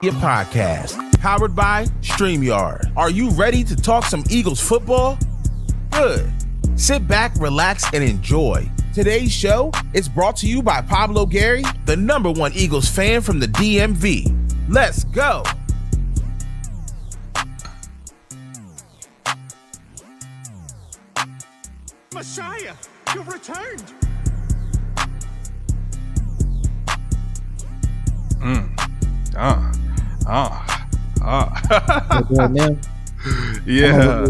Your podcast, powered by StreamYard. Are you ready to talk some Eagles football? Good. Sit back, relax, and enjoy. Today's show is brought to you by Pablo Gary, the #1 Eagles fan from the DMV. Let's go. Messiah, you've returned. Yeah.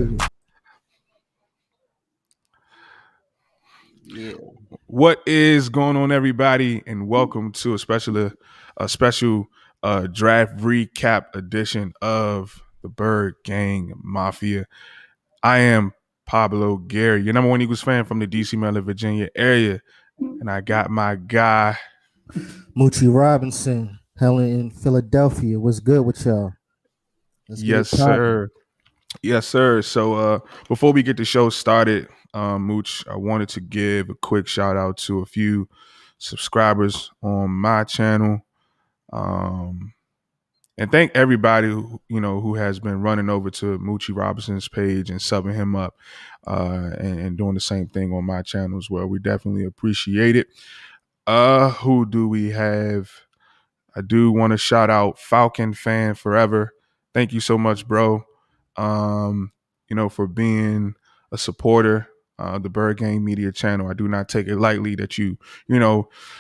What is going on, everybody, and welcome to a special draft recap edition of the Bird Gang Mafia. I am Pablo Gary, your #1 Eagles fan from the DC, Maryland, Virginia area, and I got my guy Moochie Robinson, Helen in Philadelphia. What's good with y'all? Yes, sir. Yes, sir. So before we get the show started, Mooch, I wanted to give a quick shout out to a few subscribers on my channel. And thank everybody who has been running over to Moochie Robinson's page and subbing him up and doing the same thing on my channel as well. We definitely appreciate it. Who do we have? I do want to shout out Falcon Fan Forever. Thank you so much, bro. For being a supporter of the Bird Gang Media channel. I do not take it lightly that you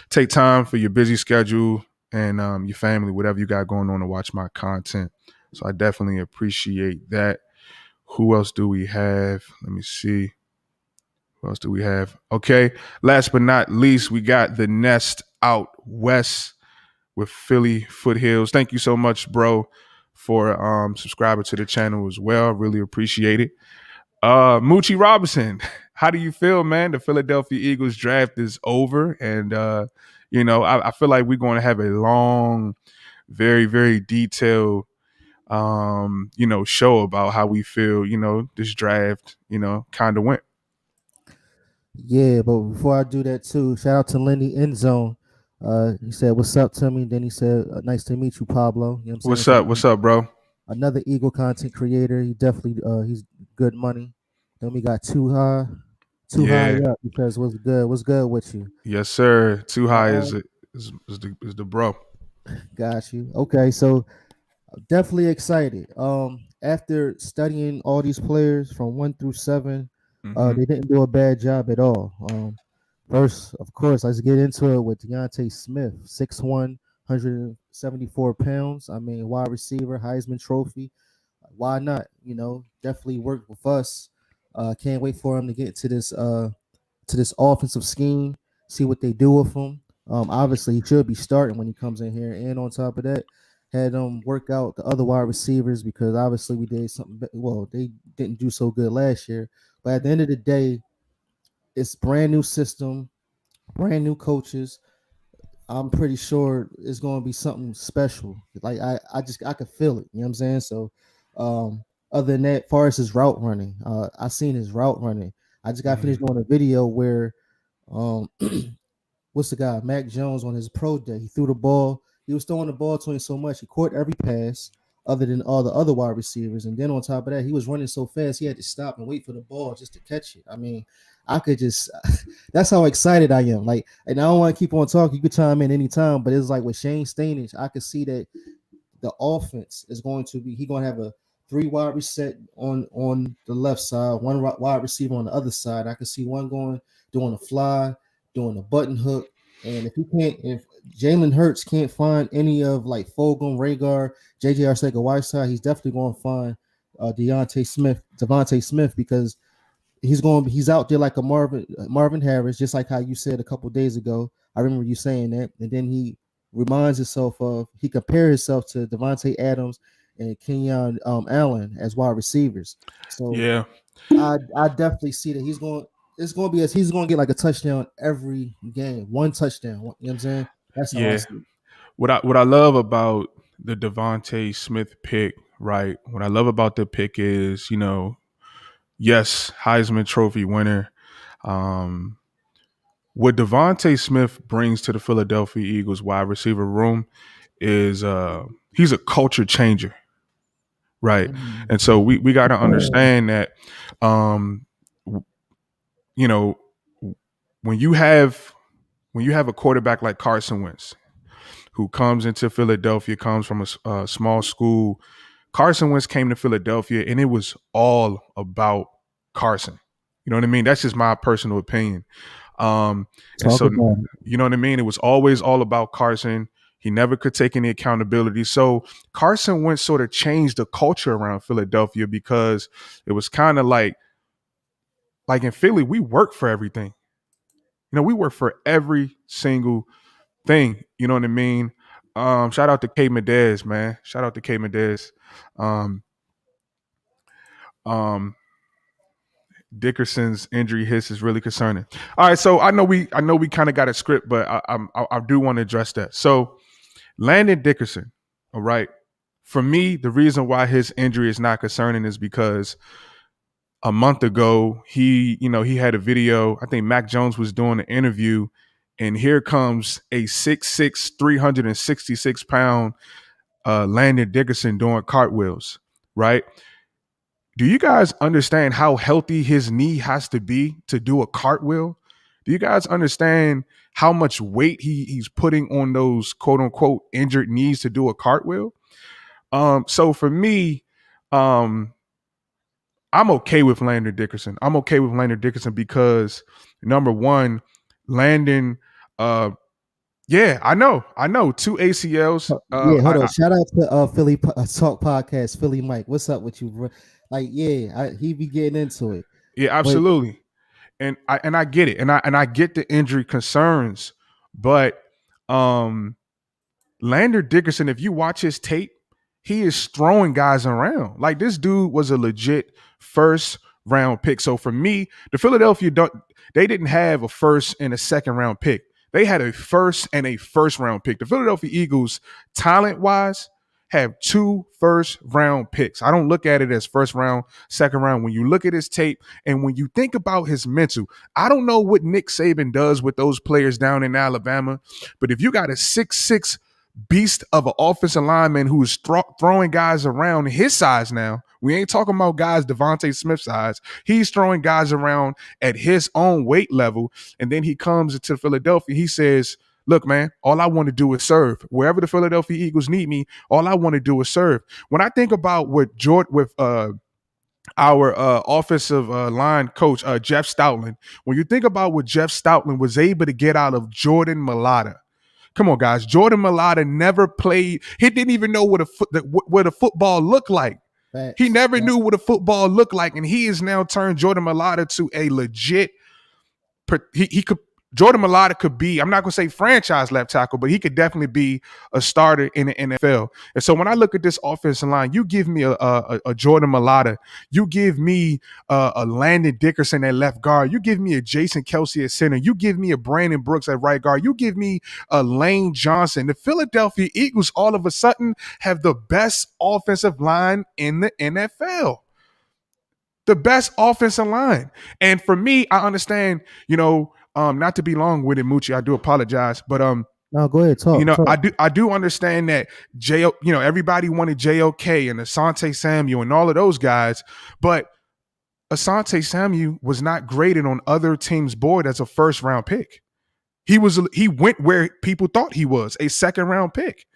take time for your busy schedule and your family, whatever you got going on, to watch my content. So I definitely appreciate that. Who else do we have? Let me see. Who else do we have? Okay. Last but not least, we got the Nest out west with Philly Foothills. Thank you so much, bro, for subscribing to the channel as well. Really appreciate it. Moochie Robinson, how do you feel, man? The Philadelphia Eagles draft is over, and I feel like we're going to have a long, very, very detailed show about how we feel, this draft, kind of went. Yeah, but before I do that too, shout out to Lenny Endzone. He said, "What's up to me?" Then he said, "Nice to meet you, Pablo." You know what I'm saying? What's up, bro? Another Eagle content creator. He definitely he's good money. Then we got Too High Up, because what's good with you? Yes, sir. Too High is the bro. Got you. Okay, so definitely excited. After studying all these players from 1 through 7, they didn't do a bad job at all. First, of course, let's get into it with Deontay Smith, 6'1", 174 pounds. I mean, wide receiver, Heisman Trophy. Why not? Definitely worked with us. Can't wait for him to get to this offensive scheme, see what they do with him. Obviously, he should be starting when he comes in here. And on top of that, had them work out the other wide receivers, because obviously we did something. Well, they didn't do so good last year. But at the end of the day, it's brand new system, brand new coaches. I'm pretty sure it's going to be something special. Like I could feel it. You know what I'm saying? So, other than that, far as his route running, I seen his route running. I just got finished doing a video where, what's the guy, Mac Jones, on his pro day, he threw the ball. He was throwing the ball to him so much, he caught every pass other than all the other wide receivers. And then on top of that, he was running so fast, he had to stop and wait for the ball just to catch it. I mean, I could just – that's how excited I am. Like, and I don't want to keep on talking. You could chime in anytime, but it's like with Shane Stainage, I could see that the offense is going to be – he's going to have a 3 wide reset on the left side, 1 wide receiver on the other side. I could see one doing a fly, doing a button hook. And if Jalen Hurts can't find any of like Fulgham, Rhaegar, J.J. Arcega-Whiteside, he's definitely going to find Devontae Smith, because he's out there like a Marvin Harris, just like how you said a couple days ago. I remember you saying that. And then he compares himself to Devontae Adams and Kenyon Allen as wide receivers. So yeah, I definitely see that he's going to get like a touchdown every game, 1 touchdown. You know what I'm saying? That's how I see it. What I love about the Devontae Smith pick, right? What I love about the pick is, yes, Heisman Trophy winner. What Devontae Smith brings to the Philadelphia Eagles wide receiver room is He's a culture changer, right? Mm. And so we got to understand that, um, you know, when you have a quarterback like Carson Wentz, who comes into Philadelphia, comes from a small school. Carson Wentz came to Philadelphia, and it was all about Carson. You know what I mean? That's just my personal opinion. And Talk so, about it. you know what I mean? It was always all about Carson. He never could take any accountability. So Carson Wentz sort of changed the culture around Philadelphia, because it was kind of like in Philly, we work for everything. You know, we work for every single thing. You know what I mean? Shout out to K Medez, man. Shout out to K Medez. Um, um, Dickerson's injury hiss is really concerning. All right, so I know we kind of got a script, but I do want to address that. So Landon Dickerson, all right. For me, the reason why his injury is not concerning is because a month ago he had a video. I think Mac Jones was doing an interview, and here comes a 6'6", 366-pound Landon Dickerson doing cartwheels, right? Do you guys understand how healthy his knee has to be to do a cartwheel? Do you guys understand how much weight he's putting on those quote unquote injured knees to do a cartwheel? So for me, I'm okay with Landon Dickerson. I'm okay with Landon Dickerson because, number one, Landon, yeah, I know, 2 ACLs. Yeah, hold on. Shout out to Philly Talk Podcast, Philly Mike. What's up with you, bro? Like, yeah, he be getting into it. Yeah, But absolutely. And I get it, and I get the injury concerns, but Lander Dickerson, if you watch his tape, he is throwing guys around. Like, this dude was a legit first round pick. So for me, the Philadelphia they didn't have a first and a second round pick. They had a first and a first round pick. The Philadelphia Eagles, talent wise, have 2 first round picks. I don't look at it as first round, second round. When you look at his tape and when you think about his mental, I don't know what Nick Saban does with those players down in Alabama, but if you got a 6'6" beast of an offensive lineman who is throwing guys around his size now. We ain't talking about guys Devontae Smith size. He's throwing guys around at his own weight level. And then he comes into Philadelphia. He says, look, man, all I want to do is serve. Wherever the Philadelphia Eagles need me, all I want to do is serve. When I think about what our offensive line coach, Jeff Stoutland, when you think about what Jeff Stoutland was able to get out of Jordan Mailata, come on, guys. Jordan Mailata never played. He didn't even know what a football looked like. He never knew what a football looked like, and he has now turned Jordan Mailata to a legit. He could. Jordan Mailata could be, I'm not going to say franchise left tackle, but he could definitely be a starter in the NFL. And so when I look at this offensive line, you give me a Jordan Mailata, you give me a Landon Dickerson at left guard, you give me a Jason Kelce at center, you give me a Brandon Brooks at right guard, you give me a Lane Johnson. The Philadelphia Eagles all of a sudden have the best offensive line in the NFL. The best offensive line. And for me, I understand, not to be long with it, Moochie, I do apologize, but no, go ahead, talk. Talk. I do understand that everybody wanted JOK and Asante Samuel and all of those guys, but Asante Samuel was not graded on other teams' board as a first round pick. He went where people thought he was, a second round pick.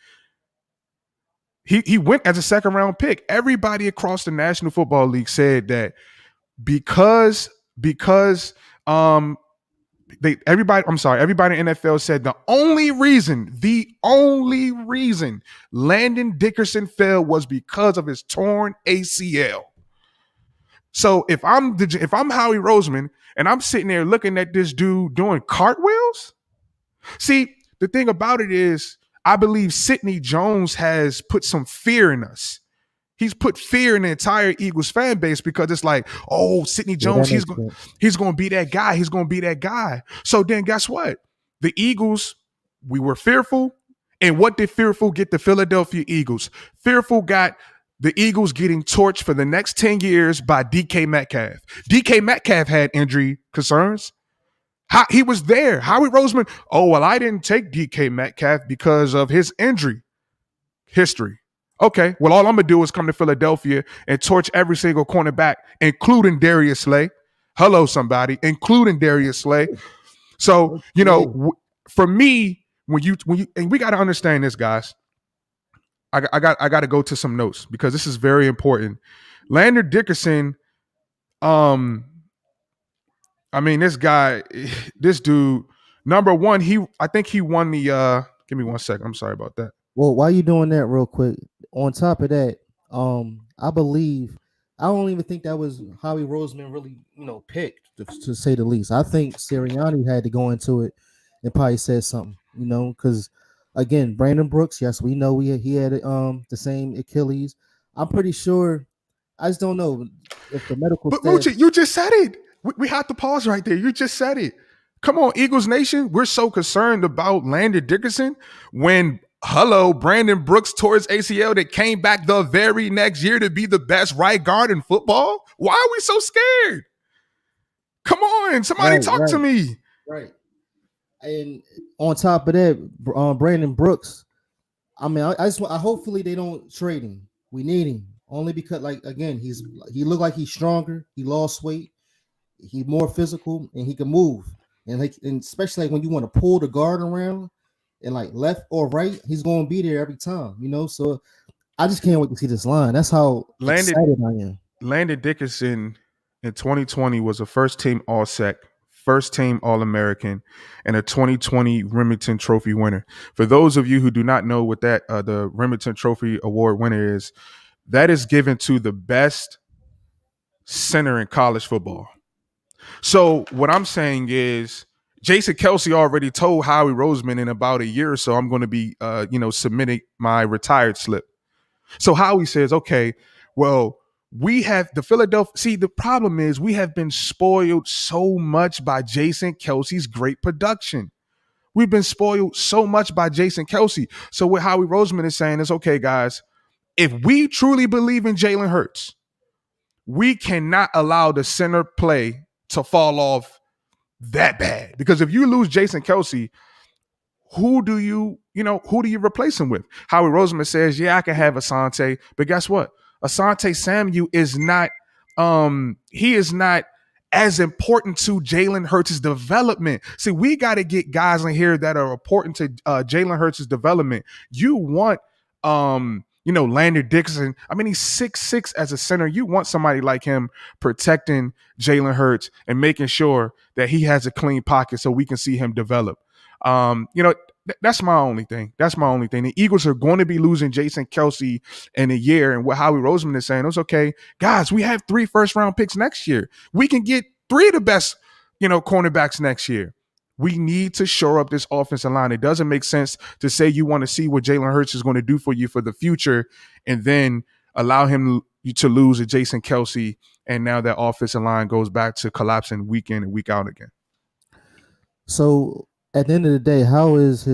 He went as a second round pick. Everybody across the National Football League said that because everybody in NFL said the only reason Landon Dickerson fell was because of his torn ACL. So if I'm Howie Roseman and I'm sitting there looking at this dude doing cartwheels, see, the thing about it is, I believe Sidney Jones has put some fear in us. He's put fear in the entire Eagles fan base because it's like, oh, Sidney Jones, he's going to be that guy. He's going to be that guy. So then guess what? The Eagles, we were fearful. And what did fearful get the Philadelphia Eagles? Fearful got the Eagles getting torched for the next 10 years by DK Metcalf. DK Metcalf had injury concerns. He was there. Howie Roseman, oh, well, I didn't take DK Metcalf because of his injury history. Okay, well, all I'm gonna do is come to Philadelphia and torch every single cornerback, including Darius Slay. Hello, somebody, including Darius Slay. So, Yeah. for me, when you and we got to understand this, guys. I got to go to some notes because this is very important. Lander Dickerson, um, I mean, this guy, this dude, number one, I think he won the. Give me 1 second. I'm sorry about that. Well, while you doing that, real quick, on top of that, I believe I don't even think that was Howie Roseman really, picked to say the least. I think Sirianni had to go into it and probably said something, because again, Brandon Brooks, yes, we know he had the same Achilles. I'm pretty sure. I just don't know if the medical But staff. Moochie, you just said it. We have to pause right there. You just said it. Come on, Eagles Nation. We're so concerned about Lander Dickerson when Brandon Brooks tore his ACL that came back the very next year to be the best right guard in football. Why are we so scared? Come on, somebody Right, talk to right, me. right. And on top of that, Brandon Brooks. I mean, I hopefully they don't trade him. We need him only because, like, again, he looked like he's stronger. He lost weight. He's more physical and he can move. And especially like when you want to pull the guard around and like left or right, he's going to be there every time. So I just can't wait to see this line. That's how excited I am. Landon Dickerson in 2020 was a first team All Sec, first team All American, and a 2020 Remington Trophy winner. For those of you who do not know what that the Remington Trophy Award winner is, that is given to the best center in college football. So what I'm saying is Jason Kelsey already told Howie Roseman in about a year or so I'm going to be submitting my retired slip. So Howie says, okay, well, we have the Philadelphia. See, the problem is we have been spoiled so much by Jason Kelsey's great production. We've been spoiled so much by Jason Kelsey. So what Howie Roseman is saying is, okay, guys, if we truly believe in Jalen Hurts, we cannot allow the center play to fall off that bad. Because if you lose Jason Kelsey, who do you replace him with? Howie Roseman says, yeah, I can have Asante, but guess what? Asante Samuel is not he is not as important to Jalen Hurts' development. See, we got to get guys in here that are important to Jalen Hurts' development. You want Lander Dixon. I mean, he's 6'6" as a center. You want somebody like him protecting Jalen Hurts and making sure that he has a clean pocket so we can see him develop. That's my only thing. That's my only thing. The Eagles are going to be losing Jason Kelsey in a year. And what Howie Roseman is saying, it was okay, guys, we have 3 first-round picks next year. We can get 3 of the best, cornerbacks next year. We need to shore up this offensive line. It doesn't make sense to say you want to see what Jalen Hurts is going to do for you for the future and then allow him to lose a Jason Kelsey. And now that offensive line goes back to collapsing week in and week out again. So at the end of the day, how is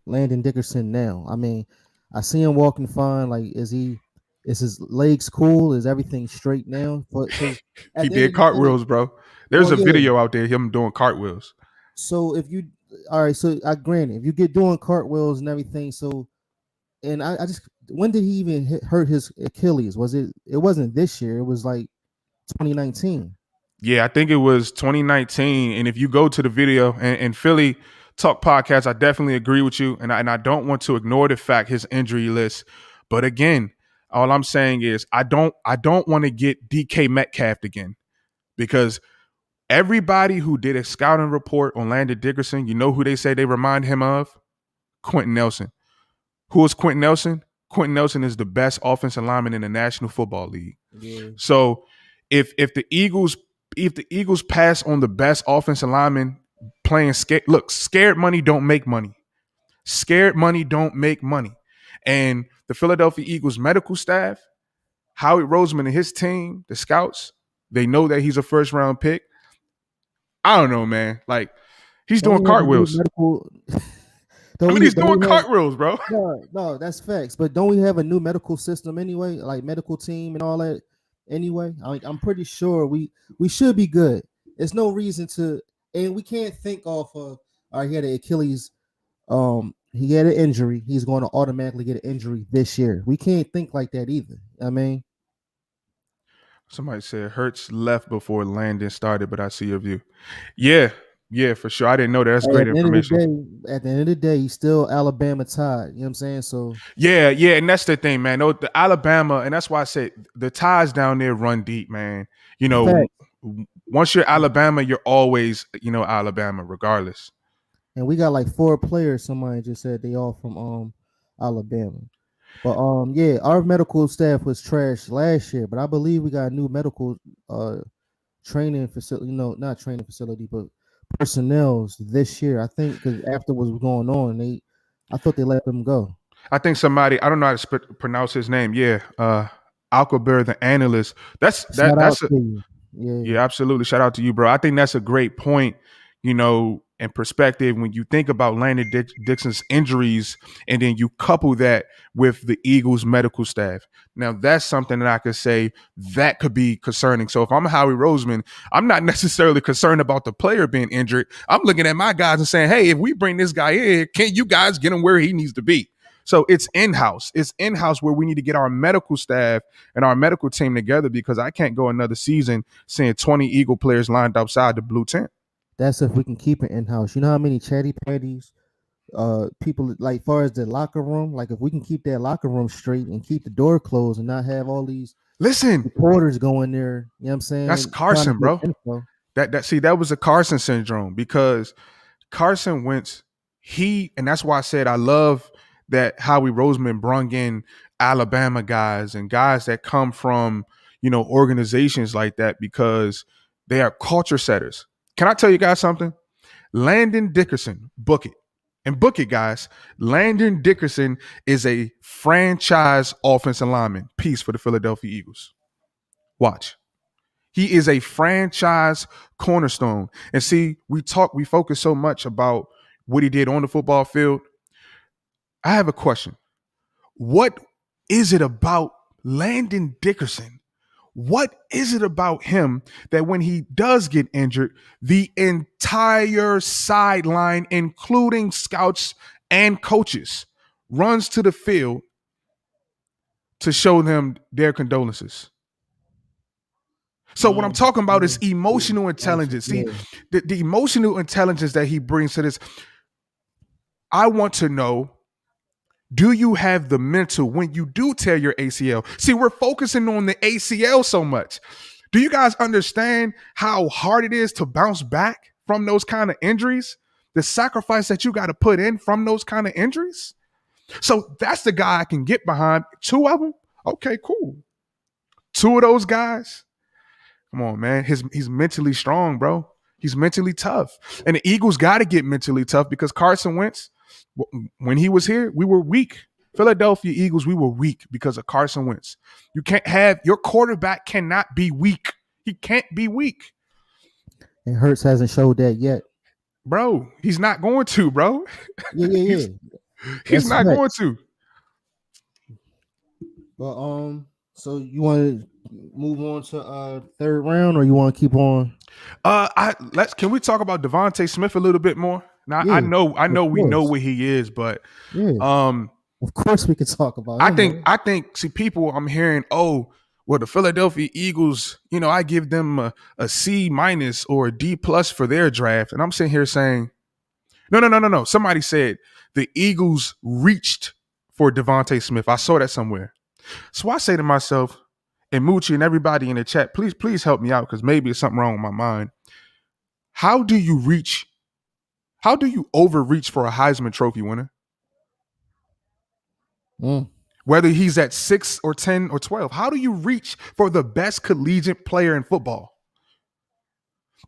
Landon Dickerson now? I mean, I see him walking fine. Like, is his legs cool? Is everything straight now? Because he did cartwheels, bro. There's a video out there him doing cartwheels. So I granted, if you get doing cartwheels and everything, and I just, when did he even hurt his Achilles? It wasn't this year. It was like 2019. Yeah, I think it was 2019. And if you go to the video and Philly Talk Podcast, I definitely agree with you. And I don't want to ignore the fact his injury list. But again, all I'm saying is I don't want to get DK Metcalf again, because everybody who did a scouting report on Landon Dickerson, you know who they say they remind him of? Quentin Nelson. Who is Quentin Nelson? Quentin Nelson is the best offensive lineman in the National Football League. Yeah. So if the Eagles pass on the best offensive lineman playing scared, look, scared money don't make money. Scared money don't make money. And the Philadelphia Eagles medical staff, Howie Roseman and his team, the scouts, they know that he's a first round pick. I don't know, man. Like, he's doing cartwheels. He's doing cartwheels, bro. No, that's facts. But don't we have a new medical system anyway? Like, medical team and all that anyway? I'm pretty sure we should be good. There's no reason to, and we can't think off of, all right, he had an Achilles he had an injury. He's going to automatically get an injury this year. We can't think like that either. I mean, Somebody said Hurts left before Landon started, but I see your view. Yeah, yeah, for sure. I didn't know that. That's great at the end of the information. day, he's still Alabama Tide. You know what I'm saying? So Yeah, yeah, and that's the thing, man. No, the Alabama, and that's why I said the ties down there run deep, man. You know, fact. once you're Alabama, you're always, Alabama, regardless. And we got like 4 players. Somebody just said they all from Alabama. But yeah, our medical staff was trash last year, but I believe we got a new medical training facility, not training facility, but personnel's this year. I think because after what was going on, I thought they let them go. I think somebody, I don't know how to pronounce his name. Yeah, Alcober, the analyst. That's that. Shout out That's a to you. Yeah. Yeah, absolutely. Shout out to you, bro. I think that's a great point, in perspective when you think about Landon Dixon's injuries and then you couple that with the Eagles medical staff. Now, that's something that I could say that could be concerning. So if I'm Howie Roseman, I'm not necessarily concerned about the player being injured. I'm looking at my guys and saying, hey, if we bring this guy in, can you guys get him where he needs to be? So it's in-house. It's in-house where we need to get our medical staff and our medical team together because I can't go another season seeing 20 Eagle players lined outside the blue tent. That's if we can keep it in house. You know how many chatty patties people like far as the locker room, like if we can keep that locker room straight and keep the door closed and not have all these Listen, reporters going there, you know what I'm saying? that's Trying to Carson, get bro. info. That was a Carson syndrome because Carson Wentz, and that's why I said I love that Howie Roseman brung in Alabama guys and guys that come from, organizations like that because they are culture setters. Can I tell you guys something? Landon Dickerson, book it. And book it, guys. Landon Dickerson is a franchise offensive lineman. Piece for the Philadelphia Eagles. Watch. He is a franchise cornerstone. And see, we focus so much about what he did on the football field. I have a question. What is it about Landon Dickerson? What is it about him that when he does get injured, the entire sideline, including scouts and coaches, runs to the field to show them their condolences? So what I'm talking about is emotional intelligence. See, the emotional intelligence that he brings to this, I want to know, do you have the mental when you do tear your ACL? See, we're focusing on the ACL so much. Do you guys understand how hard it is to bounce back from those kind of injuries? The sacrifice that you got to put in from those kind of injuries? So that's the guy I can get behind. 2 of them? Okay, cool. 2 of those guys? Come on, man. He's mentally strong, bro. He's mentally tough. And the Eagles got to get mentally tough because Carson Wentz, when he was here, we were weak. Philadelphia Eagles, we were weak because of Carson Wentz. You can't have your quarterback cannot be weak. He can't be weak. And Hurts hasn't showed that yet. Bro, he's not going to, bro. Yeah. He's not going to. But so you want to move on to third round, or you want to keep on? Can we talk about Devontae Smith a little bit more? Now Yeah, I know we know course. what he is, but Yeah. Of course we can talk about him. I think see people I'm hearing, well, the Philadelphia Eagles, I give them a C minus or a D plus for their draft. And I'm sitting here saying, no. Somebody said the Eagles reached for Devontae Smith. I saw that somewhere. So I say to myself, and Moochie and everybody in the chat, please help me out because maybe it's something wrong with my mind. How do you overreach for a Heisman Trophy winner? Whether he's at 6 or 10 or 12, how do you reach for the best collegiate player in football?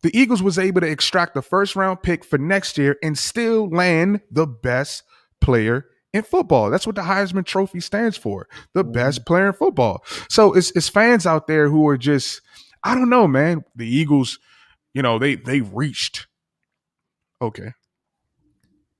The Eagles was able to extract the first round pick for next year and still land the best player in football. That's what the Heisman Trophy stands for, the best player in football. So it's fans out there who are just, I don't know, man. The Eagles, they reached. Okay.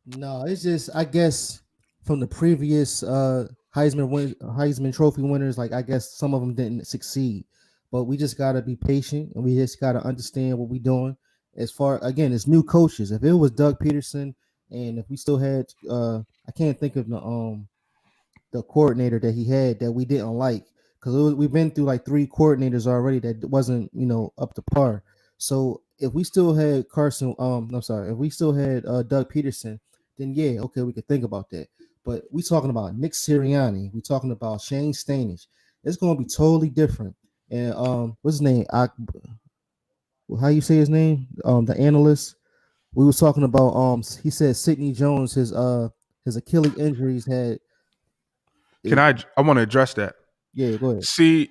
No, it's just I guess from the previous Heisman Trophy winners, like I guess some of them didn't succeed, but we just gotta be patient and we just gotta understand what we're doing. As far again, it's new coaches. If it was Doug Peterson And if we still had, I can't think of the coordinator that he had that we didn't like, because we've been through like three coordinators already that wasn't up to par. So if we still had Carson, I'm sorry, if we still had Doug Peterson, then yeah, okay, we could think about that. But we talking about Nick Sirianni, we talking about Shane Stanage. It's going to be totally different. And what's his name? How you say his name? The analyst. We was talking about he said Sidney Jones, his Achilles injuries had Can it, I want to address that. yeah, go ahead. See,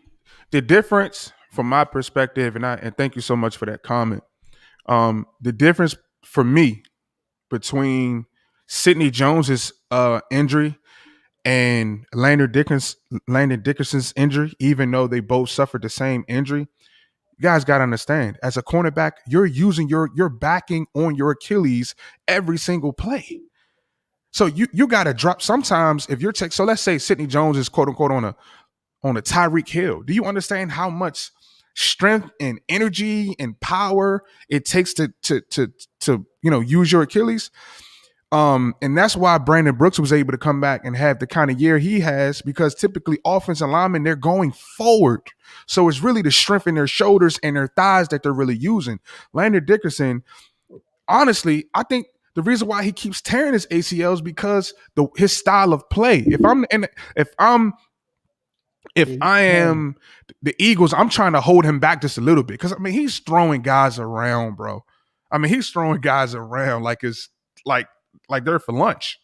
the difference from my perspective, and thank you so much for that comment. The difference for me between Sidney Jones's injury and Landon Dickerson's injury, even though they both suffered the same injury, you guys got to understand, as a cornerback, you're using your backing on your Achilles every single play. So you got to drop. Sometimes if you're so let's say Sidney Jones is quote unquote on a Tyreek Hill. Do you understand how much strength and energy and power it takes to use your Achilles? And that's why Brandon Brooks was able to come back and have the kind of year he has, because typically offensive linemen, they're going forward. So it's really the strength in their shoulders and their thighs that they're really using. Landon Dickerson, honestly, I think the reason why he keeps tearing his ACLs because his style of play. If I am the Eagles, I'm trying to hold him back just a little bit, because I mean he's throwing guys around, bro. I mean he's throwing guys around like it's like they're for lunch.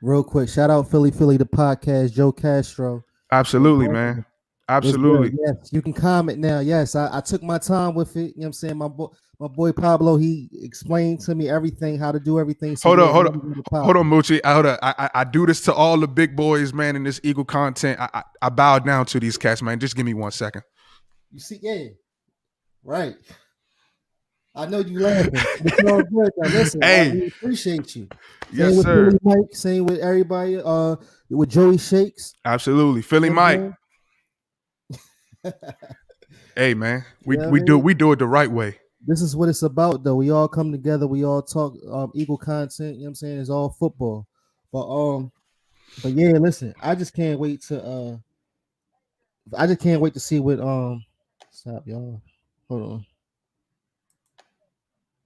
Real quick, shout out Philly the podcast, Joe Castro. Absolutely, man. Absolutely. Yes, you can comment now. Yes, I took my time with it. You know what I'm saying? My boy Pablo, he explained to me everything, how to do everything. So hold on, Moochie. I do this to all the big boys, man, in this Eagle content. I bow down to these cats, man. Just give me 1 second. You see, yeah. Right. I know you laughing. It's all good. Now, listen, hey, we appreciate you. Yes, with sir. Philly Mike, same with everybody. With Joey Shakes. Absolutely, Philly Mike. Hey, man, we do it the right way. This is what it's about, though. We all come together. We all talk Eagle content. You know what I'm saying? It's all football. But yeah, listen. I just can't wait to see what stop y'all. Hold on.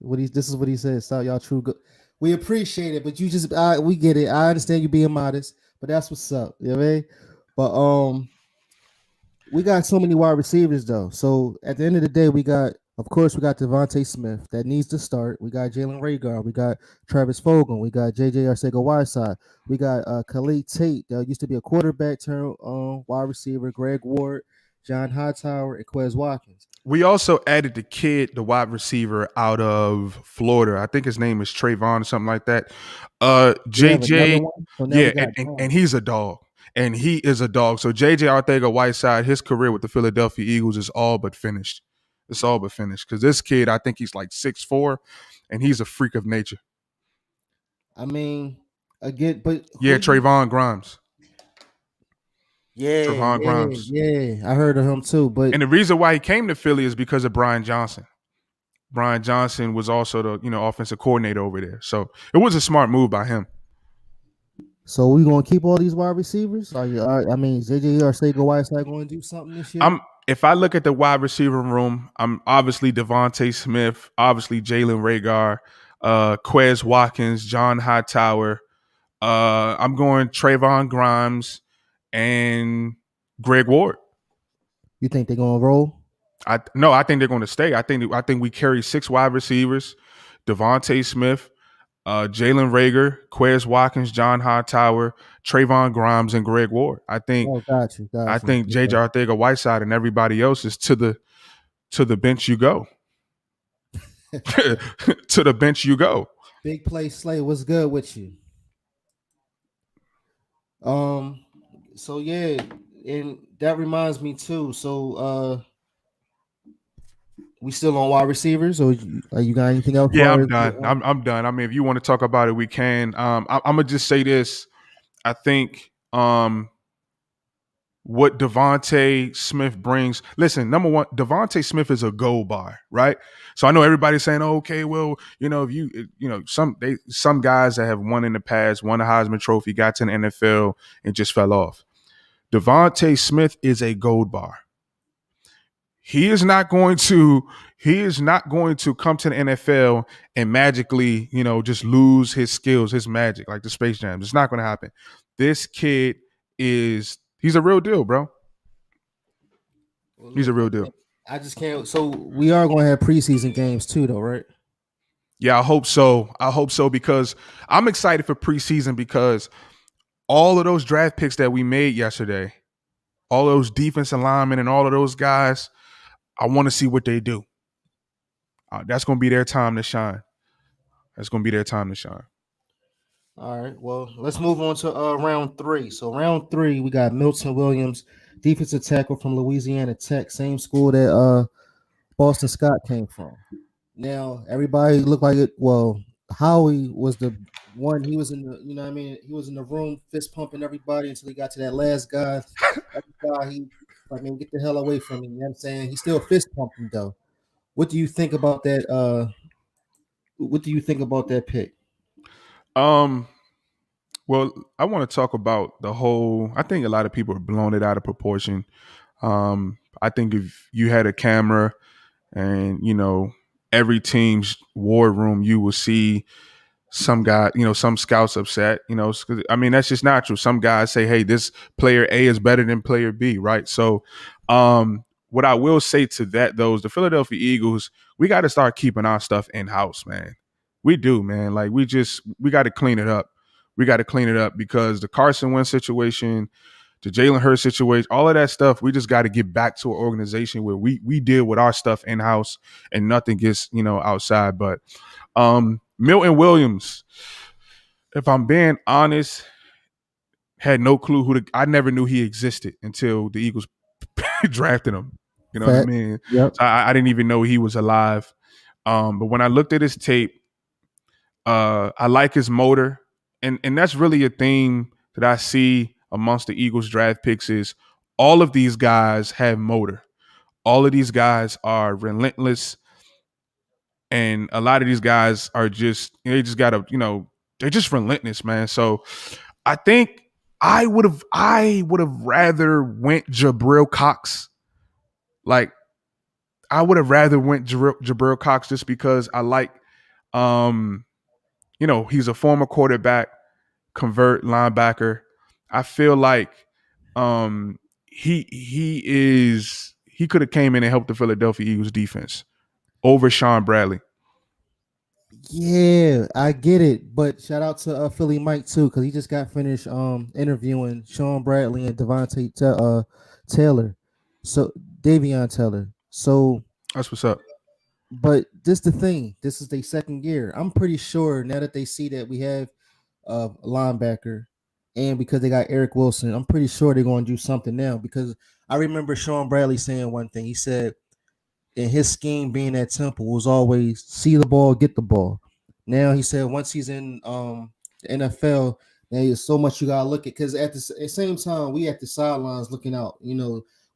This is what he said. Stop y'all true good. We appreciate it, but you just we get it. I understand you being modest, but that's what's up. You know what I mean? But we got so many wide receivers though. So at the end of the day, we got Devontae Smith that needs to start. We got Jalen Rager. We got Travis Fulgham. We got JJ Arcega-Whiteside. We got Khalid Tate that used to be a quarterback turn wide receiver. Greg Ward, John Hightower, and Quez Watkins. We also added the wide receiver out of Florida. I think his name is Trayvon or something like that. JJ, so yeah, and he's a dog. And he is a dog. So JJ Arcega-Whiteside, his career with the Philadelphia Eagles is all but finished. It's all but finished. Because this kid, I think he's like 6'4", and he's a freak of nature. I mean, again, but yeah, Trayvon Grimes. Yeah, Trayvon Grimes. Yeah, I heard of him too. And the reason why he came to Philly is because of Brian Johnson. Brian Johnson was also the offensive coordinator over there. So it was a smart move by him. So we gonna keep all these wide receivers? JJ Arcega-Whiteside going to do something this year? If I look at the wide receiver room, I'm obviously Devontae Smith, obviously Jalen Rager, Quez Watkins, John Hightower. I'm going Trayvon Grimes and Greg Ward. You think they're gonna roll? I think they're gonna stay. I think we carry 6 wide receivers: Devontae Smith, Jalen Rager, Quez Watkins, John Hightower, Trayvon Grimes, and Greg Ward. I think. Oh, got you. I think JJ Arcega-Whiteside and everybody else is to the bench you go. To the bench you go. Big play Slay, what's good with you? So yeah, and that reminds me too. So we still on wide receivers, or you got anything else? Yeah, I'm done. I'm done. I mean, if you want to talk about it, we can. I'm gonna just say this. I think what Devontae Smith brings. Listen, number one, Devontae Smith is a gold bar, right? So I know everybody's saying, oh, okay, well, if some guys that have won in the past, won a Heisman Trophy, got to the NFL and just fell off. Devontae Smith is a gold bar. He is not going to come to the NFL and magically, just lose his skills, his magic, like the Space Jam. It's not going to happen. This kid he's a real deal, bro. Well, He's a look, real deal. I just can't. So we are going to have preseason games too, though, right? Yeah, I hope so. Because I'm excited for preseason because all of those draft picks that we made yesterday, all those defensive linemen and all of those guys, I want to see what they do. That's going to be their time to shine. All right. Well, let's move on to round 3. So round 3, we got Milton Williams, defensive tackle from Louisiana Tech, same school that Boston Scott came from. Now everybody looked like it. Well, Howie was the one. He was in the, he was in the room fist pumping everybody until he got to that last guy. That guy, he like, man, get the hell away from me. You know what I'm saying? He still fist pumping though. What do you think about that? What do you think about that pick? Well, I want to talk about the whole. I think a lot of people are blowing it out of proportion. I think if you had a camera and every team's war room, you will see some guy, some scouts upset. I mean, that's just natural. Some guys say, "Hey, this player A is better than player B," right? So, what I will say to that, though, is the Philadelphia Eagles, we got to start keeping our stuff in house, man. We do, man. Like we got to clean it up. We got to clean it up because the Carson Wentz situation, the Jalen Hurts situation, all of that stuff, we just got to get back to an organization where we deal with our stuff in house and nothing gets outside. But Milton Williams, if I'm being honest, had no clue I never knew he existed until the Eagles drafted him. You know what I mean? Yep. So I didn't even know he was alive. But when I looked at his tape, I like his motor. And that's really a theme that I see amongst the Eagles draft picks is all of these guys have motor. All of these guys are relentless. And a lot of these guys are they just got to, they're just relentless, man. So I think I would have rather went Jabril Cox. Like I would have rather went Jabril Cox just because I like, he's a former quarterback, convert linebacker. I feel like he could have came in and helped the Philadelphia Eagles defense over Sean Bradley. Yeah, I get it, but shout out to Philly Mike too, because he just got finished interviewing Sean Bradley and Taylor, so Davion Taylor. So That's what's up. but this the thing. This is their second year. I'm pretty sure now that they see that we have a linebacker, and because they got Eric Wilson, I'm pretty sure they're going to do something now. Because I remember Sean Bradley saying one thing. He said, in his scheme being at Temple was always see the ball, get the ball. Now he said once he's in the NFL, there's so much you gotta look at because at the same time we at the sidelines looking out.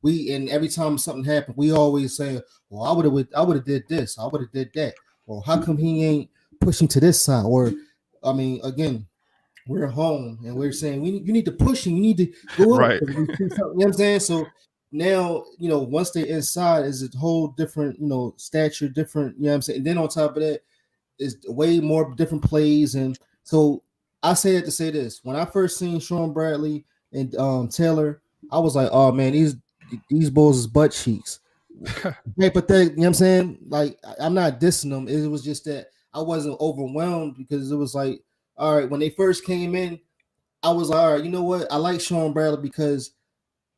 We and every time something happened, we always say, "Well, I would have did this, I would have did that." Or how come he ain't pushing to this side? Or I mean, again, we're home and we're saying you need to push him, you need to go up. Right. You know what I'm saying? So now, once they're inside is a whole different, stature, different, you know what I'm saying? And then on top of that is way more different plays. And so I say it to say this. When I first seen Sean Bradley and Taylor, I was like, oh man, these bulls is butt cheeks. Hey, but you know what I'm saying? Like, I'm not dissing them. It was just that I wasn't overwhelmed because it was like, all right, when they first came in, I was like, all right, you know what? I like Sean Bradley because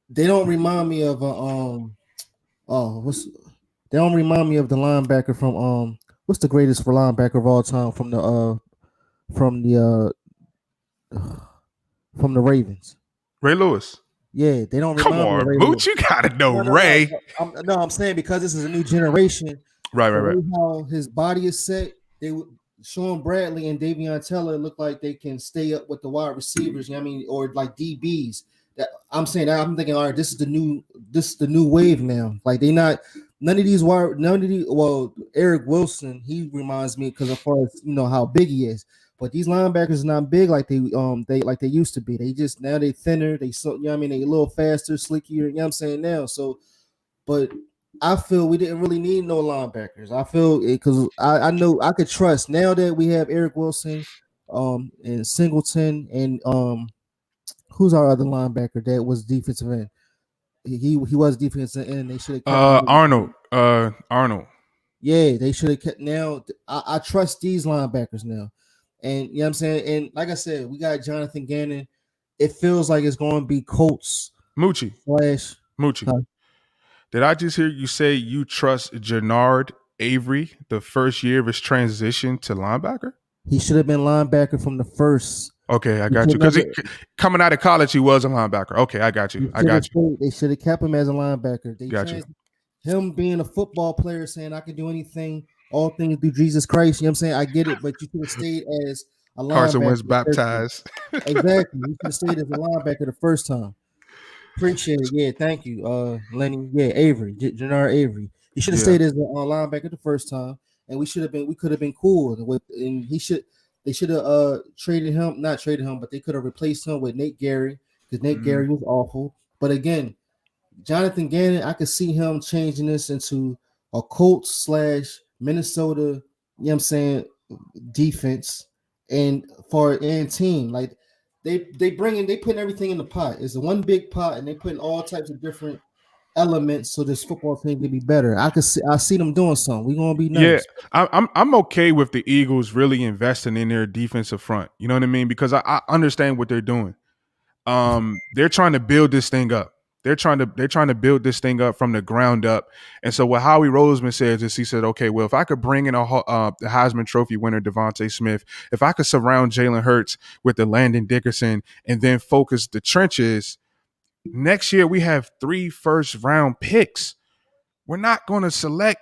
they don't remind me of they don't remind me of the linebacker from what's the greatest for linebacker of all time from the from the Ravens. Ray Lewis. Yeah, they don't Come remind me of on, Ray Mooch. Lewis. You gotta know No, no, Ray. no. I'm saying because this is a new generation. Right. How his body is set, Sean Bradley and Davion Taylor look like they can stay up with the wide receivers. You know what I mean, or like DBs. I'm saying that I'm thinking, all right, this is the new wave now. Like they not none of these wide none of these. Well, Eric Wilson, he reminds me because as far as how big he is, but these linebackers are not big like they like they used to be. They just now they thinner. They so you know what I mean they a little faster, slickier. You know what I'm saying now. So, but I feel we didn't really need no linebackers. I feel because I know I could trust now that we have Eric Wilson, and Singleton and who's our other linebacker that was defensive end? He was defensive end. They should have kept him. Arnold. Arnold. Yeah, they should have kept. Now I trust these linebackers now, and you know what I'm saying. And like I said, we got Jonathan Gannon. It feels like it's going to be Colts Moochie. slash. Moochie. Huh? Did I just hear you say you trust Jannard Avery the first year of his transition to linebacker? He should have been linebacker from the first. Okay, I got you. Because coming out of college, he was a linebacker. Okay, I got you. They should have kept him as a linebacker. They got you. Him being a football player, saying I can do anything, all things through Jesus Christ. You know what I'm saying? I get it, but you should have stayed as a linebacker. Carson Wentz baptized. Exactly. You should have stayed as a linebacker the first time. Appreciate it. Yeah, thank you, Lenny. Yeah, Avery, Jannard Avery. He should have stayed as a linebacker the first time, and we could have been cool with. And they should have not traded him, but they could have replaced him with Nate Gary because Nate Gary was awful. But again, Jonathan Gannon, I could see him changing this into a Colts slash Minnesota. You know what I'm saying? Defense and team like. They putting everything in the pot. It's a one big pot, and they putting all types of different elements so this football team can be better. I see them doing something. We're gonna be nice. Yeah, I'm okay with the Eagles really investing in their defensive front. You know what I mean? Because I understand what they're doing. They're trying to build this thing up. They're trying to build this thing up from the ground up. And so what Howie Roseman says is he said, okay, well, if I could bring in the Heisman Trophy winner Devontae Smith, if I could surround Jalen Hurts with the Landon Dickerson and then focus the trenches, next year we have 3 first-round picks. We're not going to select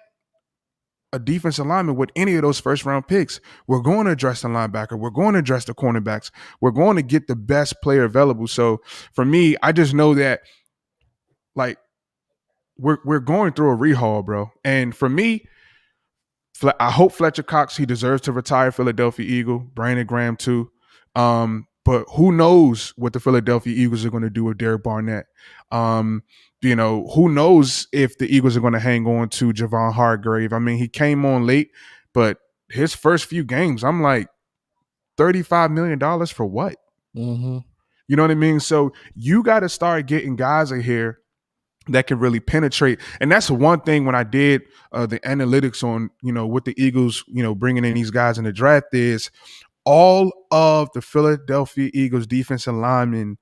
a defensive lineman with any of those first-round picks. We're going to address the linebacker. We're going to address the cornerbacks. We're going to get the best player available. So for me, I just know that like we're going through a rehaul, bro. And for me, I hope Fletcher Cox, he deserves to retire Philadelphia Eagle. Brandon Graham too. But who knows what the Philadelphia Eagles are going to do with Derek Barnett? Who knows if the Eagles are going to hang on to Javon Hargrave? I mean, he came on late, but his first few games, I'm like, $35 million for what? Mm-hmm. You know what I mean? So you got to start getting guys in here that can really penetrate. And that's one thing when I did the analytics on, with the Eagles, bringing in these guys in the draft is all of the Philadelphia Eagles defensive linemen,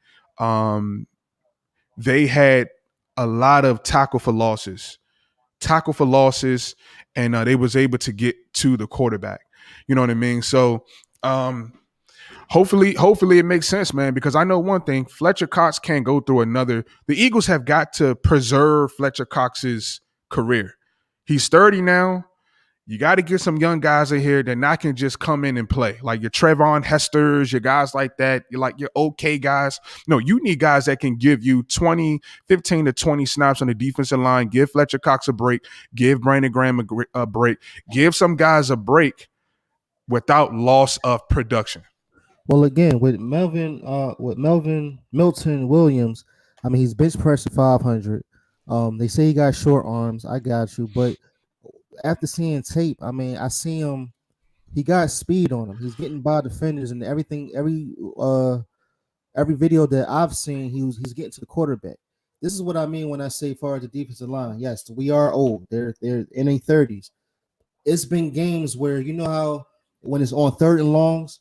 they had a lot of tackle for losses, and they was able to get to the quarterback. You know what I mean? So hopefully it makes sense, man, because I know one thing, Fletcher Cox can't go through another. The Eagles have got to preserve Fletcher Cox's career. He's 30 now. You got to get some young guys in here that not can just come in and play. Like your Trevon Hesters, your guys like that, you're like your okay guys. No, you need guys that can give you 15 to 20 snaps on the defensive line. Give Fletcher Cox a break. Give Brandon Graham a break. Give some guys a break without loss of production. Well, again, with Milton Williams, I mean, he's bench pressing 500. They say he got short arms. I got you, but after seeing tape, I mean, I see him. He got speed on him. He's getting by defenders and everything. Every video that I've seen, he's getting to the quarterback. This is what I mean when I say far as the defensive line. Yes, we are old. They're in their 30s. It's been games where you know how when it's on third and longs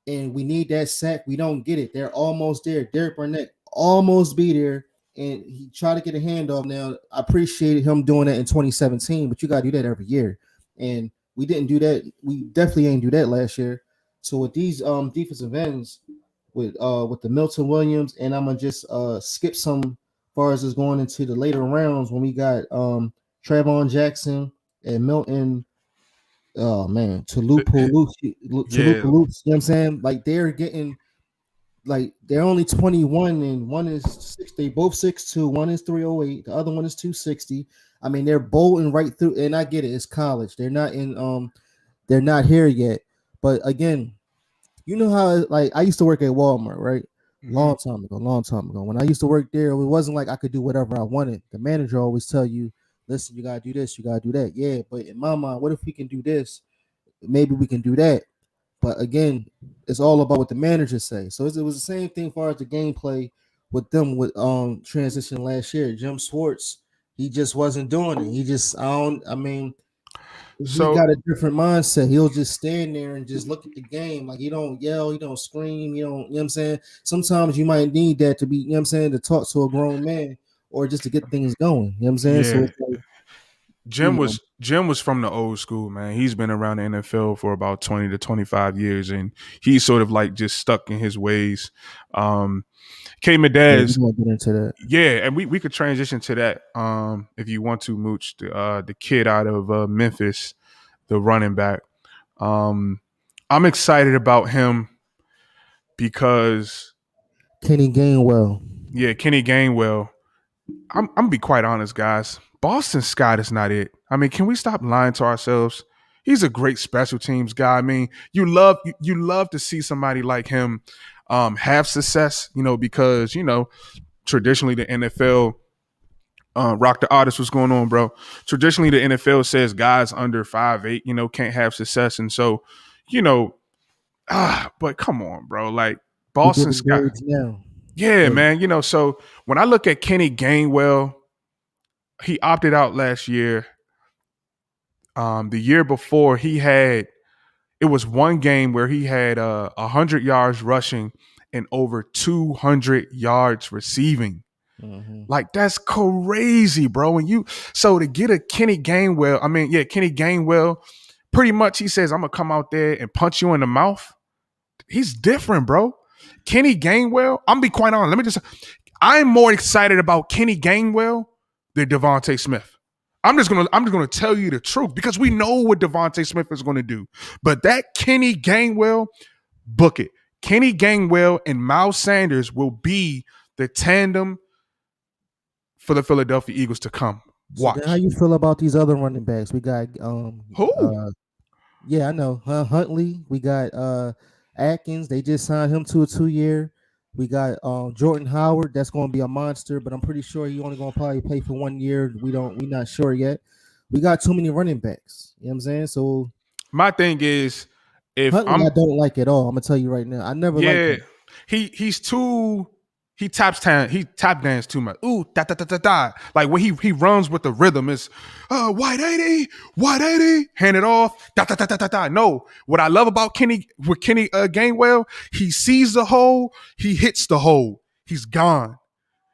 and we need that sack, we don't get it. They're almost there. Derek Barnett almost be there. And he tried to get a handoff. Now, I appreciated him doing that in 2017, but you got to do that every year. And we didn't do that. We definitely ain't do that last year. So with these defensive ends, with the Milton Williams, and I'm gonna just skip some as far as it's going into the later rounds when we got Trayvon Jackson and Milton. Oh man, Tulupu, you know what I'm saying? Like they're getting like they're only 21 and one is six. They both 6'2". One is 308. The other one is 260. I mean, they're bolting right through. And I get it. It's college. They're not in. They're not here yet. But again, you know how like I used to work at Walmart, right? Mm-hmm. Long time ago. When I used to work there, it wasn't like I could do whatever I wanted. The manager always tell you, listen, you gotta do this, you gotta do that. Yeah, but in my mind, what if we can do this? Maybe we can do that. But again, it's all about what the manager say. So it was the same thing as far as the gameplay with them with transition last year. Jim Schwartz, he just wasn't doing it. He just I mean, he So got a different mindset. He'll just stand there and just look at the game. Like he don't yell, he don't scream, you know what I'm saying? Sometimes you might need that to be, you know what I'm saying, to talk to a grown man or just to get things going. You know what I'm saying? So yeah, it's like, Jim was from the old school, man. He's been around the NFL for about 20 to 25 years, and he's sort of like just stuck in his ways. K yeah, we Medez, won't get into that. yeah, and we could transition to that if you want to, Mooch, the kid out of Memphis, the running back. I'm excited about him because, Kenny Gainwell. yeah, Kenny Gainwell. I'm gonna be quite honest, guys. Boston Scott is not it. I mean, can we stop lying to ourselves? He's a great special teams guy. I mean, you love to see somebody like him have success, because traditionally the NFL. Rock the artist, what's going on, bro? Traditionally, the NFL says guys under 5'8", can't have success, and so, you know, but come on, bro, like We Boston giving Scott, grades now. yeah, But man, so when I look at Kenny Gainwell, he opted out last year. The year before, it was one game where he had 100 yards rushing and over 200 yards receiving. mhm. Like that's crazy, bro. So to get a Kenny Gainwell, Kenny Gainwell, pretty much he says, I'm gonna come out there and punch you in the mouth. He's different, bro. Kenny Gainwell, I'm gonna be quite honest. I'm more excited about Kenny Gainwell than Devontae Smith. I'm just gonna tell you the truth because we know what Devontae Smith is gonna do. But that Kenny Gainwell, book it. Kenny Gainwell and Miles Sanders will be the tandem for the Philadelphia Eagles to come. So then how Watch. you feel about these other running backs? We got Who? yeah, I know. Huntley. We got Atkins. They just signed him to a 2-year. We got Jordan Howard. That's going to be a monster, but I'm pretty sure he only going to probably play for 1 year. We're not sure yet. We got too many running backs. You know what I'm saying? So My thing is, if Huntley, I don't like at all. I'm gonna tell you right now. I never liked yeah, him. he's too he tap dance too much. Ooh, da da da da da. Like when he runs with the rhythm, it's white 80, hand it off, da da da da da da. No, what I love about Kenny Gainwell, he sees the hole, he hits the hole, he's gone.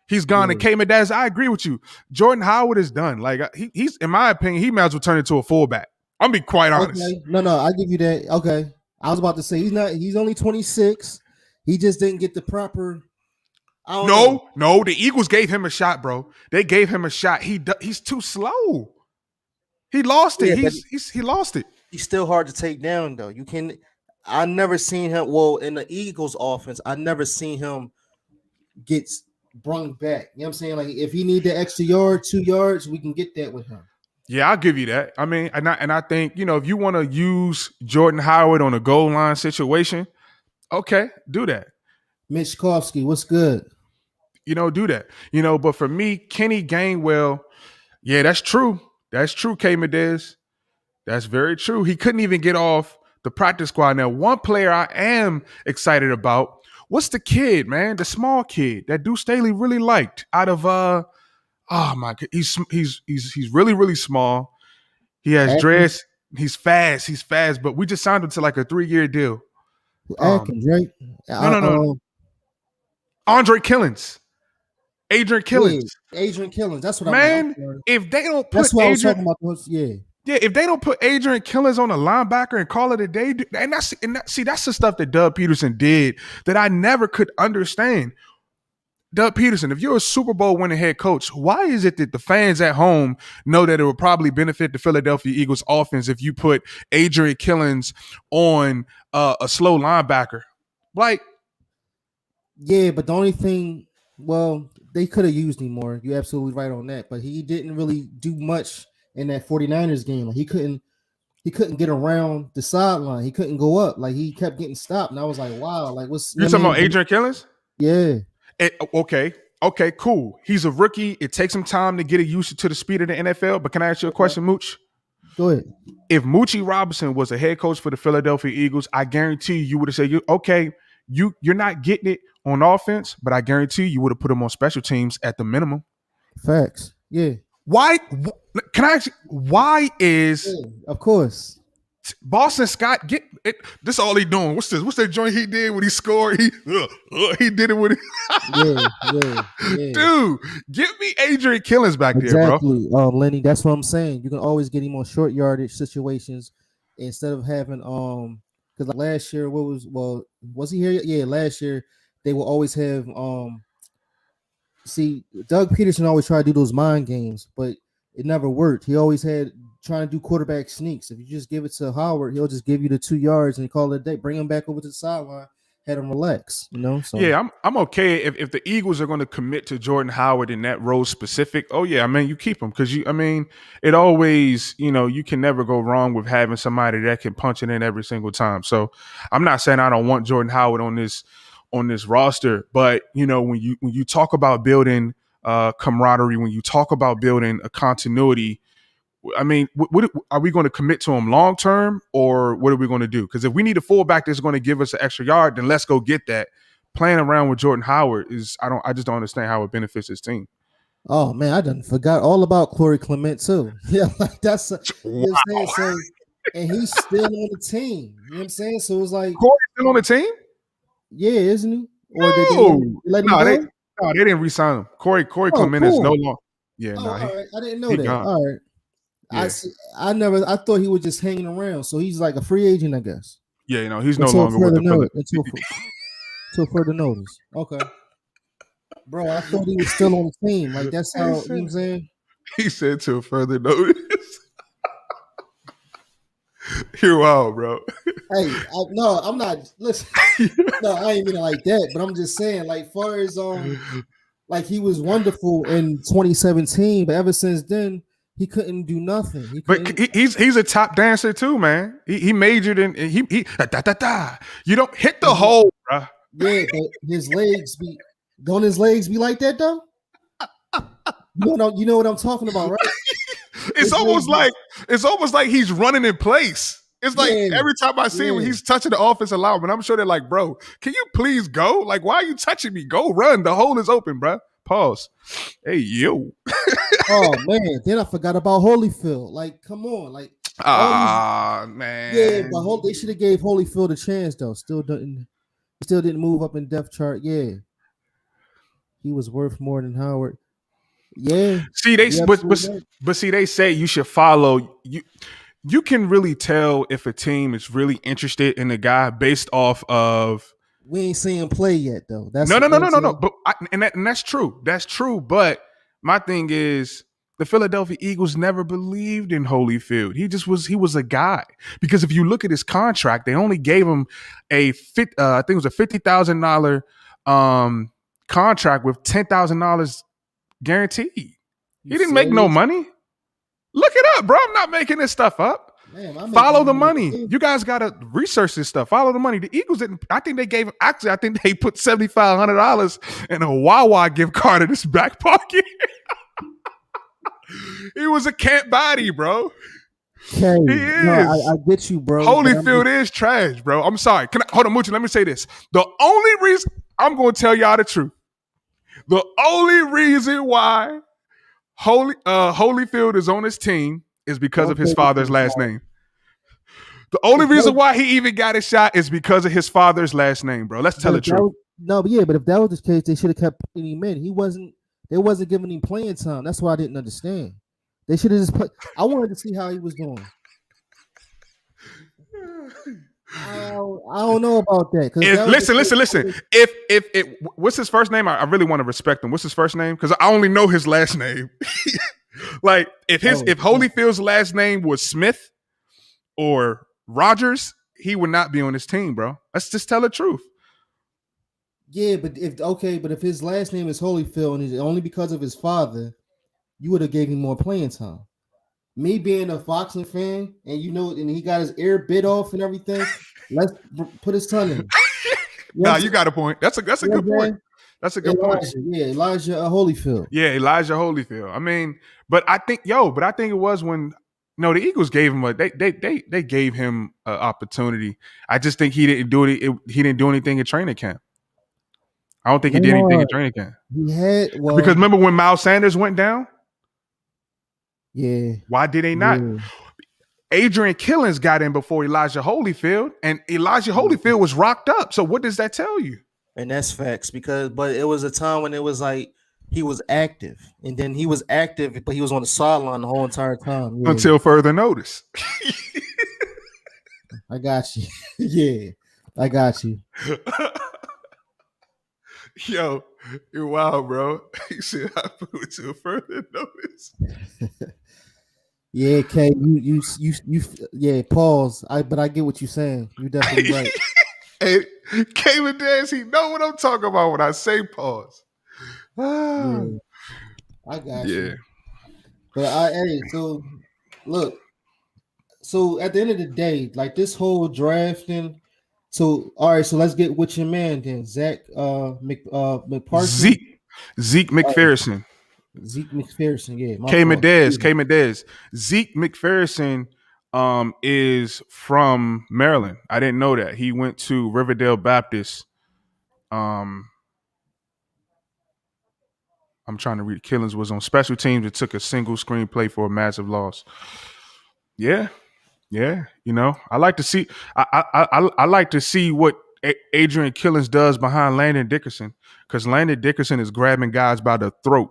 He's gone. Yeah. And K Medez, I agree with you. Jordan Howard is done. Like he's, in my opinion, he might as well turn into a fullback. I'm gonna be quite honest. Okay. No, I give you that. Okay. I was about to say he's not. He's only 26. He just didn't get the proper. I don't know. No, the Eagles gave him a shot, bro. They gave him a shot. He's too slow. He lost it. Yeah, but He lost it. he's still hard to take down though. You can. I never seen him. Well, in the Eagles offense, I never seen him get brung back. You know what I'm saying? Like if he need the extra yard, 2 yards, we can get that with him. Yeah, I'll give you that. I mean, and I think, if you want to use Jordan Howard on a goal line situation, okay, do that. Mitch Kofsky, what's good? Do that. But for me, Kenny Gainwell, yeah, that's true. That's true, K Medez. That's very true. He couldn't even get off the practice squad. Now, one player I am excited about, what's the kid, man? The small kid that Deuce Staley really liked out of oh my god, he's really, really small. He has Atkins, dreads, he's fast, but we just signed him to like a 3-year deal. Atkins, right? No. Andre Killens. Adrian Yeah, Killens. Adrian Killens. That's what Man, I'm sorry. if they don't put That's what I was Adrian, talking about. Yeah. yeah, if they don't put Adrian Killens on a linebacker and call it a day, that's the stuff that Doug Peterson did that I never could understand. Doug Peterson, if you're a Super Bowl winning head coach, why is it that the fans at home know that it would probably benefit the Philadelphia Eagles offense if you put Adrian Killens on a slow linebacker? Like, Yeah, but the only thing, well, they could have used him more. You're absolutely right on that. But he didn't really do much in that 49ers game. Like he couldn't get around the sideline. He couldn't go up. Like he kept getting stopped. And I was like, wow, like what's You're I talking about mean, Adrian Killins? yeah, Okay. Okay, cool. He's a rookie. It takes him time to get used to the speed of the NFL. But can I ask you a okay. question, Mooch? Go ahead. If Moochie Robinson was a head coach for the Philadelphia Eagles, I guarantee you would have said, okay, you're not getting it on offense, but I guarantee you would have put him on special teams at the minimum. Facts. Yeah. Why? Can I ask you, why is Yeah, of course. Boston Scott get it? This all he doing? What's this? What's that joint he did when he scored? He did it with Yeah. dude. Give me Adrian Killins back there, bro. Exactly. Lenny, that's what I'm saying. You can always get him on short yardage situations instead of having because like last year, was he here? Yeah, last year they will always have see Doug Peterson always tried to do those mind games, but it never worked. He always had trying to do quarterback sneaks. If you just give it to Howard, he'll just give you the 2 yards and call it a day. Bring him back over to the sideline, had him relax. So Yeah, I'm okay if the Eagles are going to commit to Jordan Howard in that role specific. Oh yeah, I mean you keep him because it always you can never go wrong with having somebody that can punch it in every single time. So I'm not saying I don't want Jordan Howard on this roster, but when you talk about building camaraderie, when you talk about building a continuity. I mean, what are we going to commit to him long term, or what are we going to do? Because if we need a fullback that's going to give us an extra yard, then let's go get that. Playing around with Jordan Howard I just don't understand how it benefits his team. oh man, I done forgot all about Corey Clement too. Yeah, like that's Wow. what I'm saying. So and he's still on the team. You know what I'm saying? So it's like, Corey still on the team? yeah, isn't he? Or did they No, let him no, go? they didn't re-sign him. Corey Oh, Clement is no cool. longer. Yeah, Oh, no, all right. I didn't know he that. gone. All right. I Yeah, see. I thought he was just hanging around. So he's like a free agent, I guess. yeah, he's no Until longer with further the Philly. notice. Until further notice. Okay. Bro, I thought he was still on the team. Like that's how, you know what I'm saying? He said to further notice. You're wild, bro. Hey, no, I'm not. Listen, no, I ain't mean it like that. But I'm just saying, like, far as like he was wonderful in 2017, but ever since then, he couldn't do nothing. He couldn't. But he's a top dancer too, man. He majored in he You don't hit the hole, bro. Yeah, but don't his legs be like that though? You know what I'm talking about, right? It's almost like he's running in place. It's like Yeah, every time I see him, yeah. he's touching the offensive lineman. I'm sure they're like, bro, can you please go? Like, why are you touching me? Go run. The hole is open, bro. Pause. Hey, yo. Oh man, then I forgot about Holyfield. Like, come on, like Man. yeah, but they should have gave Holyfield a chance though. Still didn't move up in depth chart. Yeah, he was worth more than Howard. Yeah, See, they say you should follow you. You can really tell if a team is really interested in the guy based off of. we ain't seeing him play yet though. That's No. But that's true. That's true. But my thing is, the Philadelphia Eagles never believed in Holyfield. He was a guy. Because if you look at his contract, they only gave him I think it was a $50,000 contract with $10,000 guaranteed. He didn't make no money. Look it up, bro. I'm not making this stuff up. Man, Follow the money. You guys gotta research this stuff. Follow the money. The Eagles didn't. I think they put $7,500 in a Wawa gift card in his back pocket. He was a camp body, bro. Okay. He is. No, I get you, bro. Holyfield is trash, bro. I'm sorry. Hold on, Moochie. Let me say this. The only reason I'm going to tell y'all the truth. The only reason why Holyfield is on his team is because of his father's last name. The only reason why he even got his shot is because of his father's last name, bro. Let's tell the truth. But if that was the case, they should have kept putting him in. They wasn't giving him playing time. That's why I didn't understand. They should have just put. I wanted to see how he was doing. I don't know about that. Listen. If what's his first name? I really want to respect him. What's his first name? Because I only know his last name. Like if Holyfield's last name was Smith or Rogers, he would not be on his team, bro. Let's just tell the truth. Yeah, but if his last name is Holyfield and it's only because of his father, you would have gave him more playing time. Me being a Foxing fan, and and he got his ear bit off and everything. Let's put his son in. You know what Nah, I'm you saying? got a point. That's a You know good what I'm point. saying? That's a good point. Elijah Holyfield. Yeah, Elijah Holyfield. I mean, but I think it was when no, the Eagles gave him they gave him an opportunity. I just think he didn't do he didn't do anything in training camp. I don't think he did anything No, in training camp. he had Because remember when Miles Sanders went down? yeah, Why did they not? yeah. Adrian Killins got in before Elijah Holyfield, and Elijah Holyfield was rocked up. So what does that tell you? And that's facts but it was a time when it was like he was active, and then he was active, but he was on the sideline the whole entire time. Yeah, Until further notice. I got you. Yeah, I got you. Yo, you're wild, bro. He said I put until further notice. Yeah, K, yeah. Pause. But I get what you're saying. You're definitely right. Hey, Caleb Dance, he know what I'm talking about when I say pause. Yeah, I got Yeah. you. But so look, so at the end of the day, like this whole drafting. So all right, so let's get with your man then, Zach McParson, Zeke McPherson. Zeke McPherson. Yeah, my K fault. Medez. Zeke McPherson is from Maryland. I didn't know that. He went to Riverdale Baptist. I'm trying to read. Killings was on special teams and took a single screenplay for a massive loss. Yeah, yeah. You know, I like to see. I like to see what Adrian Killings does behind Landon Dickerson, because Landon Dickerson is grabbing guys by the throat.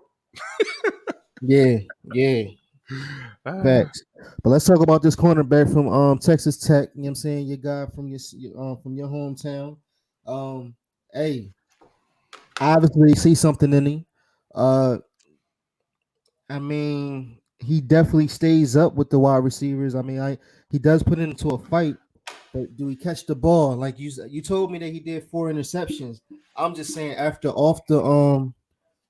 Yeah, yeah. Facts. But let's talk about this cornerback from Texas Tech. You know what I'm saying? Your guy from your hometown. Hey, I obviously see something in him. Uh I mean, he definitely stays up with the wide receivers. I mean, he does put it into a fight, but do he catch the ball? Like you told me that he did 4 interceptions. I'm just saying after off the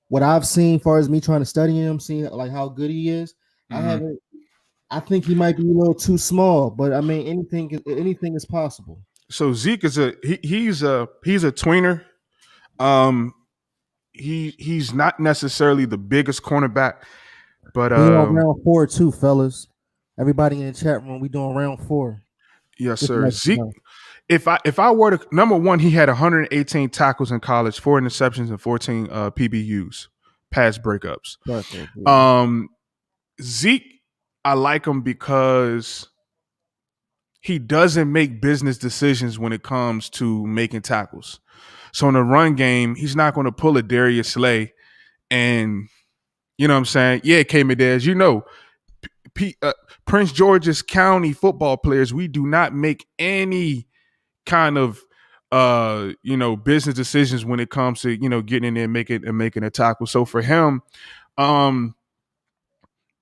what I've seen, far as me trying to study him, seeing like how good he is, I Mm-hmm. haven't. I think he might be a little too small, but I mean anything is possible. So Zeke is he's a tweener. Um, he's not necessarily the biggest cornerback, but He on round 4 too, fellas. Everybody in the chat room, we doing round 4. yes, Just to sir. let you Zeke. know. If I were to number one, he had 118 tackles in college, 4 interceptions, and 14 PBUs, pass breakups. Perfect. Yeah. Zeke, I like him because he doesn't make business decisions when it comes to making tackles. So in the run game, he's not going to pull a Darius Slay and you know what I'm saying? Yeah, K Medez, you know, Prince George's County football players, we do not make any kind of business decisions when it comes to getting in there and making a tackle. So for him, um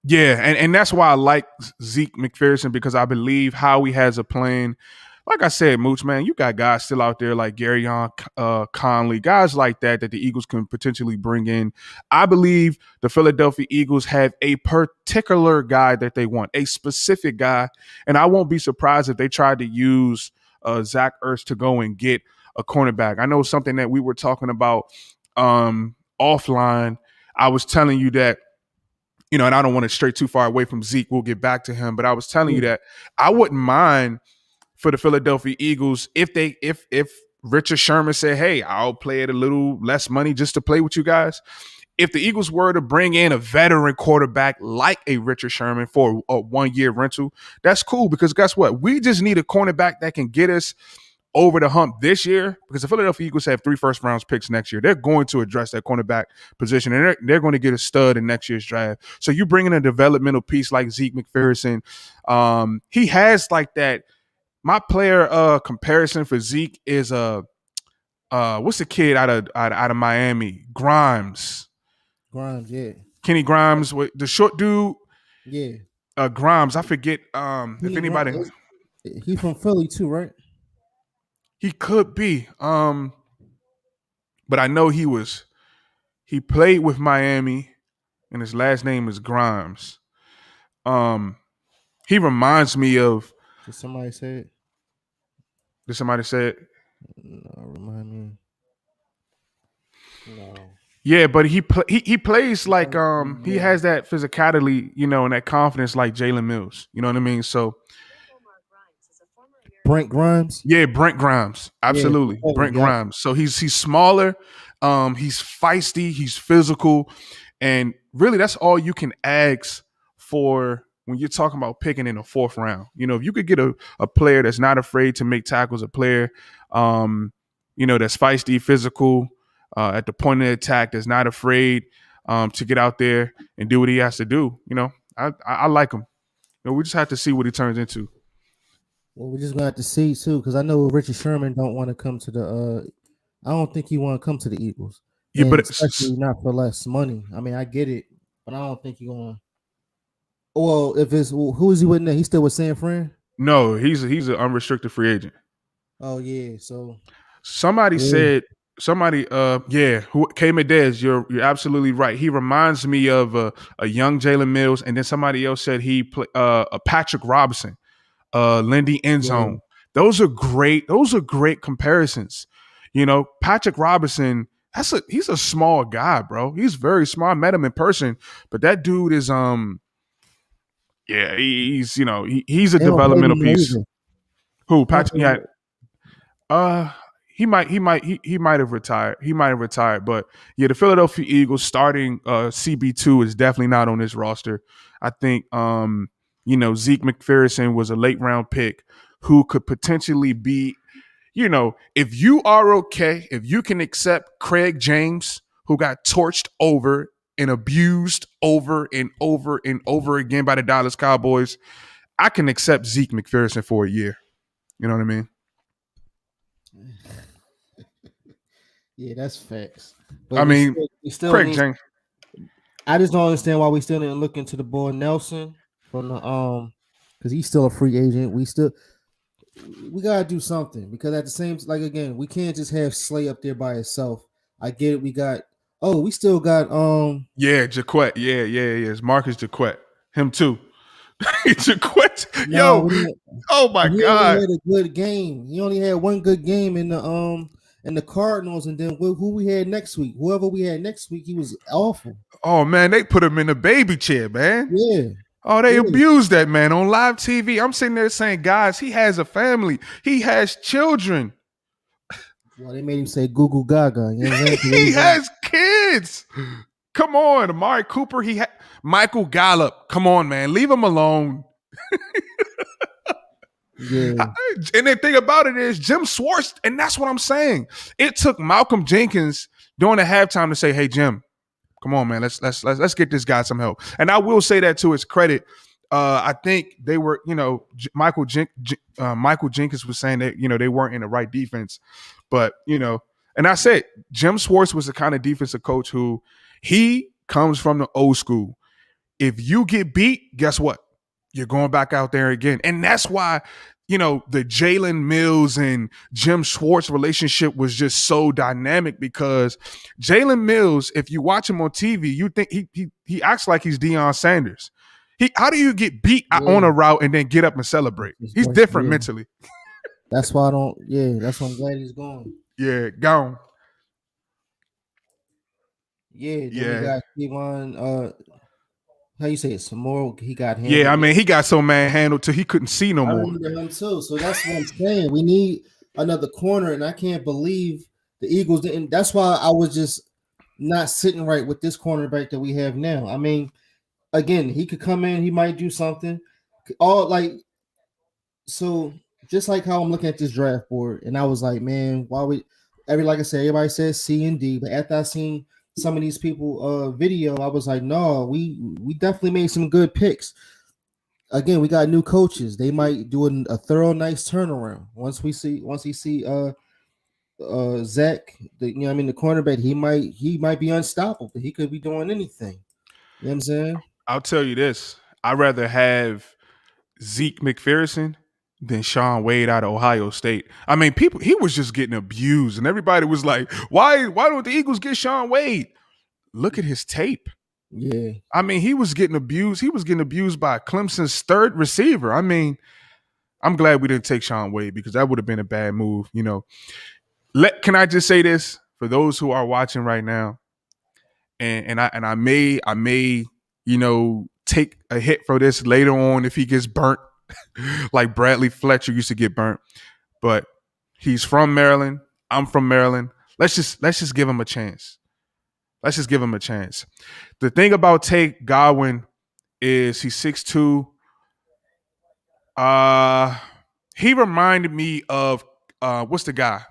yeah, and that's why I like Zeke McPherson, because I believe how he has a plan. Like I said, Mooch, man, you got guys still out there like Garyon Conley, guys like that the Eagles can potentially bring in. I believe the Philadelphia Eagles have a particular guy that they want, a specific guy, and I won't be surprised if they tried to use Zach Ertz to go and get a cornerback. I know something that we were talking about offline. I was telling you that, and I don't want to stray too far away from Zeke. We'll get back to him, but I was telling you that I wouldn't mind for the Philadelphia Eagles if Richard Sherman said, "Hey, I'll play at a little less money just to play with you guys." If the Eagles were to bring in a veteran quarterback like a Richard Sherman for a 1-year rental, that's cool, because guess what? We just need a cornerback that can get us over the hump this year, because the Philadelphia Eagles have 3 first-round picks next year. They're going to address that cornerback position, and they're going to get a stud in next year's draft. So you bring in a developmental piece like Zeke McPherson. He has like that. My player comparison for Zeke is what's the kid out of Miami? Grimes, Yeah. Kenny Grimes, with the short dude. Yeah. Grimes. I forget if Kenny anybody. He from Philly too, right? He could be. but I know he played with Miami, and his last name is Grimes. Um, he reminds me of. Did somebody say it? Did somebody say it? No, remind me. No. Yeah, but he plays like he Yeah. has that physicality, and that confidence like Jalen Mills. You know what I mean? So Brent Grimes. yeah, Brent Grimes, Yeah. absolutely, Oh, Brent yep. Grimes. So he's smaller, he's feisty, he's physical, and really that's all you can ask for when you're talking about picking in the fourth round. If you could get a player that's not afraid to make tackles, a player, that's feisty, physical, at the point of attack, that's not afraid to get out there and do what he has to do. I like him. We just have to see what he turns into. Well, we're just gonna have to see too, because I know Richard Sherman don't want to come to the. I don't think he want to come to the Eagles, Yeah, and but especially not for less money. I mean, I get it, but I don't think he going. Well, if it's who is he with now? He's still with San Fran. no, he's an unrestricted free agent. Oh yeah, so Somebody yeah, said yeah, who K Medez, you're absolutely right. He reminds me of a young Jalen Mills, and then somebody else said he play a Patrick Robinson, Lindy yeah, Endzone. Those are great comparisons. Patrick Robinson, he's a small guy, bro. He's very small. I met him in person, but that dude is yeah, he's a they don't pay developmental him piece. either. Who They don't Patrick? pay Yeah, him. he might have retired. He might have retired, but yeah, the Philadelphia Eagles starting CB2 is definitely not on this roster. I think Zeke McPherson was a late round pick who could potentially be, if you are okay, if you can accept Craig James, who got torched over and abused over and over and over again by the Dallas Cowboys, I can accept Zeke McPherson for a year. You know what I mean? Yeah, that's facts. I But mean, we still Craig need. James. I just don't understand why we still didn't look into the boy Nelson from the because he's still a free agent. We gotta do something because at the same like again, we can't just have Slay up there by himself. I get it. We still got Yeah, Jaquette. Yeah. It's Marcus Jaquette. Him too. Jaquette. no, Yo, we didn't, oh my he only God. had a good game. He only had one good game in the Cardinals, and then who we had next week. Whoever we had next week, he was awful. Oh man, they put him in a baby chair, man. Yeah, Oh, they yeah. abused that man on live TV. I'm sitting there saying, guys, he has a family. He has children. Well, they made him say "Goo Goo Gaga." You know what I'm saying? He has kids. Come on, Amari Cooper. Michael Gallup. Come on, man. Leave him alone. Yeah, And the thing about it is Jim Schwartz, and that's what I'm saying. It took Malcolm Jenkins during the halftime to say, "Hey, Jim, come on, man. Let's get this guy some help." And I will say that to his credit. I think they were, Michael Jenkins was saying that they weren't in the right defense, but and I said Jim Schwartz was the kind of defensive coach who he comes from the old school. If you get beat, guess what? You're going back out there again. And that's why, the Jalen Mills and Jim Schwartz relationship was just so dynamic because Jalen Mills, if you watch him on TV, you think he acts like he's Deion Sanders. How do you get beat on yeah. a route and then get up and celebrate? He's Voice, different yeah. mentally. That's why I don't. Yeah, that's why I'm glad he's gone. Yeah, gone. Yeah, then we Yeah. got Kevon. How you say it? Some more. He got Yeah, I handled. mean, he got so manhandled till he couldn't see no I more. remember him too. So that's what I'm saying. We need another corner, and I can't believe the Eagles didn't. That's why I was just not sitting right with this cornerback that we have now. I mean, again, he could come in. He might do something. All like so. Just like how I'm looking at this draft board, and I was like, man, why we? Like I said, everybody says C and D, but after I seen some of these people video, I was like, no, we definitely made some good picks. Again, we got new coaches. They might do a thorough, nice turnaround. Once we see Zach, I mean the cornerback, he might be unstoppable. He could be doing anything. You know what I'm saying? I'll tell you this. I'd rather have Zeke McPherson than Sean Wade out of Ohio State. I mean, he was just getting abused, and everybody was like, why don't the Eagles get Sean Wade? Look at his tape. Yeah. I mean, he was getting abused. He was getting abused by Clemson's third receiver. I mean, I'm glad we didn't take Sean Wade because that would have been a bad move. Can I just say this for those who are watching right now, and I may take a hit for this later on if he gets burnt, like Bradley Fletcher used to get burnt. But he's from Maryland. I'm from Maryland. Let's just give him a chance. Let's just give him a chance. The thing about Tate Godwin is he's 6'2". He reminded me of what's the guy?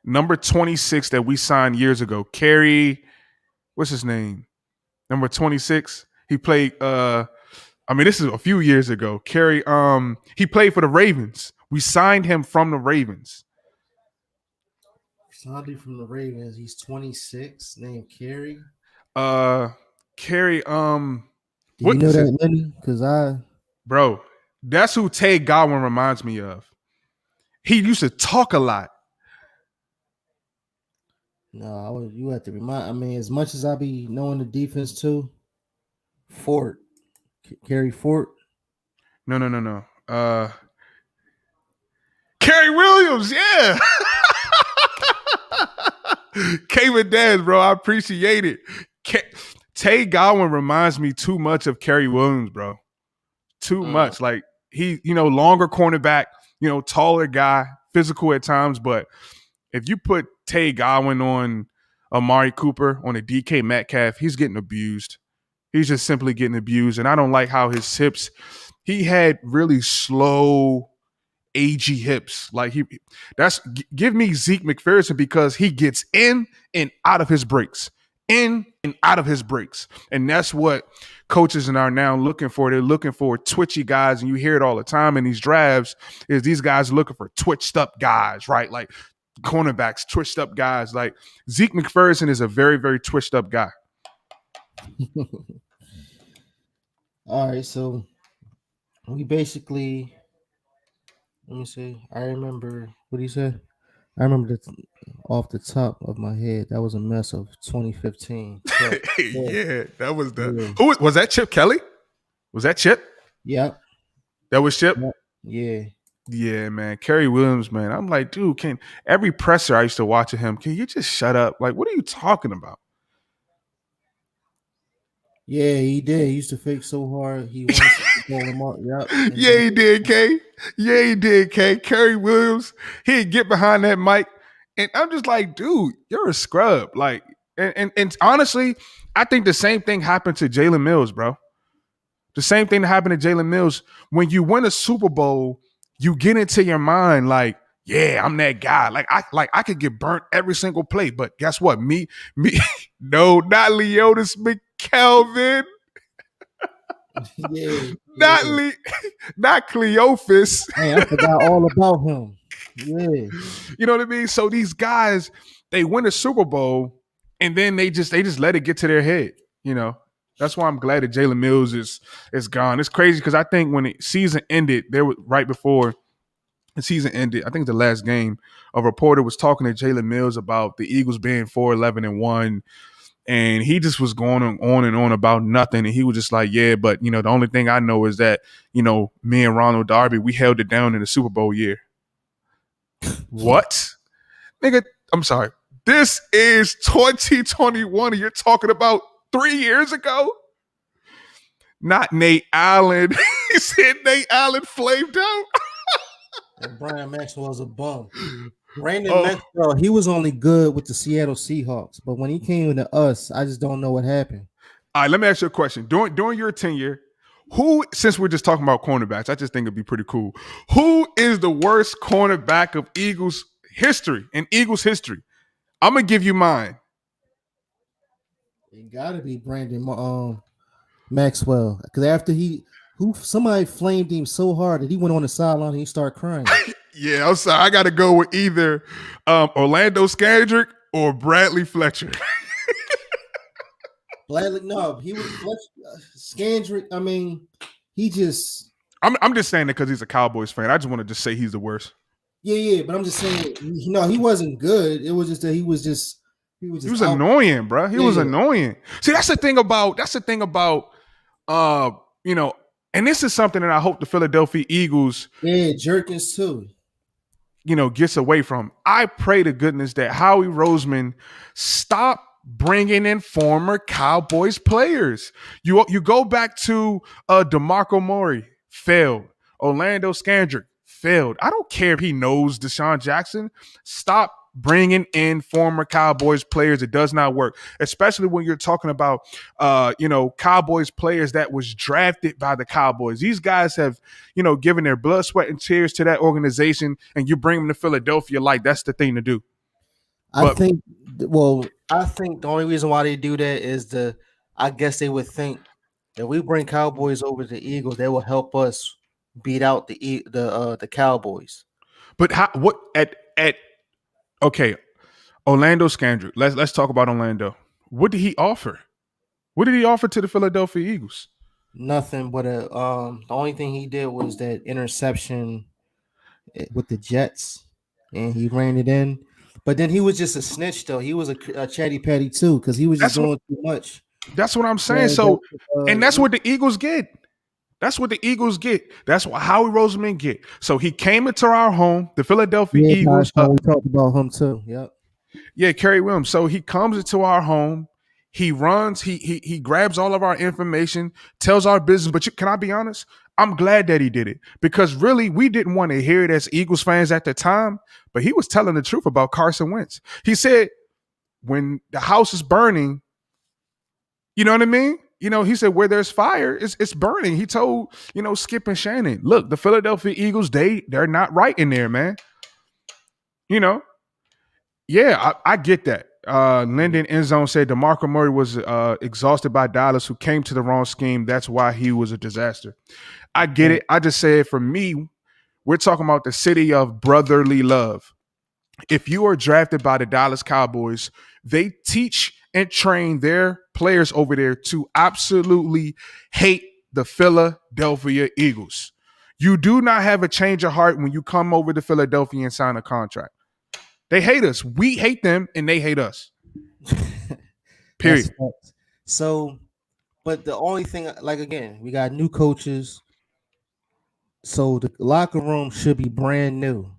Number 26 that we signed years ago. Kerry, what's his name? Number 26. He played this is a few years ago. Kerry, he played for the Ravens. We signed him from the Ravens. Somebody from the Ravens. He's 26, named Kerry. Kerry, do you know that, Lenny? Because bro, that's who Tay Godwin reminds me of. He used to talk a lot. No, you have to remind. I mean, as much as I be knowing the defense too, Fort, Kerry Fort. No. Kerry Williams, yeah. Kevin Daz, bro, I appreciate it. Tay Godwin reminds me too much of Kerry Williams, bro. Too much. Like he, longer cornerback, taller guy, physical at times. But if you put Tay Godwin on Amari Cooper, on a DK Metcalf, he's getting abused. He's just simply getting abused. And I don't like how his hips, he had really slow, agey hips. Like give me Zeke McPherson because he gets in and out of his breaks. In and out of his breaks. And that's what coaches are now looking for. They're looking for twitchy guys, and you hear it all the time in these drafts, is these guys looking for twitched up guys, right? Like cornerbacks, twitched up guys. Like Zeke McPherson is a very, very twitched up guy. All right, so we basically, let me see. I remember what he said. I remember off the top of my head, that was a mess of 2015. Yeah, that was who was that? Chip Kelly? Was that Chip? Yep. That was Chip? Yeah. Yeah, man. Kerry Williams, man. I'm like, dude, every presser I used to watch of him, can you just shut up? Like, what are you talking about? Yeah, he did. He used to fake so hard. He wanted to call him out. Yep. Yeah, he did, K. Yeah, he did, K. Kerry Williams, he'd get behind that mic. And I'm just like, dude, you're a scrub. Like, and honestly, I think the same thing happened to Jalen Mills, bro. The same thing that happened to Jalen Mills. When you win a Super Bowl, you get into your mind like, yeah, I'm that guy. Like I could get burnt every single play. But guess what? Me, no, not Leotis McKelvin. Not Cleophas. Hey, I forgot all about him. Yeah. You know what I mean? So these guys, they win a Super Bowl and then they just let it get to their head, That's why I'm glad that Jalen Mills is gone. It's crazy because I think when the season ended, right before the season ended, I think the last game, a reporter was talking to Jalen Mills about the Eagles being 4-11-1. And he just was going on and on about nothing. And he was just like, yeah, but, the only thing I know is that, me and Ronald Darby, we held it down in the Super Bowl year. What? Nigga, I'm sorry. This is 2021 and you're talking about 3 years ago? Not Nate Allen. He said Nate Allen flamed out. And Brian Maxwell's a bum. Brandon Maxwell, he was only good with the Seattle Seahawks, but when he came to us, I just don't know what happened. All right, let me ask you a question. During your tenure, since we're just talking about cornerbacks, I just think it'd be pretty cool. Who is the worst cornerback of Eagles history, in Eagles history? I'm going to give you mine. It got to be Brandon Maxwell, because after somebody flamed him so hard that he went on the sideline and he started crying. Yeah, I'm sorry. I got to go with either Orlando Scandrick or Bradley Fletcher. Bradley, no, he was Scandrick. I mean, he just. I'm just saying that because he's a Cowboys fan. I just want to just say he's the worst. Yeah, but I'm just saying, no, he wasn't good. It was just that he was just He was out. annoying, bro. He was Yeah, annoying. See, that's the thing about you know, and this is something that I hope the Philadelphia Eagles, yeah, Jerkins too. Gets away from. I pray to goodness that Howie Roseman stop bringing in former Cowboys players. You go back to DeMarco Murray, failed. Orlando Scandrick, failed. I don't care if he knows Deshaun Jackson. Stop bringing in former Cowboys players. It does not work, especially when you're talking about, Cowboys players that was drafted by the Cowboys. These guys have, given their blood, sweat, and tears to that organization, and you bring them to Philadelphia like that's the thing to do. I think the only reason why they do that is I guess they would think if we bring Cowboys over to the Eagles, they will help us beat out the Cowboys. But okay, Orlando Scandrick. Let's talk about Orlando. What did he offer? What did he offer to the Philadelphia Eagles? Nothing but the only thing he did was that interception with the Jets, and he ran it in. But then he was just a snitch, though. He was a chatty patty too, because he was just doing too much. That's what I'm saying. And that's what the Eagles get. That's what the Eagles get. That's what Howie Roseman get. So he came into our home, the Philadelphia Eagles. We talked about him too. Yep. Yeah, Kerry Williams. So he comes into our home. He runs. He grabs all of our information, tells our business. But can I be honest? I'm glad that he did it because really we didn't want to hear it as Eagles fans at the time. But he was telling the truth about Carson Wentz. He said, when the house is burning, you know what I mean? He said, where there's fire, it's burning. He told, Skip and Shannon, look, the Philadelphia Eagles, they're not right in there, man. Yeah, I get that. Lyndon Endzone said DeMarco Murray was exhausted by Dallas, who came to the wrong scheme. That's why he was a disaster. I get it. I just said, for me, we're talking about the city of brotherly love. If you are drafted by the Dallas Cowboys, they teach and train their players over there to absolutely hate the Philadelphia Eagles. You do not have a change of heart when you come over to Philadelphia and sign a contract. They hate us. We hate them, and they hate us. Period. So, but the only thing, like, again, we got new coaches. So the locker room should be brand new.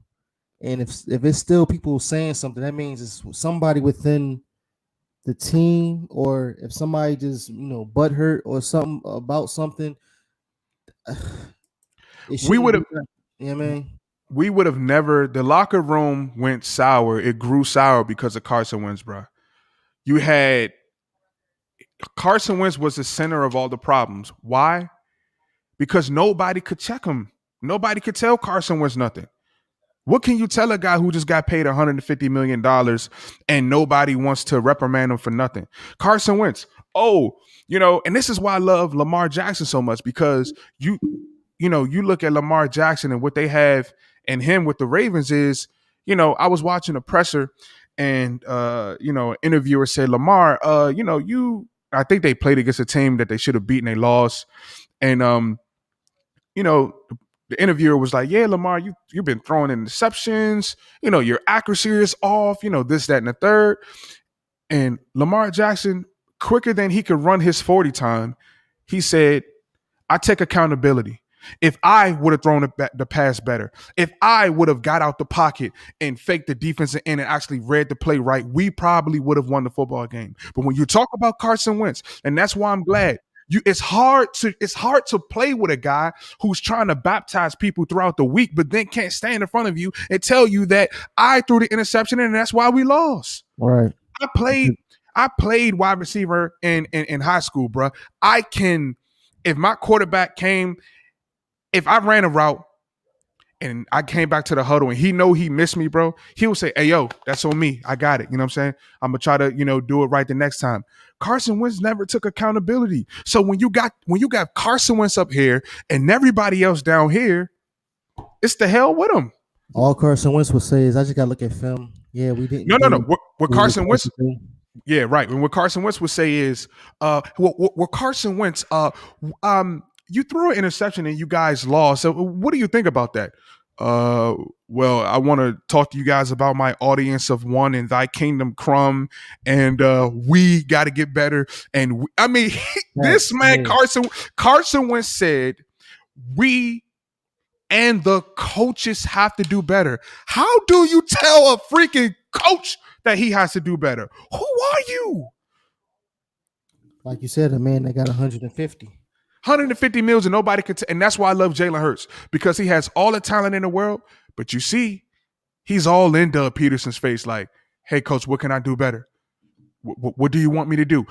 And if it's still people saying something, that means it's somebody within the team, or if somebody just butthurt or something about something. We would have, man. We would have never. The locker room went sour. It grew sour because of Carson Wentz, bro. You had Carson Wentz was the center of all the problems. Why? Because nobody could check him. Nobody could tell Carson Wentz nothing. What can you tell a guy who just got paid $150 million and nobody wants to reprimand him for nothing? Carson Wentz. And this is why I love Lamar Jackson so much, because you look at Lamar Jackson and what they have in him with the Ravens is, I was watching a presser and, an interviewer said, Lamar, I think they played against a team that they should have beaten. They lost. And, the interviewer was like, yeah, Lamar, you've been throwing interceptions. Your accuracy is off, this, that, and the third. And Lamar Jackson, quicker than he could run his 40 time, he said, I take accountability. If I would have thrown the pass better, if I would have got out the pocket and faked the defensive end and actually read the play right, we probably would have won the football game. But when you talk about Carson Wentz, and that's why I'm glad, it's hard to play with a guy who's trying to baptize people throughout the week, but then can't stand in front of you and tell you that I threw the interception and that's why we lost. All right. I played wide receiver in high school, bro. If my quarterback if I ran a route and I came back to the huddle and he missed me, bro, he would say, hey, yo, that's on me. I got it. You know what I'm saying? I'm going to try to, do it right the next time. Carson Wentz never took accountability. So when you got Carson Wentz up here and everybody else down here, it's the hell with him. All Carson Wentz would say is, I just got to look at film. Yeah, we didn't. No. What Carson Wentz... Yeah, right. And what Carson Wentz would say is, Carson Wentz, you threw an interception and you guys lost. So what do you think about that? Well, I want to talk to you guys about my audience of one and thy kingdom crumb, and we got to get better. And this man Carson Wentz said we and the coaches have to do better. How do you tell a freaking coach that he has to do better? Who are you? Like you said, a man that got 150. 150 mils and nobody could. And that's why I love Jalen Hurts, because he has all the talent in the world. But you see, he's all in Doug Peterson's face like, hey, coach, what can I do better? What do you want me to do?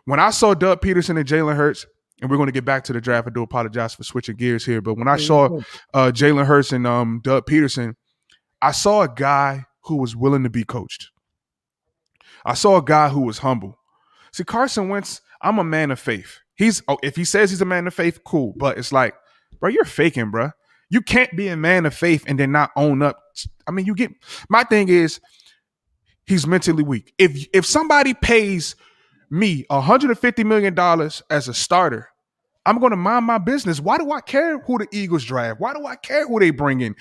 When I saw Doug Peterson and Jalen Hurts, and we're going to get back to the draft, I do apologize for switching gears here. But when I saw Jalen Hurts and Doug Peterson, I saw a guy who was willing to be coached. I saw a guy who was humble. See, Carson Wentz, I'm a man of faith. If he says he's a man of faith, cool. But it's like, bro, you're faking, bro. You can't be a man of faith and then not own up. I mean, my thing is, he's mentally weak. If somebody pays me $150 million as a starter, I'm going to mind my business. Why do I care who the Eagles draft? Why do I care who they bring in?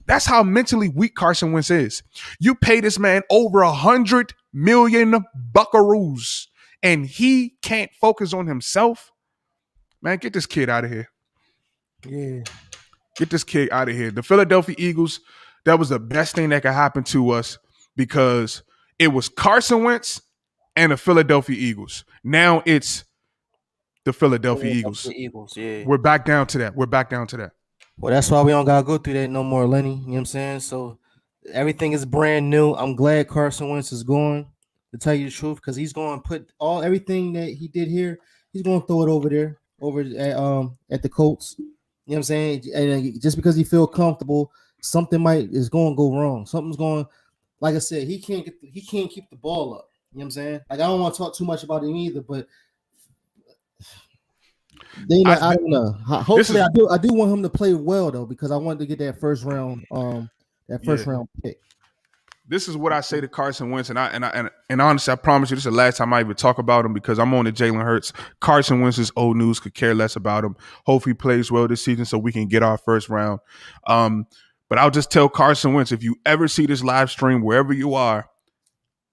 That's how mentally weak Carson Wentz is. You pay this man over 100 million buckaroos, and he can't focus on himself. Man, get this kid out of here. Yeah. Get this kid out of here. The Philadelphia Eagles, that was the best thing that could happen to us, because it was Carson Wentz and the Philadelphia Eagles. Now it's the Philadelphia Eagles. Yeah. We're back down to that. Well, that's why we don't gotta go through that no more, Lenny. You know what I'm saying? So everything is brand new. I'm glad Carson Wentz is going, to tell you the truth, because he's going to put everything that he did here, he's going to throw it over there, over at the Colts. You know what I'm saying? And just because he feel comfortable, something is going to go wrong. Something's going, like I said, he can't keep the ball up. You know what I'm saying? Like, I don't want to talk too much about him either, but I don't know. Hopefully, I do want him to play well though, because I wanted to get that first round round pick. This is what I say to Carson Wentz, and honestly, I promise you, this is the last time I even talk about him, because I'm on the Jalen Hurts. Carson Wentz is old news. Could care less about him. Hopefully, he plays well this season so we can get our first round. But I'll just tell Carson Wentz, if you ever see this live stream, wherever you are,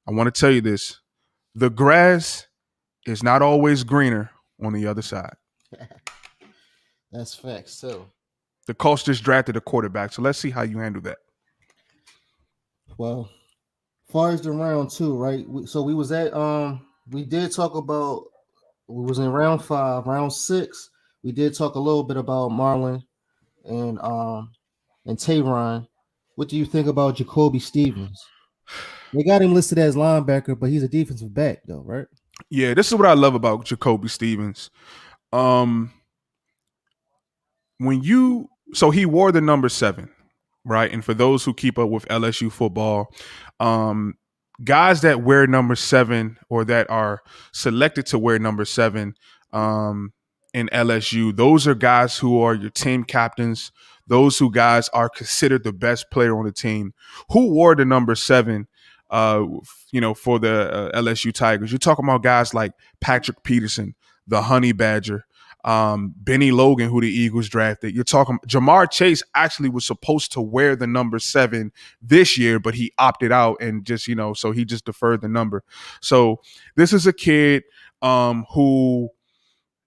I want to tell you this: the grass is not always greener on the other side. That's facts. So the Colts just drafted a quarterback, so let's see how you handle that. Well, as far as the round 2, right? We was at we did talk about, we was in round 5, round 6. We did talk a little bit about Marlon and Tayron. What do you think about Jacoby Stevens? They got him listed as linebacker, but he's a defensive back though, right? Yeah, this is what I love about Jacoby Stevens. So he wore the number 7, right? And for those who keep up with LSU football, guys that wear number 7 or that are selected to wear number 7 in LSU, those are guys who are your team captains. Those guys are considered the best player on the team. Who wore the number 7? For the LSU Tigers? You're talking about guys like Patrick Peterson, the Honey Badger, Benny Logan, who the Eagles drafted. You're talking Jamar Chase actually was supposed to wear the number 7 this year, but he opted out and just, so he just deferred the number. So this is a kid who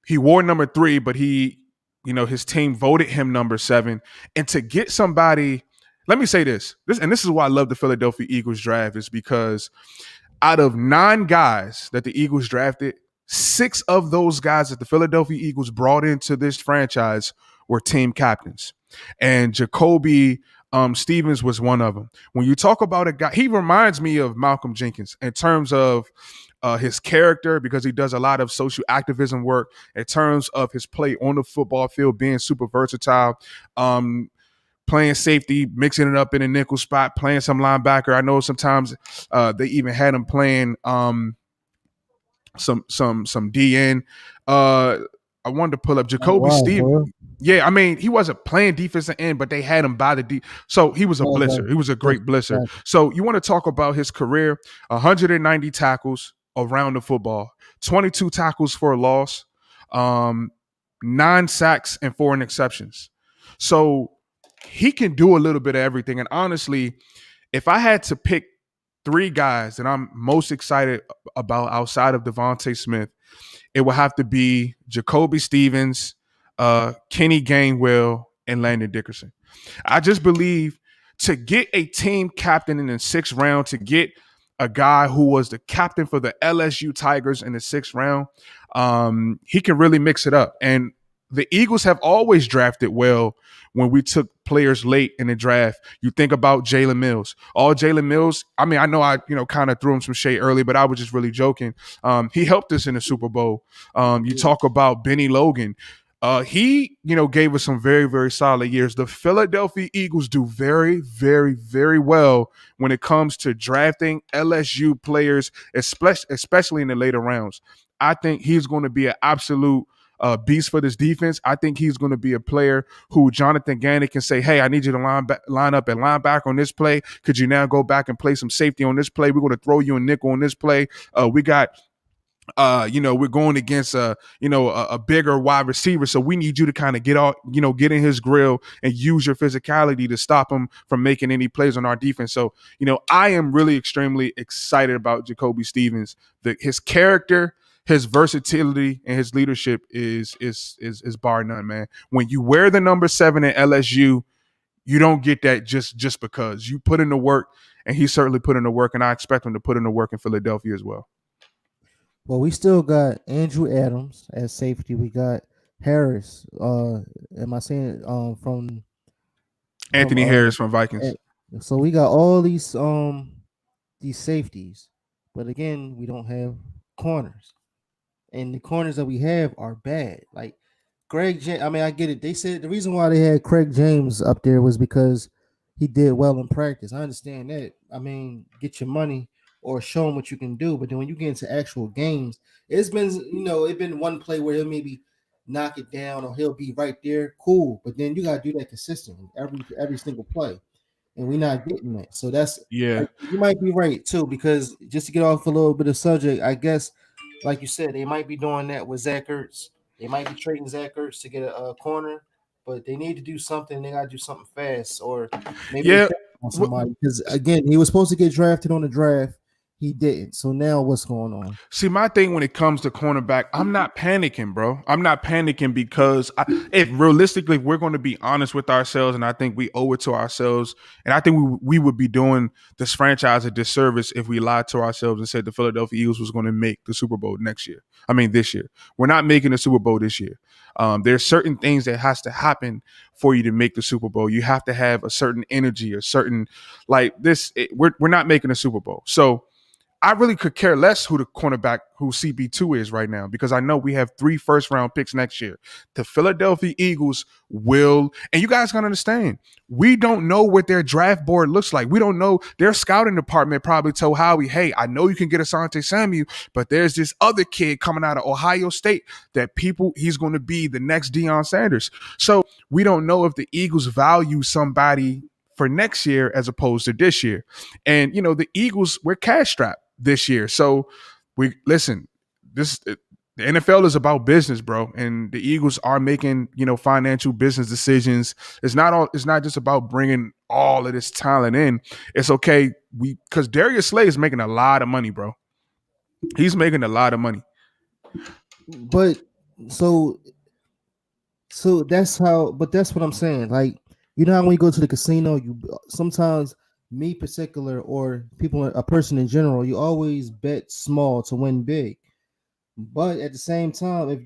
he wore number 3, but he, his team voted him number 7. And to get somebody, let me say this, and this is why I love the Philadelphia Eagles draft, is because out of 9 guys that the Eagles drafted, 6 of those guys that the Philadelphia Eagles brought into this franchise were team captains. And Jacoby Stevens was one of them. When you talk about a guy, he reminds me of Malcolm Jenkins in terms of his character, because he does a lot of social activism work, in terms of his play on the football field, being super versatile, playing safety, mixing it up in a nickel spot, playing some linebacker. I know sometimes they even had him playing some DN. I wanted to pull up Jacoby Stevens. Bro. Yeah, I mean, he wasn't playing defensive end, but they had him by the D. So he was a blitzer. He was a great blitzer. So you want to talk about his career: 190 tackles around the football, 22 tackles for a loss, 9 9 sacks, and 4 interceptions. So he can do a little bit of everything. And honestly, if I had to pick 3 guys that I'm most excited about outside of Devontae Smith, it would have to be Jacoby Stevens, Kenny Gainwell, and Landon Dickerson. I just believe to get a team captain in the 6th round, to get a guy who was the captain for the LSU Tigers in the 6th round, he can really mix it up. And the Eagles have always drafted well when we took players late in the draft. You think about Jalen Mills. Jalen Mills, I mean, I know I, kind of threw him some shade early, but I was just really joking. He helped us in the Super Bowl. You talk about Benny Logan. He, gave us some very, very solid years. The Philadelphia Eagles do very, very, very well when it comes to drafting LSU players, especially in the later rounds. I think he's going to be an absolute beast for this defense. I think he's going to be a player who Jonathan Gannon can say, hey, I need you to line up and line back on this play. Could you now go back and play some safety on this play? We're going to throw you a nickel on this play. We got we're going against a bigger wide receiver, so we need you to kind of get in his grill and use your physicality to stop him from making any plays on our defense. So I am really extremely excited about Jacoby Stevens. His character, his versatility, and his leadership is bar none, man. When you wear the number 7 at LSU, you don't get that just because you put in the work, and he certainly put in the work, and I expect him to put in the work in Philadelphia as well. Well, we still got Andrew Adams as safety. We got Harris. Am I saying from Anthony Harris from Vikings? So we got all these safeties, but again, we don't have corners, and the corners that we have are bad. Like Greg James. I mean, I get it. They said the reason why they had Craig James up there was because he did well in practice. I understand that. I mean, get your money or show them what you can do. But then when you get into actual games, it's been one play where he'll maybe knock it down or he'll be right there. Cool. But then you got to do that consistently every single play. And we're not getting that. So that's, yeah. You might be right too, because just to get off a little bit of subject, I guess, like you said, they might be doing that with Zach Ertz. They might be trading Zach Ertz to get a corner, but they need to do something. They got to do something fast, or maybe on somebody. Because again, he was supposed to get drafted on the draft. He didn't. So now what's going on? See, my thing when it comes to cornerback, I'm not panicking, bro. I'm not panicking because if we're going to be honest with ourselves, and I think we owe it to ourselves, and I think we would be doing this franchise a disservice if we lied to ourselves and said the Philadelphia Eagles was going to make the Super Bowl this year. We're not making the Super Bowl this year. There's certain things that has to happen for you to make the Super Bowl. You have to have a certain energy, a certain we're not making a Super Bowl. So I really could care less who the cornerback, who CB2 is right now, because I know we have 3 first-round picks next year. The Philadelphia Eagles will, and you guys gotta understand, we don't know what their draft board looks like. We don't know. Their scouting department probably told Howie, hey, I know you can get Asante Samuel, but there's this other kid coming out of Ohio State that he's going to be the next Deion Sanders. So we don't know if the Eagles value somebody for next year as opposed to this year. And, the Eagles, we're cash strapped this year. So the NFL is about business, bro. And the Eagles are making, financial business decisions. It's not just about bringing all of this talent in. It's okay. Because Darius Slay is making a lot of money, bro. He's making a lot of money. But so that's what I'm saying. Like, how when you go to the casino, you sometimes, me particular, or a person in general, you always bet small to win big. But at the same time, if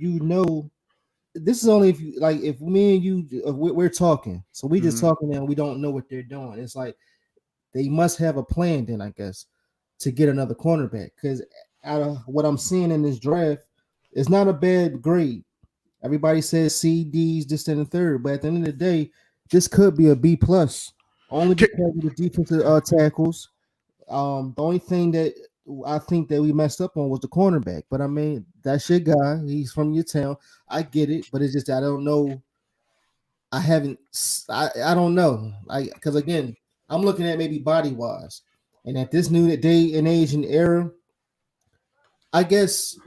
this is only if me and you, we're talking, so we just talking and we don't know what they're doing. It's like they must have a plan then, I guess, to get another cornerback, because out of what I'm seeing in this draft, it's not a bad grade. Everybody says CDs, this and the third, but at the end of the day, this could be a B plus, only because of the defensive tackles. The only thing that I think that we messed up on was the cornerback. But I mean, that's your guy. He's from your town. I get it, but it's just I don't know. I don't know. Because again, I'm looking at maybe body wise, and at this new day and age and era, I guess,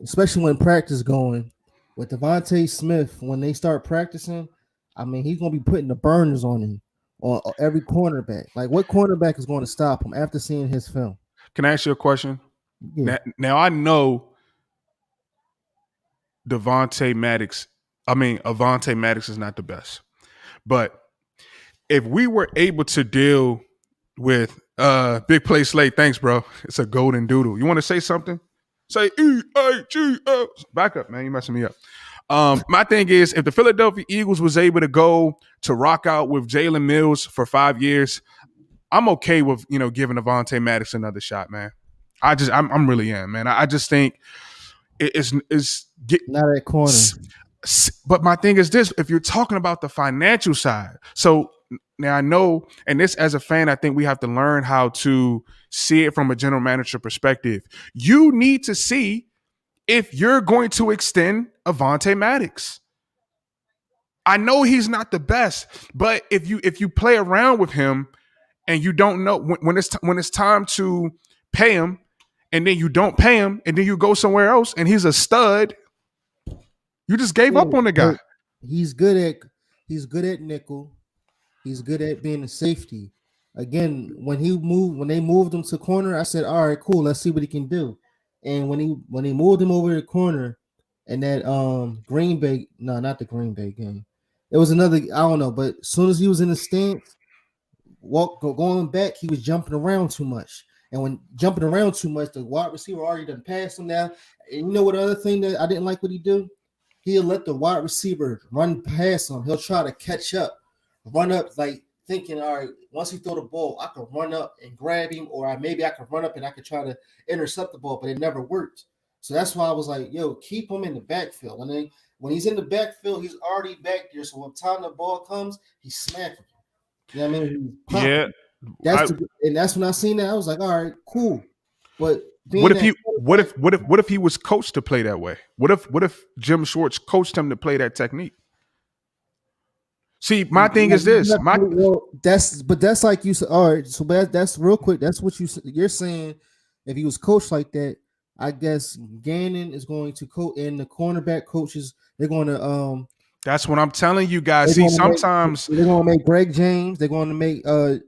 especially when practice going, with Devontae Smith, when they start practicing, I mean, he's gonna be putting the burners on him on every cornerback. Like, what cornerback is going to stop him after seeing his film? Can I ask you a question? Yeah, Now I know Avonte Maddox is not the best. But if we were able to deal with Big Play Slate, thanks, bro. It's a golden doodle. You want to say something? Say E-A-G-O. Back up, man. You messing me up. My thing is, if the Philadelphia Eagles was able to go to rock out with Jalen Mills for 5 years, I'm okay with giving Avonte Maddox another shot, man. I'm really am, man. I just think it's not at corner. But my thing is this: if you're talking about the financial side, so now I know, and this as a fan, I think we have to learn how to see it from a general manager perspective. You need to see if you're going to extend Avonte Maddox. I know he's not the best, but if you play around with him and you don't know when it's time to pay him, and then you don't pay him, and then you go somewhere else, and he's a stud. You just gave up on the guy. He's good at nickel. He's good at being a safety. Again, when they moved him to corner, I said, all right, cool, let's see what he can do. And when they moved him over to corner, and that Green Bay, no, not the Green Bay game. It was another, I don't know, but as soon as he was in the stance, going back, he was jumping around too much. And when jumping around too much, the wide receiver already done passed him now. And you know what other thing that I didn't like what he do? He'll let the wide receiver run past him. He'll try to catch up, run up, like thinking, all right, once he throw the ball, I can run up and grab him, or maybe I could run up and I could try to intercept the ball, but it never worked. So that's why I was like, yo, keep him in the backfield. And then when he's in the backfield, he's already back there. So when time the ball comes, he's smacking. You know what I mean? Yeah. That's when I seen that. I was like, all right, cool. But what if he was coached to play that way? What if Jim Schwartz coached him to play that technique? See, my thing is this. That's like you said. All right, so that's real quick. That's what you're saying. If he was coached like that, I guess Gannon is going to coach, and the cornerback coaches, they're going to That's what I'm telling you guys. See, sometimes they're going to make Greg James. They're going to make no.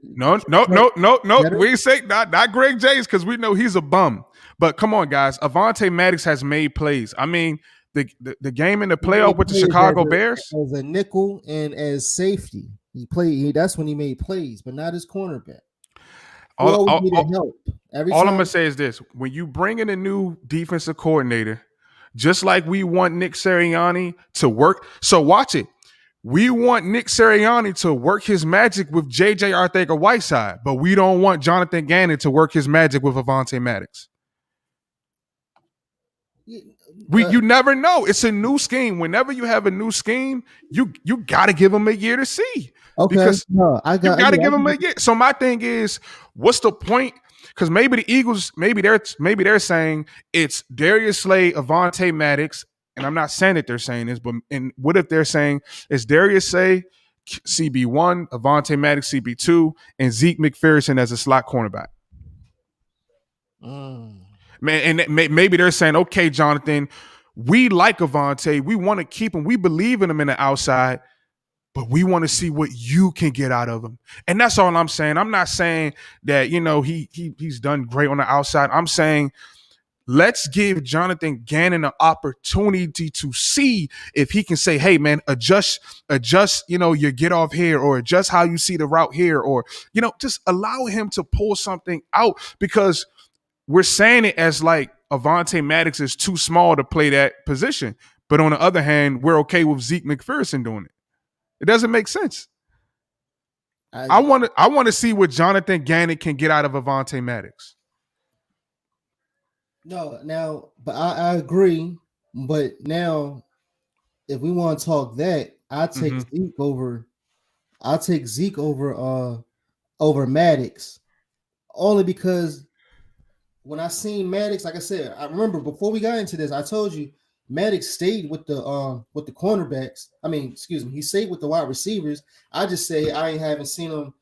We say not Greg James, because we know he's a bum. But come on, guys. Avonte Maddox has made plays. I mean, the game in the playoff with the Chicago Bears as a nickel and as safety. He played. That's when he made plays, but not as cornerback. All I'm gonna say is this: when you bring in a new defensive coordinator, just like we want Nick Sirianni to work. So watch it. We want Nick Sirianni to work his magic with J.J. Arthur-Whiteside, but we don't want Jonathan Gannon to work his magic with Avonte Maddox. You never know. It's a new scheme. Whenever you have a new scheme, you got to give them a year to see. Okay, because you got to give them a year. So my thing is, what's the point? Because maybe the Eagles, maybe they're saying it's Darius Slay, Avonte Maddox, and I'm not saying that they're saying this, but what if they're saying it's Darius Slay, CB1, Avonte Maddox, CB2, and Zeke McPherson as a slot cornerback? Man, and maybe they're saying, okay, Jonathan, we like Avonte, we want to keep him, we believe in him in the outside, but we want to see what you can get out of him. And that's all I'm saying. I'm not saying that, he's done great on the outside. I'm saying let's give Jonathan Gannon an opportunity to see if he can say, hey, man, adjust, your get off here, or adjust how you see the route here, or, just allow him to pull something out, because we're saying it as like Avonte Maddox is too small to play that position. But on the other hand, we're okay with Zeke McPherson doing it. It doesn't make sense. I want to see what Jonathan Gannon can get out of Avonte Maddox. No, but I agree. But now, if we want to talk that, I'll take Zeke over Maddox, only because when I seen Maddox, like I said, I remember before we got into this, I told you Maddox stayed with the cornerbacks. He stayed with the wide receivers. I just say I haven't seen him.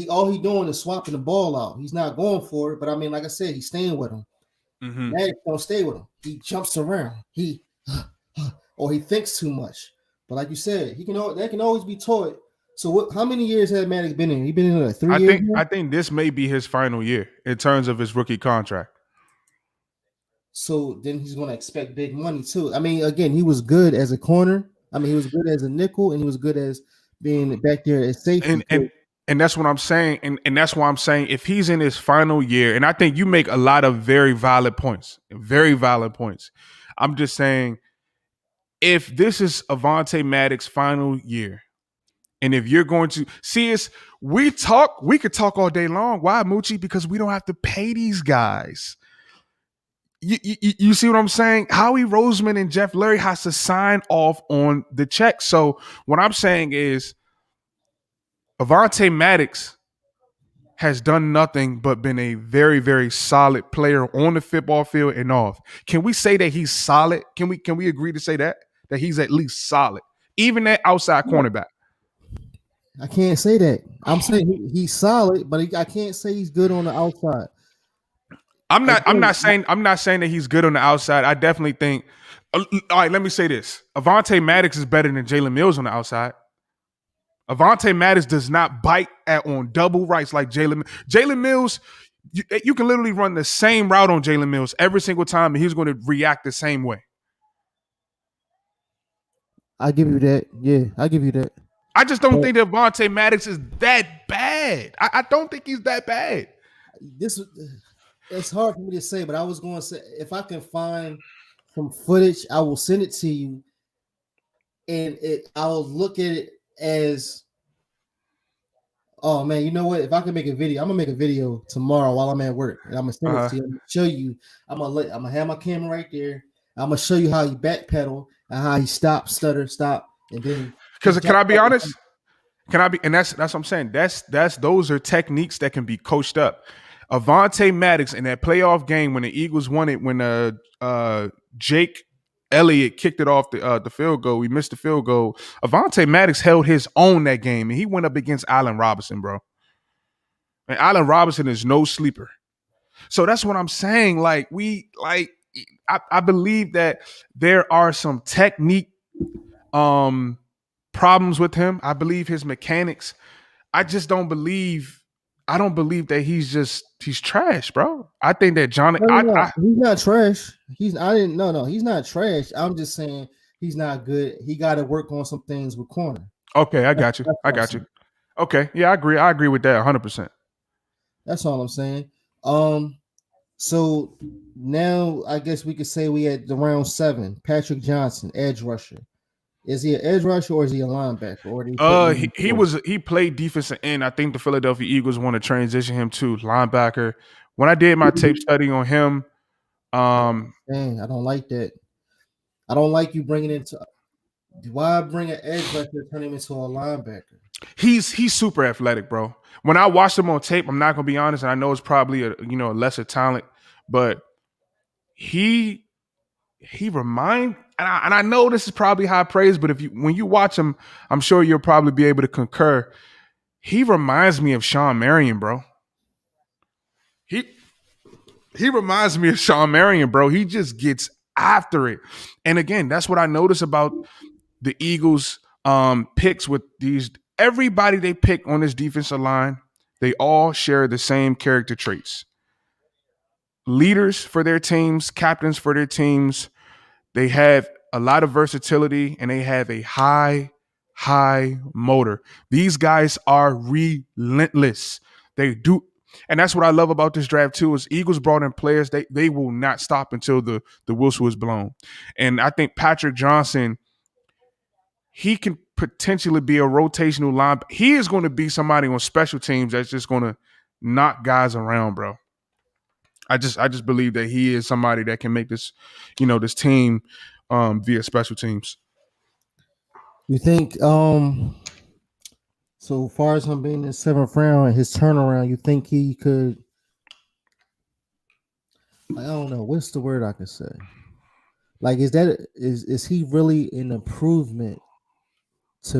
All he doing is swapping the ball out. He's not going for it. But like I said, he's staying with him. Maddox don't stay with him. He jumps around. He or he thinks too much. But like you said, that can always be taught. So what? How many years has Maddox been in? He been in like 3 years now? I think this may be his final year in terms of his rookie contract. So then he's going to expect big money too. I mean, again, he was good as a corner. I mean, he was good as a nickel, and he was good as being back there as safety. And that's what I'm saying. And that's why I'm saying if he's in his final year, and I think you make a lot of very valid points. Very valid points. I'm just saying if this is Avonte Maddox's final year, and if you're going to see us, we could talk all day long. Why, Moochie? Because we don't have to pay these guys. You see what I'm saying? Howie Roseman and Jeff Lurie has to sign off on the check. So what I'm saying is Avonte Maddox has done nothing but been a very, very solid player on the football field and off. Can we say that he's solid? Can we agree to say that he's at least solid, even at outside cornerback? I can't say that. I'm saying he's solid, but I can't say he's good on the outside. I'm not saying that he's good on the outside. I definitely think. All right, let me say this: Avonte Maddox is better than Jalen Mills on the outside. Avonte Maddox does not bite on double rights like Jalen. Jalen Mills, you can literally run the same route on Jalen Mills every single time, and he's going to react the same way. I give you that. Yeah, I give you that. I just don't think that Avonte Maddox is that bad. I don't think he's that bad. It's hard for me to say, but I was going to say if I can find some footage, I will send it to you, and I'll look at it as, oh man, you know what? If I can make a video, I'm gonna make a video tomorrow while I'm at work, and I'm gonna send it to you. I'm gonna show you. I'm gonna have my camera right there. I'm gonna show you how he backpedal and how he stop, stutter, stop, and then. Because can I be honest? And that's what I'm saying. Those are techniques that can be coached up. Avonte Maddox in that playoff game when the Eagles won it, when Jake Elliott kicked it off the field goal, we missed the field goal. Avonte Maddox held his own that game, and he went up against Allen Robinson, bro. And Allen Robinson is no sleeper. So that's what I'm saying. Like I believe that there are some technique problems with him. I believe his mechanics. I don't believe that he's trash, bro. I think that he's not trash. He's not trash. I'm just saying he's not good. He got to work on some things with corner. Okay, I got you. Okay, yeah, I agree with that 100%. That's all I'm saying. So now I guess we could say we at the round 7. Patrick Johnson, edge rusher. Is he an edge rusher or is he a linebacker? Or he played defensive end. I think the Philadelphia Eagles want to transition him to linebacker. When I did my tape study on him, dang, I don't like that. I don't like you bringing into. Why bring an edge rusher and turn him into a linebacker? He's super athletic, bro. When I watched him on tape, I'm not gonna be honest, and I know it's probably a lesser talent, but he and I know this is probably high praise, but when you watch him, I'm sure you'll probably be able to concur. He reminds me of Sean Marion, bro. He reminds me of Sean Marion, bro. He just gets after it. And again, that's what I notice about the Eagles picks with these. Everybody they pick on this defensive line, they all share the same character traits. Leaders for their teams, captains for their teams. They have a lot of versatility and they have a high motor. These guys are relentless. They do. And that's what I love about this draft too, is Eagles brought in players, they will not stop until the whistle is blown. And I think Patrick Johnson, he can potentially be a rotational line. He is going to be somebody on special teams that's just going to knock guys around, bro. I just believe that he is somebody that can make this, this team via special teams. You think so far as him being in the 7th round and his turnaround, you think he could, I don't know, what's the word I could say? Like, is he really an improvement is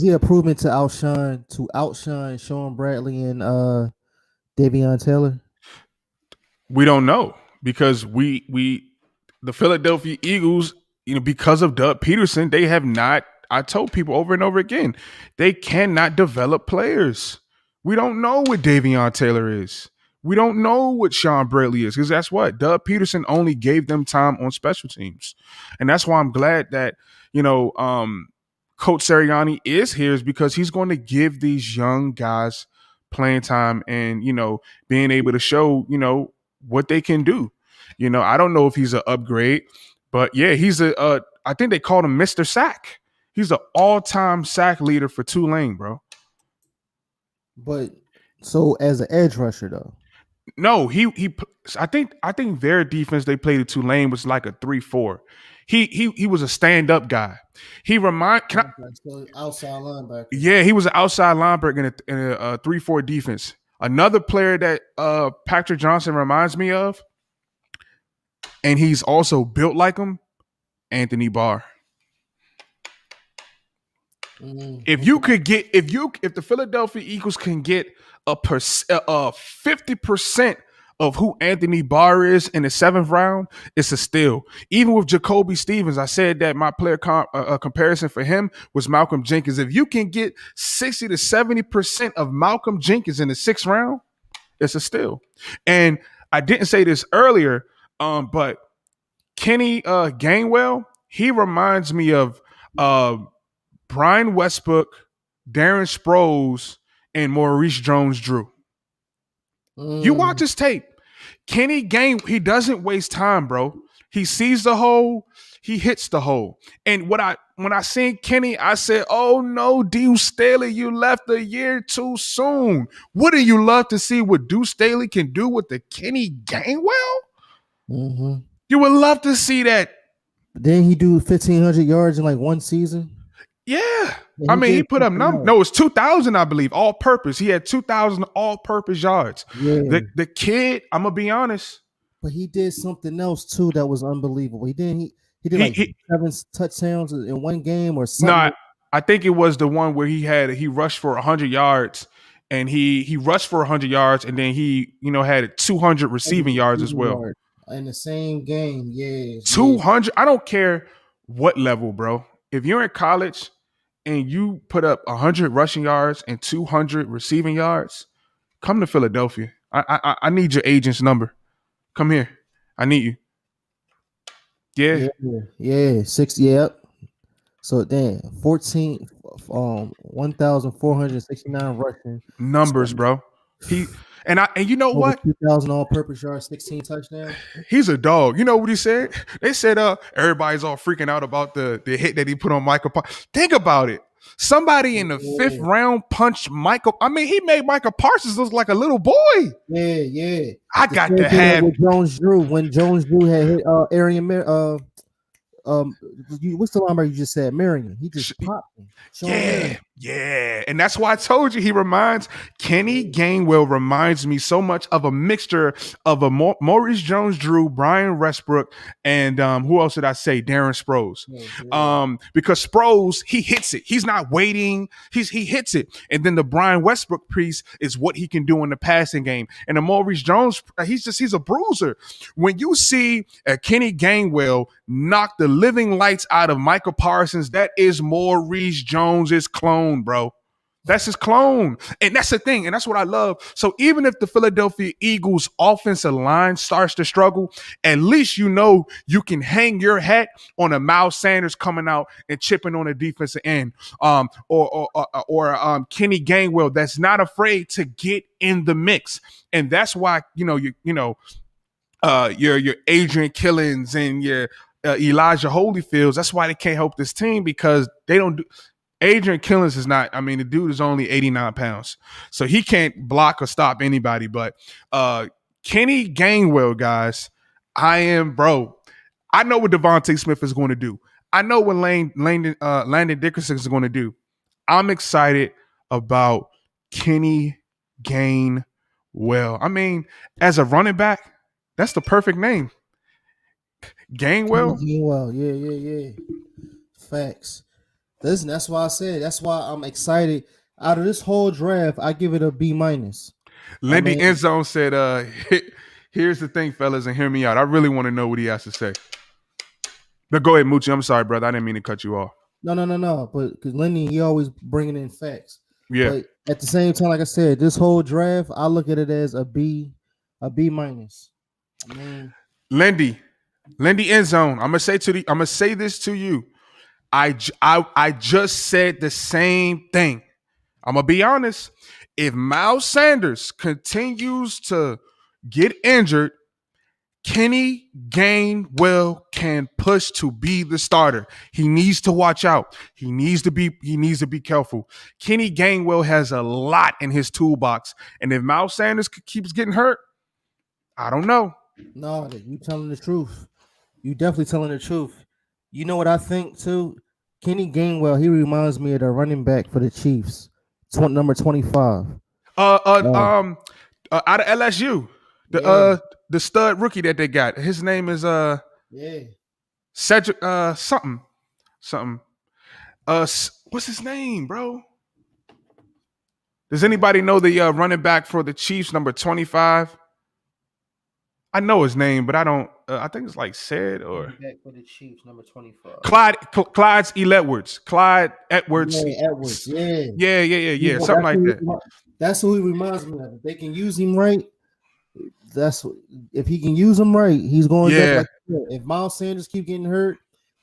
he an improvement to outshine Sean Bradley and Davion Taylor? We don't know because the Philadelphia Eagles, because of Doug Peterson, they have not. I told people over and over again, they cannot develop players. We don't know what Davion Taylor is. We don't know what Sean Bradley is, because that's what Doug Peterson only gave them time on special teams, and that's why I'm glad that Coach Sirianni is here, is because he's going to give these young guys playing time and being able to show what they can do. I don't know if he's an upgrade, but yeah, he's I think they called him Mr. Sack. He's an all-time sack leader for Tulane, bro. But so as an edge rusher though. No, I think their defense they played at Tulane was like a 3-4. He was a stand-up guy. He So outside linebacker. Yeah, he was an outside linebacker in a 3-4 defense. Another player that Patrick Johnson reminds me of, and he's also built like him, Anthony Barr. If the Philadelphia Eagles can get a 50% of who Anthony Barr is in the 7th round, it's a steal. Even with Jacoby Stevens, I said that my player comparison for him was Malcolm Jenkins. If you can get 60 to 70% of Malcolm Jenkins in the 6th round, it's a steal. And I didn't say this earlier, but Kenny Gainwell, he reminds me of Brian Westbrook, Darren Sproles, and Maurice Jones-Drew. You watch his tape. Kenny he doesn't waste time, bro. He sees the hole, he hits the hole. And when I seen Kenny, I said, oh no, Deuce Staley, you left a year too soon. Wouldn't you love to see what Deuce Staley can do with the Kenny Gainwell? Mm-hmm. You would love to see that. Didn't he do 1,500 yards in like one season? Yeah. I mean, he put up numbers. No, it's 2,000, I believe, all purpose. He had 2,000 all purpose yards. Yeah. The kid, I'm going to be honest. But he did something else too that was unbelievable. He did like 7 touchdowns in one game or something. No, I think it was the one where he rushed for 100 yards, and he rushed for 100 yards, and then he had 200 receiving yards as well. In the same game, yeah. 200. I don't care what level, bro. If you're in college and you put up 100 rushing yards and 200 receiving yards, come to Philadelphia. I need your agent's number. Come here. I need you. Yeah. 6. Yep. So then 1,469 rushing numbers, bro. And you know what? 2,000 all-purpose yards, 16 touchdowns. He's a dog. You know what he said? They said everybody's all freaking out about the hit that he put on Michael Parsons. Think about it. Somebody in the 5th round punched Michael. I mean, he made Michael Parsons look like a little boy. Yeah. I got to have when Jones Drew had hit Arian what's the linebacker you just said? Marion. He just popped him. Yeah. And that's why I told you Kenny Gainwell reminds me so much of a mixture of a Maurice Jones-Drew, Brian Westbrook, and who else did I say? Darren Sproles. Because Sproles, he hits it. He's not waiting. He hits it. And then the Brian Westbrook piece is what he can do in the passing game. And the Maurice Jones, he's a bruiser. When you see Kenny Gainwell knock the living lights out of Michael Parsons, that is Maurice Jones's clone, bro. That's his clone. And that's the thing. And that's what I love. So even if the Philadelphia Eagles offensive line starts to struggle, at least you can hang your hat on a Miles Sanders coming out and chipping on the defensive end. Or Kenny Gainwell that's not afraid to get in the mix. And that's why, your Adrian Killins and your Elijah Holyfields, that's why they can't help this team, because they don't do. Adrian Killins is not. I mean, the dude is only 89 pounds, so he can't block or stop anybody. But Kenny Gainwell, guys, I know what Devontae Smith is going to do. I know what Landon Dickerson is going to do. I'm excited about Kenny Gainwell. I mean, as a running back, that's the perfect name. Gainwell. Yeah. Facts. Listen, that's why I said. That's why I'm excited. Out of this whole draft, I give it a B-. Lindy Endzone said, "Here's the thing, fellas, and hear me out. I really want to know what he has to say." No, go ahead, Moochie. I'm sorry, brother. I didn't mean to cut you off. No. But because Lenny, he always bringing in facts. Yeah. But at the same time, like I said, this whole draft, I look at it as a B minus. I mean, Lindy end zone. I'm gonna say this to you. I just said the same thing. I'm gonna be honest. If Miles Sanders continues to get injured, Kenny Gainwell can push to be the starter. He needs to watch out. He needs to be careful. Kenny Gainwell has a lot in his toolbox, and if Miles Sanders keeps getting hurt, I don't know. no, you telling the truth. You definitely telling the truth. You know what I think too? Kenny Gainwell, he reminds me of the running back for the Chiefs, number 25. Out of LSU, Yeah, the stud rookie that they got. His name is yeah. Cedric something. What's his name, bro? Does anybody know the running back for the Chiefs, number 25? I know his name, but I don't. I think it's like said or Running back for the Chiefs, number 25. Clyde's Edwards. Clyde Edwards. Yeah, Edwards. Yeah. Yeah. Something like that. That's who he reminds me of. If they can use him right, if he can use him right, he's going to Yeah. like if Miles Sanders keep getting hurt,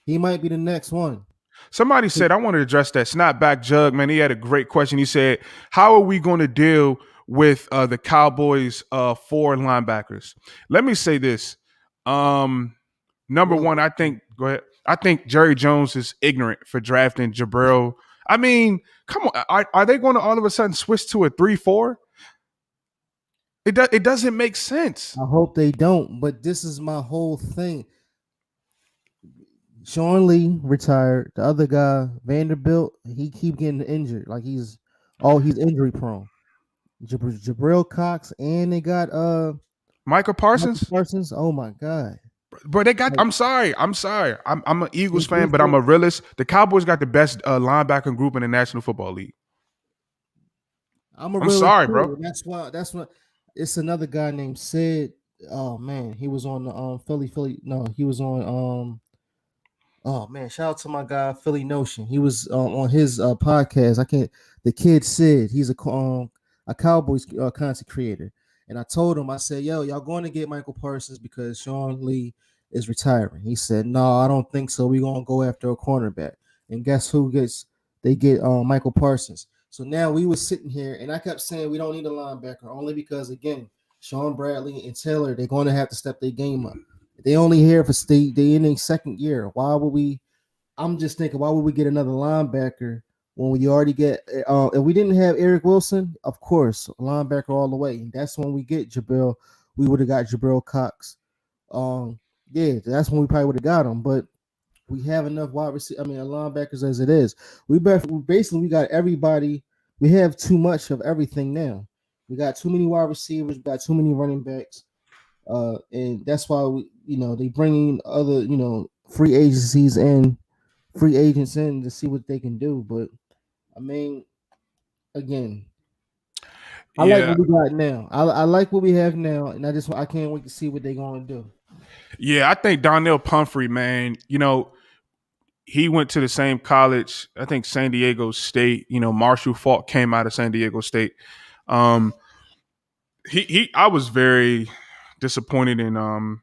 he might be the next one. Somebody said, I want to address that. Snapback Jug, man, he had a great question. He said, how are we going to deal with the Cowboys' 4 linebackers? Let me say this. Number one, I think, go ahead. I think Jerry Jones is ignorant for drafting Jabril. I mean, come on. Are they going to all of a sudden switch to a 3-4? It doesn't make sense. I hope they don't, but this is my whole thing. Sean Lee retired. The other guy, Vanderbilt, he keep getting injured. Like he's injury prone. Jabril Cox, and they got Michael Parsons. Oh my God. Bro, they got. I'm sorry. I'm an Eagles fan, but I'm a realist. The Cowboys got the best linebacker group in the National Football League. I'm sorry, bro. That's what. It's another guy named Sid. Oh man, he was on the Philly. No, he was on Oh man, shout out to my guy Philly Notion. He was on his podcast. The kid Sid. He's a Cowboys content creator, and I told him, I said, "Yo, y'all going to get Michael Parsons because Sean Lee is retiring." He said, "No, I don't think so. We're gonna go after a cornerback." And guess who gets? They get Michael Parsons. So now we was sitting here, and I kept saying we don't need a linebacker only because again, Sean Bradley and Taylor, they're going to have to step their game up. They only here for they in their second year. Why would we? I'm just thinking, why would we get another linebacker when we already get? If we didn't have Eric Wilson, of course, linebacker all the way. And that's when we get Jabril. We would have got Jabril Cox. Yeah, that's when we probably would have got him. But we have enough linebackers as it is. We got everybody. We have too much of everything now. We got too many wide receivers. We got too many running backs. And that's why they bring in other free agencies and free agents in to see what they can do. But I mean, again, I like what we got now. I like what we have now, and I can't wait to see what they're going to do. Yeah, I think Donnell Pumphrey, man, he went to the same college, I think San Diego State. Marshall Faulk came out of San Diego State. I was very disappointed in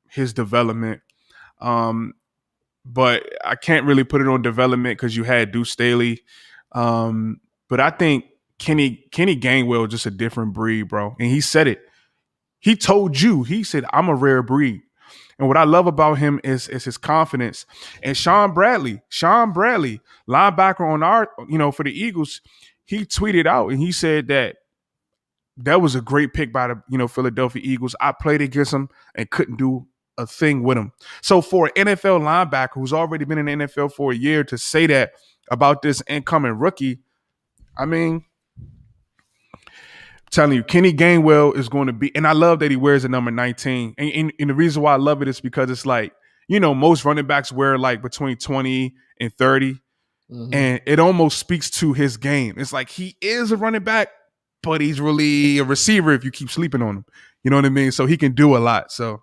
his development. But I can't really put it on development because you had Deuce Staley. But I think Kenny Gainwell is just a different breed, bro. And he said it. He told you, he said, I'm a rare breed. And what I love about him is his confidence. And Sean Bradley, linebacker on our, for the Eagles, he tweeted out and he said that was a great pick by the, Philadelphia Eagles. I played against him and couldn't do a thing with him. So for an NFL linebacker who's already been in the NFL for a year to say that about this incoming rookie, I mean, telling you, Kenny Gainwell is going to be, and I love that he wears the number 19. And the reason why I love it is because it's like, most running backs wear like between 20 and 30. Mm-hmm. And it almost speaks to his game. It's like he is a running back, but he's really a receiver if you keep sleeping on him. You know what I mean? So he can do a lot. So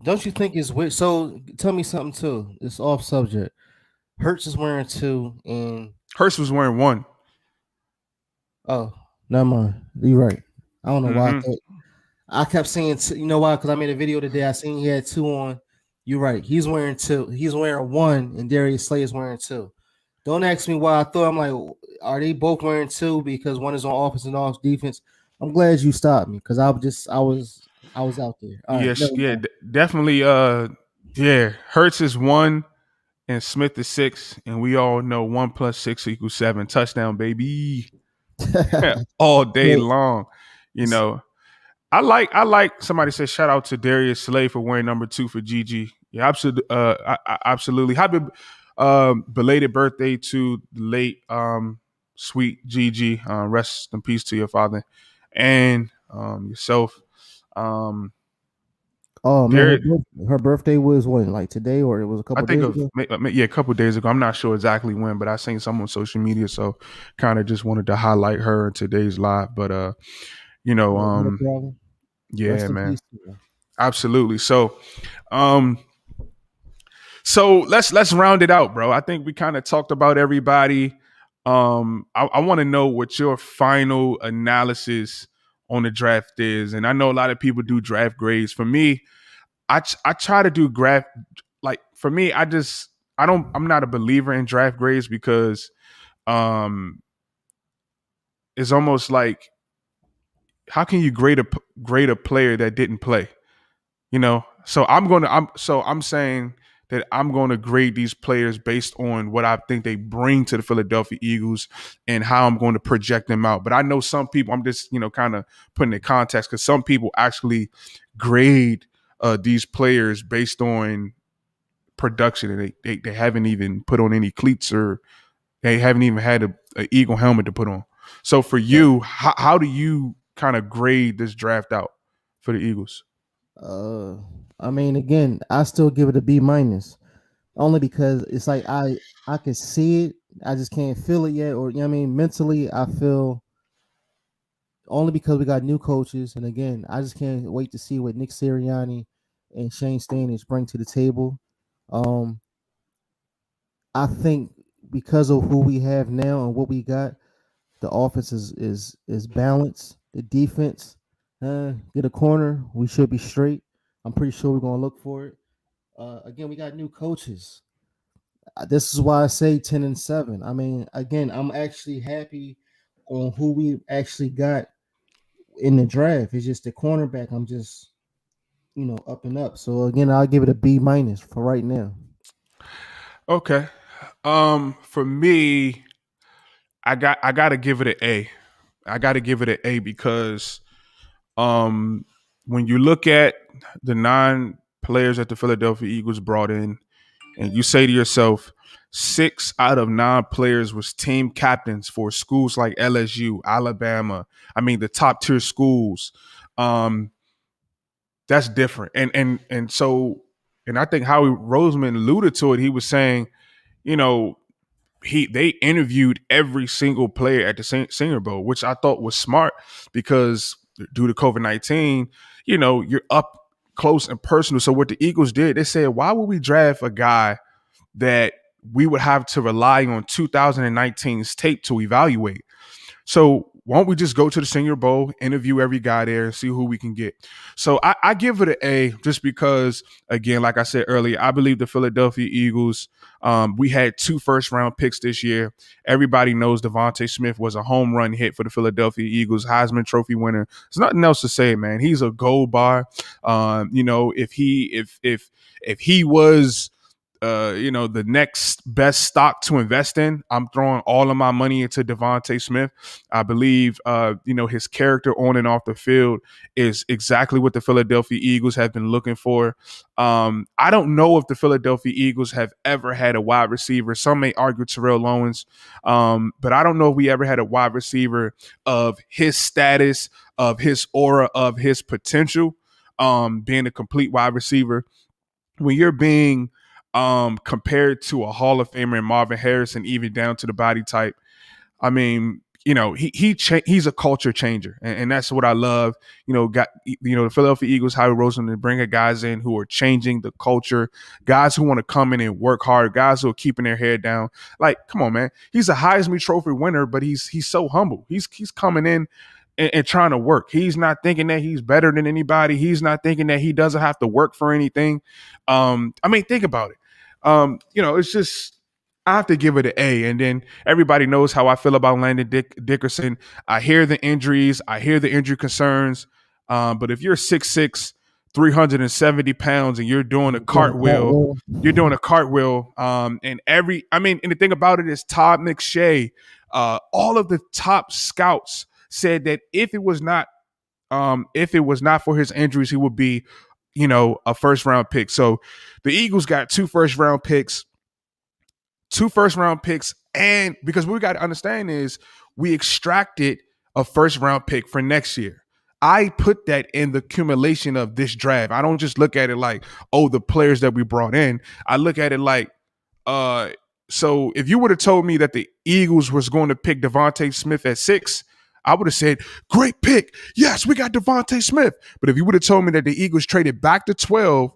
Don't you think it's weird? So tell me something too. It's off subject. Hertz is wearing two, and Hurst was wearing one. oh, never mind. You're right. I don't know why I Mm-hmm. thought I kept saying two, you know why? Because I made a video today. I seen he had two on. You're right. He's wearing two. He's wearing one, and Darius Slay is wearing two. Don't ask me why I thought. I'm like, are they both wearing two? Because one is on offense and off defense. I'm glad you stopped me because I was out there. All right, Yes, never yeah, mind. definitely. Yeah, Hurts is one and Smith is six, and we all know 1 + 6 = 7. Touchdown, baby, all day Well, long. You know, I like. Somebody said shout out to Darius Slay for wearing number 2 for Gigi. Yeah, absolutely. Absolutely. Happy belated birthday to the late sweet Gigi. Rest in peace to your father and yourself. Um, oh man, Darius, her birthday was when, like today, or it was a I couple think days of ago. yeah, a couple days ago. I'm not sure exactly when, but I seen some on social media, so kind of just wanted to highlight her in today's live. But you know, Yeah, no problem. yeah, Rest in man, peace to her. absolutely. Um, so let's round it out, bro. I think we kind of talked about everybody. I want to know what your final analysis on the draft is, and I know a lot of people do draft grades. For me, I try to do draft like for me, I'm not a believer in draft grades because um it's almost like how can you grade a player that didn't play? You know, I'm saying that I'm going to grade these players based on what I think they bring to the Philadelphia Eagles and how I'm going to project them out. But I know some people, I'm just kind of putting in context because some people actually grade these players based on production and they haven't even put on any cleats or they haven't even had a Eagle helmet to put on. So for Yeah. you, how do you kind of grade this draft out for the Eagles? Uh, I mean, again, I still give it a B minus, only because it's like I can see it, I just can't feel it yet, or you know what I mean. Mentally, I feel only because we got new coaches, and again, I just can't wait to see what Nick Sirianni and Shane Stanish bring to the table. Um, I think because of who we have now and what we got, the offense is balanced. The defense, get a corner, we should be straight. I'm pretty sure we're gonna look for it. Again, we got new coaches. This is why I say 10-7. I mean, again, I'm actually happy on who we actually got in the draft. It's just the cornerback. I'm just up and up. So again, I'll give it a B minus for right now. Okay. For me, I gotta give it an A. I gotta give it an A because um when you look at the 9 players that the Philadelphia Eagles brought in, and you say to yourself, 6 out of 9 players was team captains for schools like LSU, Alabama. I mean, the top tier schools. Um, that's different. And I think Howie Roseman alluded to it. He was saying, you know, they interviewed every single player at the Senior Bowl, which I thought was smart because due to COVID-19, you're up close and personal. So what the Eagles did, they said, why would we draft a guy that we would have to rely on 2019's tape to evaluate? So why don't we just go to the Senior Bowl, interview every guy there, and see who we can get? So I give it an A just because, again, like I said earlier, I believe the Philadelphia Eagles. We had 2 first-round picks this year. Everybody knows Devontae Smith was a home run hit for the Philadelphia Eagles, Heisman Trophy winner. There's nothing else to say, man. He's a gold bar. If he was the next best stock to invest in, I'm throwing all of my money into Devontae Smith. I believe, his character on and off the field is exactly what the Philadelphia Eagles have been looking for. I don't know if the Philadelphia Eagles have ever had a wide receiver. Some may argue Terrell Owens, but I don't know if we ever had a wide receiver of his status, of his aura, of his potential, being a complete wide receiver. When you're being compared to a Hall of Famer in Marvin Harrison, even down to the body type, I mean, he's a culture changer, and that's what I love. The Philadelphia Eagles, Howie Roseman, bringing guys in who are changing the culture, guys who want to come in and work hard, guys who are keeping their head down. Like, come on, man, he's a Heisman Trophy winner, but he's so humble. He's coming in and trying to work. He's not thinking that he's better than anybody. He's not thinking that he doesn't have to work for anything. Think about it. It's just, I have to give it an A. And then everybody knows how I feel about Landon Dickerson. I hear the injuries. I hear the injury concerns. But if you're 6'6", 370 pounds, and you're doing a cartwheel, and the thing about it is Todd McShay, all of the top scouts said that if it was not for his injuries, he would be, a first round pick. So the Eagles got 2 first round picks. And because what we got to understand is we extracted a first round pick for next year. I put that in the accumulation of this draft. I don't just look at it like, oh, the players that we brought in. I look at it like, so if you would have told me that the Eagles was going to pick Devontae Smith at 6, I would have said, great pick. Yes, we got Devontae Smith. But if you would have told me that the Eagles traded back to 12,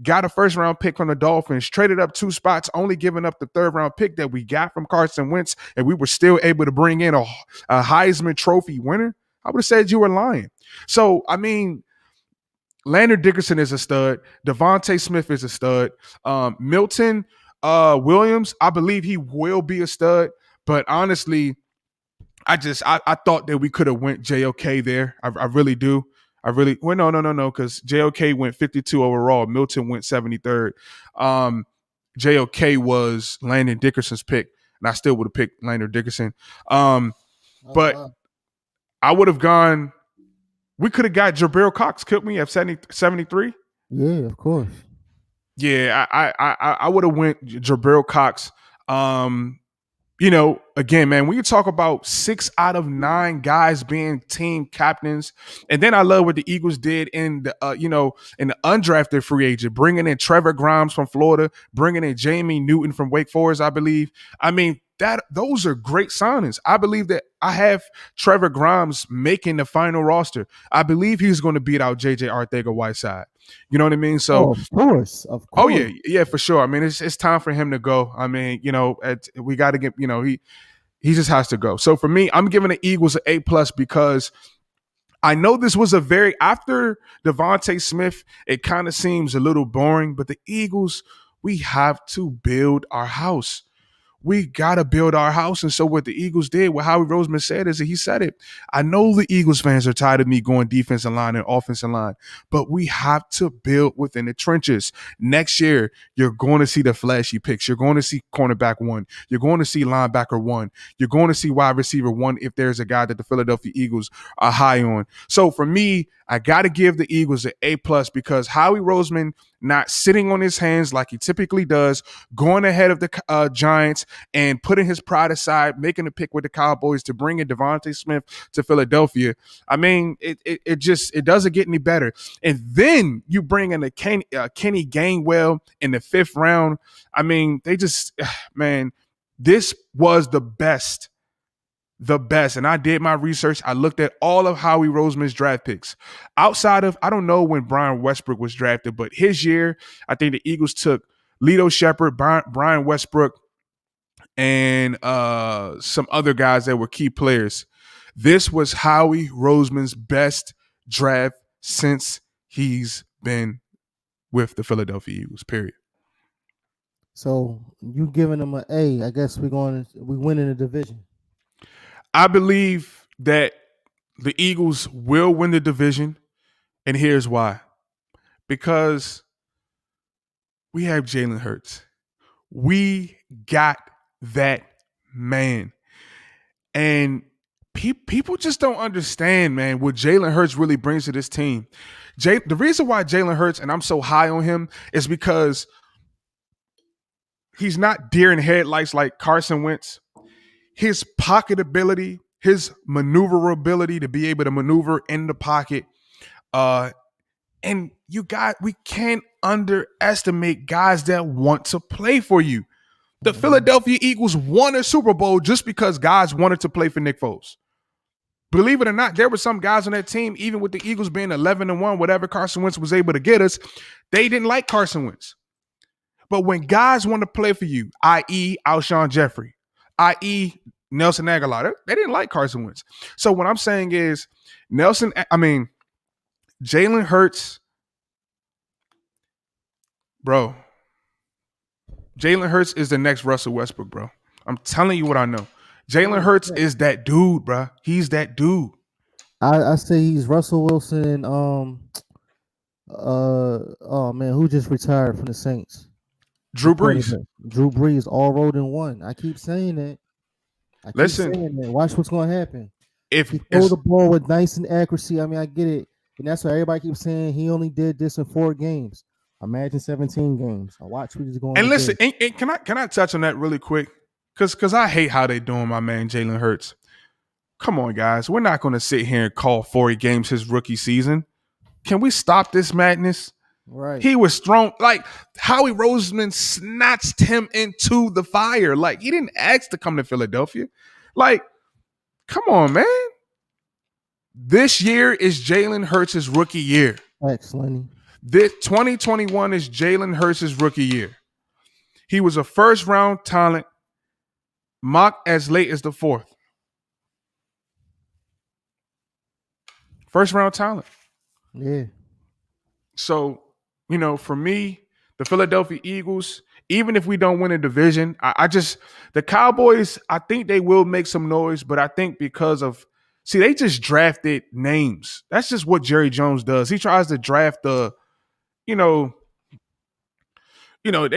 got a first round pick from the Dolphins, traded up 2 spots, only giving up the 3rd round pick that we got from Carson Wentz, and we were still able to bring in a Heisman Trophy winner, I would have said you were lying. So, Landon Dickerson is a stud. Devontae Smith is a stud. Milton Williams, I believe he will be a stud. But honestly, I thought that we could have went JOK there. I really do. No, because JOK went 52 overall. Milton went 73rd. JOK was Landon Dickerson's pick, and I still would have picked Landon Dickerson. But I would have gone. We could have got Jabril Cox, couldn't we, at 73? Yeah, of course. Yeah, I would have went Jabril Cox. Again, man, when you talk about 6 out of 9 guys being team captains, and then I love what the Eagles did in the in the undrafted free agent, bringing in Trevor Grimes from Florida, bringing in Jamie Newton from Wake Forest, I believe. Those are great signings. I believe that I have Trevor Grimes making the final roster. I believe he's going to beat out JJ Arcega-Whiteside. You know what I mean? So of course. Oh yeah, for sure. It's time for him to go. We got to get. He just has to go. So for me, I'm giving the Eagles an A+ because I know this was after Devontae Smith, it kind of seems a little boring, but the Eagles, we have to build our house. We got to build our house. And so what the Eagles did, what Howie Roseman said is that he said it. I know the Eagles fans are tired of me going defensive line and offensive line, but we have to build within the trenches. Next year, you're going to see the flashy picks. You're going to see cornerback 1. You're going to see linebacker 1. You're going to see wide receiver 1 if there's a guy that the Philadelphia Eagles are high on. So for me, I got to give the Eagles an A+ because Howie Roseman not sitting on his hands like he typically does, going ahead of the Giants and putting his pride aside, making a pick with the Cowboys to bring in Devontae Smith to Philadelphia. It doesn't get any better. And then you bring in Kenny Gainwell in the 5th round. This was the best. And I did my research. I looked at all of Howie Roseman's draft picks. Outside of, I don't know when Brian Westbrook was drafted, but his year, I think the Eagles took Lito Shepherd, Brian Westbrook, and some other guys that were key players. This was Howie Roseman's best draft since he's been with the Philadelphia Eagles, period. So you giving them an A. I guess we winning the division. I believe that the Eagles will win the division, and here's why. Because we have Jalen Hurts. We got that man. And people just don't understand, man, what Jalen Hurts really brings to this team. The reason why Jalen Hurts, and I'm so high on him, is because he's not deer in headlights like Carson Wentz. His pocket ability, his maneuverability to be able to maneuver in the pocket. And we can't underestimate guys that want to play for you. The Philadelphia Eagles won a Super Bowl just because guys wanted to play for Nick Foles. Believe it or not, there were some guys on that team, even with the Eagles being 11-1, whatever Carson Wentz was able to get us, they didn't like Carson Wentz. But when guys want to play for you, i.e. Alshon Jeffrey, i.e. Nelson Aguilar, they didn't like Carson Wentz. So what I'm saying is Jalen Hurts, bro. Jalen Hurts is the next Russell Westbrook, bro. I'm telling you what I know. Jalen Hurts is that dude, bro. He's that dude. I say he's Russell Wilson. Oh man, who just retired from the Saints? Drew Brees. Drew Brees, all rolled in one. I keep saying that. Watch what's going to happen. If he throw the ball with nice and accuracy, I mean, I get it, and that's why everybody keeps saying he only did this in 4 games. Imagine 17 games. I watch what he's going. And listen, and can I touch on that really quick? Because I hate how they doing my man Jalen Hurts. Come on, guys. We're not going to sit here and call 40 games his rookie season. Can we stop this madness? Right. He was thrown, like Howie Roseman snatched him into the fire. Like, he didn't ask to come to Philadelphia. Like, come on, man. This year is Jalen Hurts' rookie year. Thanks, Lenny. This 2021 is Jalen Hurts' rookie year. He was a first-round talent, mocked as late as the 4th. First-round talent. Yeah. So, for me, the Philadelphia Eagles, even if we don't win a division, the Cowboys, I think they will make some noise, but I think because of, they just drafted names. That's just what Jerry Jones does. He tries to draft they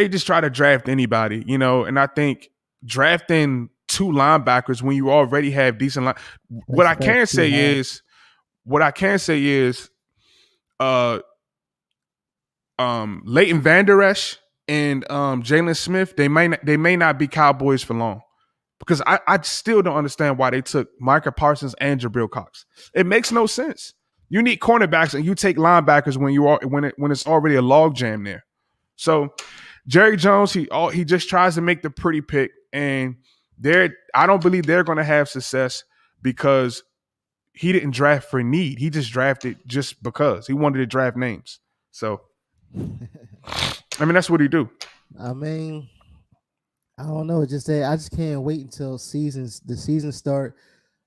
just try to draft anybody, and I think drafting 2 linebackers when you already have decent what I can say is Leighton Vander Esch and Jalen Smith, they may not be Cowboys for long, because I still don't understand why they took Micah Parsons and Jabril Cox. It makes no sense. You need cornerbacks and you take linebackers when it's already a logjam there. So Jerry Jones, he just tries to make the pretty pick, and I don't believe they're going to have success because he didn't draft for need. He just drafted just because he wanted to draft names. So, I mean, that's what he do. I mean, I don't know. Just that I just can't wait until the season start.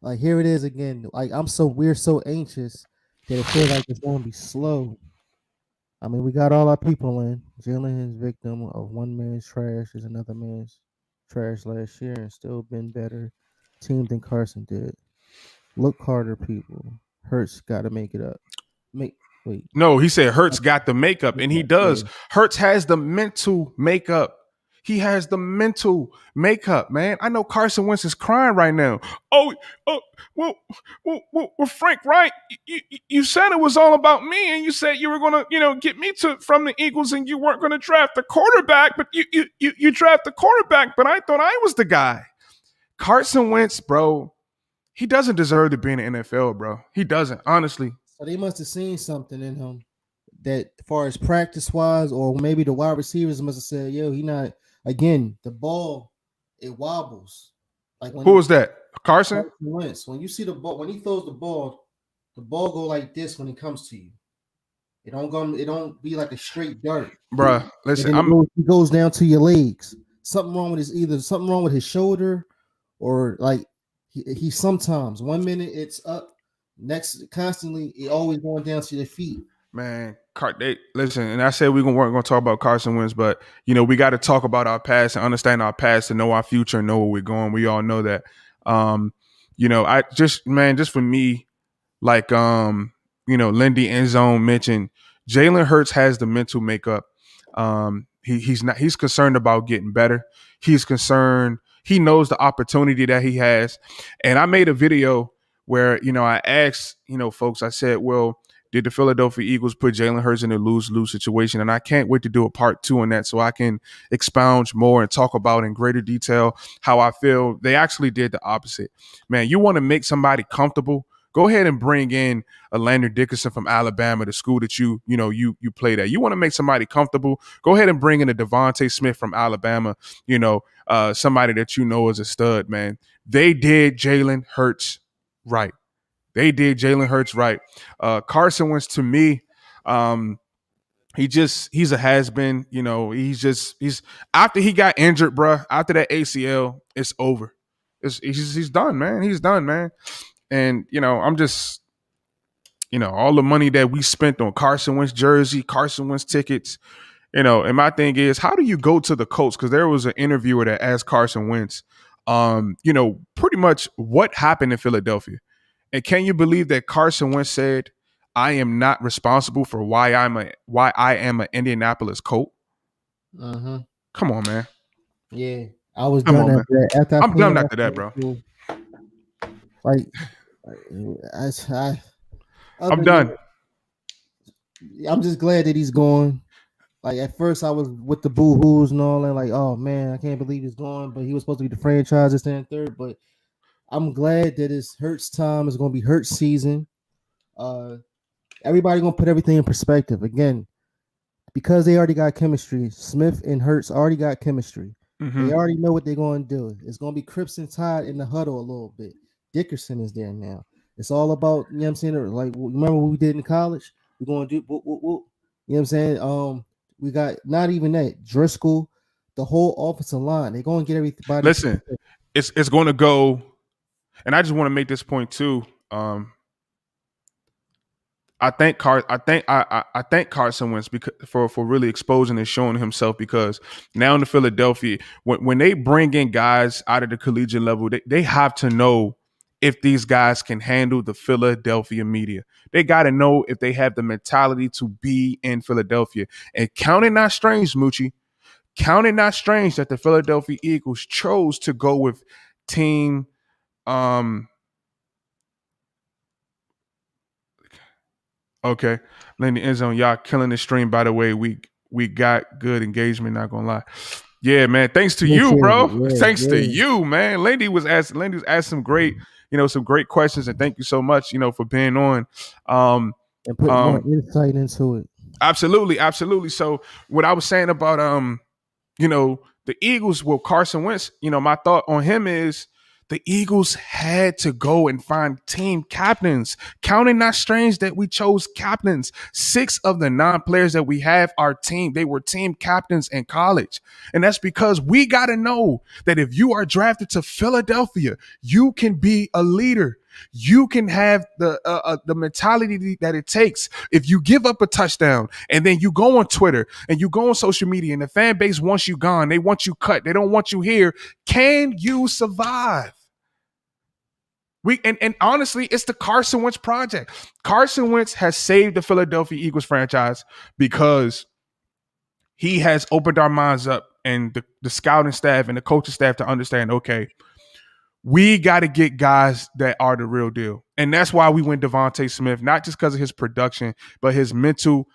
Like, here it is again. Like, we're so anxious that it feels like it's going to be slow. I mean, we got all our people in. Jalen is victim of one man's trash is another man's trash last year, and still been better team than Carson did. Look harder, people. Hurts got to make it up. Wait. No, he said Hurts got the makeup, and he does. Yeah. Hurts has the mental makeup. He has the mental makeup, man. I know Carson Wentz is crying right now. Well, Frank, right? You said it was all about me, and you said you were going to, get me from the Eagles, and you weren't going to draft the quarterback, but you draft the quarterback, but I thought I was the guy. Carson Wentz, bro, he doesn't deserve to be in the NFL, bro. He doesn't, honestly. So they must have seen something in him that, as far as practice-wise, or maybe the wide receivers must have said, yo, he not. Again, the ball, it wobbles. Like who was that? Carson Wentz. When you see the ball, when he throws the ball go like this when it comes to you. It don't be like a straight dart. Bruh, listen, it goes down to your legs. Something wrong with his shoulder, or like he sometimes 1 minute it's up, next constantly it always going down to your feet. Man, listen, and I said we're going to talk about Carson Wentz, but, we got to talk about our past and understand our past to know our future and know where we're going. We all know that. Just for me, like, Lindy Endzone mentioned, Jalen Hurts has the mental makeup. He's concerned about getting better. He's concerned. He knows the opportunity that he has. And I made a video where, I asked, folks, I said, well, did the Philadelphia Eagles put Jalen Hurts in a lose-lose situation? And I can't wait to do a part 2 on that so I can expound more and talk about in greater detail how I feel. They actually did the opposite. Man, you want to make somebody comfortable, Go ahead and bring in a Landon Dickerson from Alabama, the school that you played at. You want to make somebody comfortable? Go ahead and bring in a Devontae Smith from Alabama. Somebody that you know is a stud, man. They did Jalen Hurts right. Carson Wentz, to me, he's a has-been. He's after he got injured, bruh. After that ACL, it's over. He's done, man. He's done, man. And I'm just, all the money that we spent on Carson Wentz jersey, Carson Wentz tickets, and my thing is, how do you go to the Colts? Because there was an interviewer that asked Carson Wentz, pretty much what happened in Philadelphia. And can you believe that Carson Wentz said, "I am not responsible for why I am an Indianapolis Colt"? Come on, man. Yeah, I was Come done on, after that. After I'm done after that, bro. Like, I'm done. I'm just glad that he's gone. Like, at first, I was with the boo-hoos and all that. Like, oh man, I can't believe he's gone. But he was supposed to be the franchise this and third. But I'm glad that it's Hurts time. It's going to be Hurts season. Everybody going to put everything in perspective again, because they already got chemistry. Smith and Hurts already got chemistry. They already know what they're going to do. It's going to be Cripps and Todd in the huddle a little bit. Dickerson is there now. It's all about, you know what I'm saying? Like, remember what we did in college? We're going to do, whoop, whoop, whoop. You know what I'm saying? We got not even that. Driscoll, the whole offensive line. They're going to get everybody. Listen, it's going to go, and I just want to make this point too. I thank Carson Wentz for really exposing and showing himself, because now in the Philadelphia, when they bring in guys out of the collegiate level, they have to know if these guys can handle the Philadelphia media. They got to know if they have the mentality to be in Philadelphia. And count it not strange, Moochie, count it not strange that the Philadelphia Eagles chose to go with team Okay, Lenny Endzone, y'all killing the stream. By the way, we got good engagement. Not gonna lie, yeah, man. Thanks to you, bro. Thanks to you, man. Lenny was asking some great, some great questions, and thank you so much, for being on. And put more insight into it. Absolutely. So what I was saying about the Eagles with Carson Wentz, my thought on him is, the Eagles had to go and find team captains. Counting not strange that we chose captains. 6 of the 9 players that we have are team. They were team captains in college. And that's because we got to know that if you are drafted to Philadelphia, you can be a leader. You can have the mentality that it takes. If you give up a touchdown and then you go on Twitter and you go on social media and the fan base wants you gone, they want you cut, they don't want you here, can you survive? And honestly, it's the Carson Wentz project. Carson Wentz has saved the Philadelphia Eagles franchise because he has opened our minds up, and the scouting staff and the coaching staff to understand, okay, we got to get guys that are the real deal. And that's why we went Devontae Smith, not just because of his production, but his mental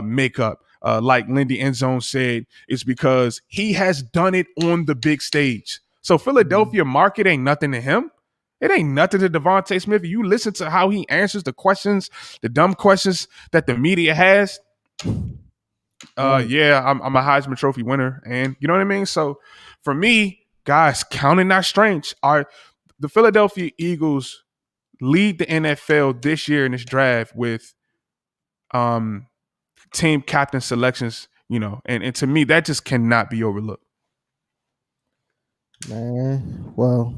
makeup. Like Lindy Endzone said, it's because he has done it on the big stage. So Philadelphia market ain't nothing to him. It ain't nothing to Devontae Smith. You listen to how he answers the questions, the dumb questions that the media has. Yeah, I'm a Heisman Trophy winner, and you know what I mean? So for me, guys, counting not strange, the Philadelphia Eagles lead the NFL this year in this draft with team captain selections, and to me, that just cannot be overlooked. Man, well,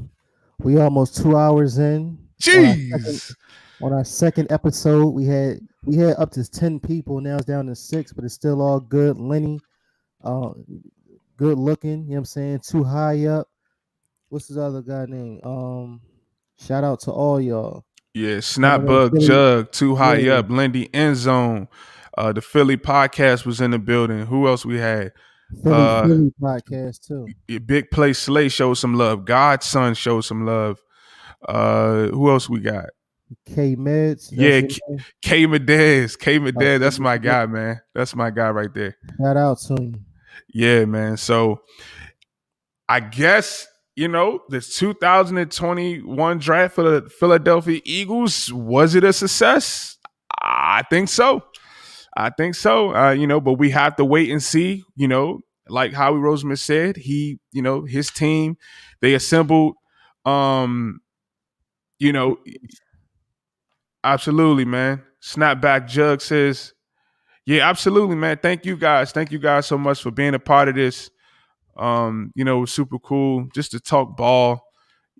we almost 2 hours in. Jeez. On our second episode, we had up to 10 people. Now it's down to 6, but it's still all good. Lenny, good looking. You know what I'm saying? Too high up. What's his other guy name? Shout out to all y'all. Yeah, Snapbug Jug, Too High Up, Lindy Endzone. The Philly podcast was in the building. Who else we had? Philly podcast too. Big Play Slay showed some love. Godson showed some love. Who else we got? K Meds. Yeah, K Medez. K Medez. That's my guy, man. That's my guy right there. Shout out to him. Yeah, man. So I guess, this 2021 draft for the Philadelphia Eagles, was it a success? I think so. But we have to wait and see. Like Howie Roseman said, his team, they assembled. You know, absolutely, man. Snapback Jug says, yeah, absolutely, man. Thank you guys. Thank you guys so much for being a part of this. It was super cool just to talk ball.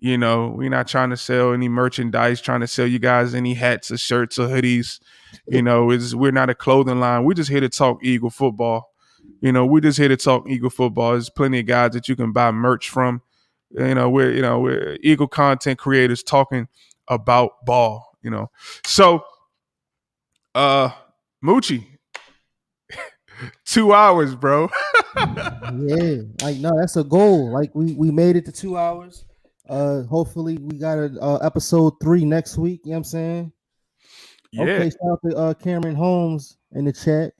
We're not trying to sell any merchandise, trying to sell you guys any hats or shirts or hoodies. We're not a clothing line. We're just here to talk Eagle football. We're just here to talk Eagle football. There's plenty of guys that you can buy merch from. We're Eagle content creators talking about ball. So Moochie, 2 hours, bro. Yeah, like no, that's a goal. Like we made it to 2 hours. Hopefully we got a episode 3 next week. You know what I'm saying? Yeah. Okay, shout out to Cameron Holmes in the chat.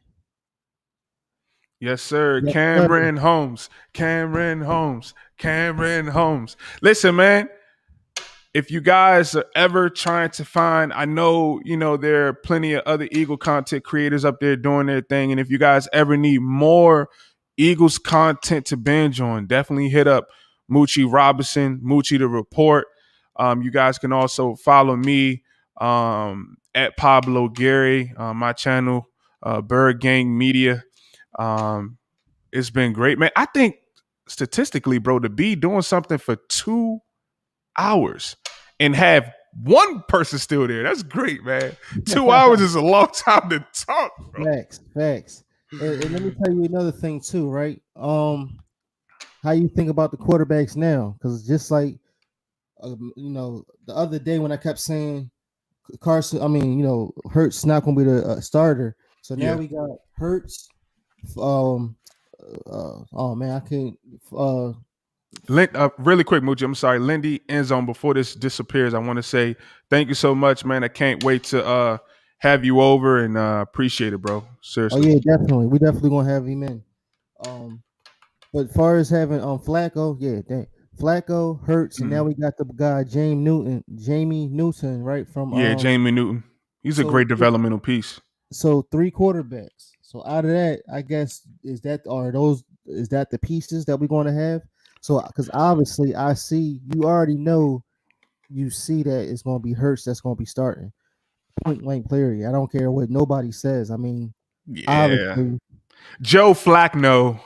Yes, sir. Yes, Cameron Holmes. Cameron Holmes. Cameron Holmes. Listen, man. If you guys are ever trying to find, I know, there are plenty of other Eagle content creators up there doing their thing. And if you guys ever need more Eagles content to binge on, definitely hit up Moochie Robinson, Moochie the Report. You guys can also follow me at Pablo Gary, my channel, Bird Gang Media. It's been great, man. I think statistically, bro, to be doing something for 2 hours and have one person still there, that's great, man. 2 hours is a long time to talk, bro. Facts. And let me tell you another thing too, right? How you think about the quarterbacks now? Because just like the other day when I kept saying Carson, Hurts not going to be the starter. So now we got Hurts. Oh man, I can't. Really quick, Moochie, I'm sorry. Lindy Endzone, before this disappears, I want to say thank you so much, man. I can't wait to have you over and appreciate it, bro. Seriously. Oh yeah, definitely. We definitely gonna have him in. But as far as having Flacco, Flacco, Hurts, and now we got the guy Jamie Newton, right? From Jamie Newton. He's a great developmental piece. So 3 quarterbacks. So out of that, I guess is that the pieces that we're going to have? So because obviously I see you already know, you see that it's going to be Hurts that's going to be starting. Point blank period. I don't care what nobody says. I mean, obviously, Joe Flacco.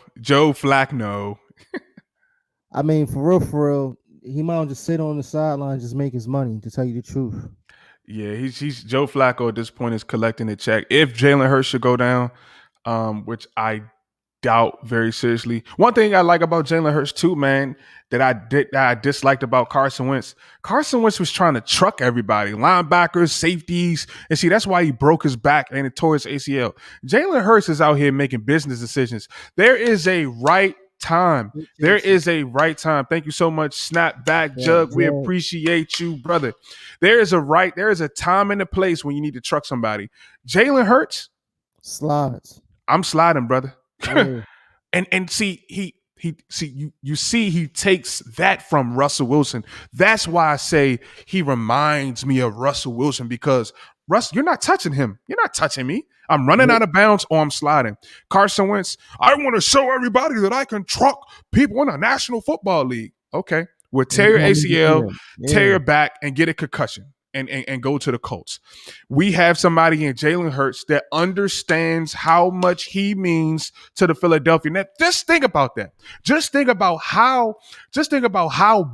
I mean, for real, he might just sit on the sideline, just make his money. To tell you the truth. Yeah, he's Joe Flacco at this point is collecting a check. If Jalen Hurts should go down, which I doubt very seriously. One thing I like about Jalen Hurts too, man, that I disliked about Carson Wentz. Carson Wentz was trying to truck everybody, linebackers, safeties, and see that's why he broke his back and it tore his ACL. Jalen Hurts is out here making business decisions. There is a right time. There is a right time. Thank you so much, Snapback Jug. We appreciate you, brother. There is a time and a place when you need to truck somebody. Jalen Hurts slides. I'm sliding, brother. Yeah. and see he takes that from Russell Wilson. That's why I say he reminds me of Russell Wilson, because Russ, you're not touching him. You're not touching me. I'm running out of bounds or I'm sliding. Carson Wentz, I want to show everybody that I can truck people in a National Football League. Okay. Well, tear your ACL, tear your back, and get a concussion. And go to the Colts. We have somebody in Jalen Hurts that understands how much he means to the Philadelphia. Now, just think about that. Just think about how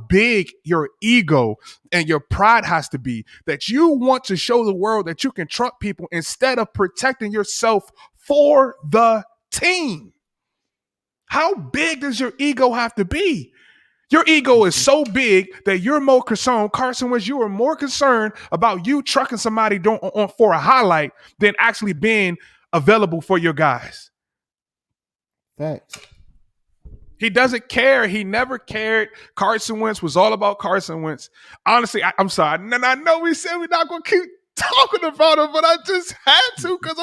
big your ego and your pride has to be, that you want to show the world that you can truck people instead of protecting yourself for the team. How big does your ego have to be? Your ego is so big that you're more concerned, Carson Wentz, you are more concerned about you trucking somebody for a highlight than actually being available for your guys. Facts. He doesn't care. He never cared. Carson Wentz was all about Carson Wentz. Honestly, I'm sorry. And I know we said we're not going to keep talking about him, but I just had to because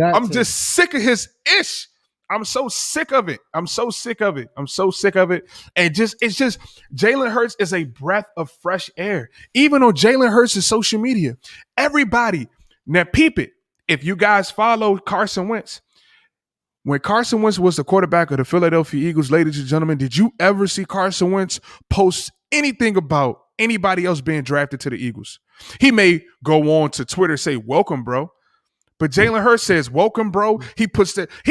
I'm just sick of his ish. I'm so sick of it. I'm so sick of it. I'm so sick of it. And it's just Jalen Hurts is a breath of fresh air. Even on Jalen Hurts' social media, everybody now peep it. If you guys follow Carson Wentz, when Carson Wentz was the quarterback of the Philadelphia Eagles, ladies and gentlemen, did you ever see Carson Wentz post anything about anybody else being drafted to the Eagles? He may go on to Twitter say, "Welcome, bro." But Jalen Hurts says, "Welcome, bro." He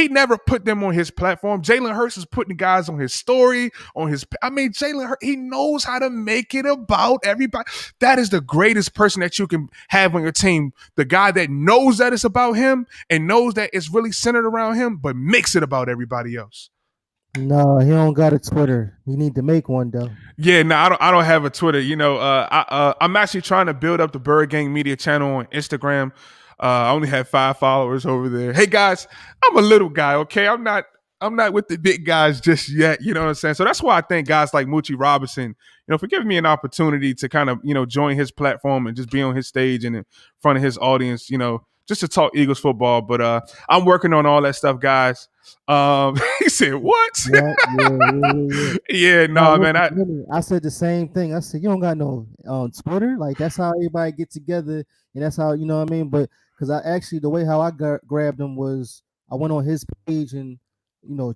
never put them on his platform. Jalen Hurts is putting guys on his story, Jalen Hurts, he knows how to make it about everybody. That is the greatest person that you can have on your team. The guy that knows that it's about him and knows that it's really centered around him, but makes it about everybody else. No, he don't got a Twitter. You need to make one though. Yeah, no, I don't have a Twitter. I'm actually trying to build up the Bird Gang Media channel on Instagram. I only have 5 followers over there. Hey guys, I'm a little guy, okay? I'm not with the big guys just yet. You know what I'm saying? So that's why I thank guys like Moochie Robinson, for giving me an opportunity to kind of, join his platform and just be on his stage and in front of his audience, just to talk Eagles football. But I'm working on all that stuff, guys. He said, "What?" Yeah, no, man. I said the same thing. I said, "You don't got no on Twitter? Like that's how everybody get together, and that's how you know what I mean." But because I actually the way how I grabbed him was I went on his page and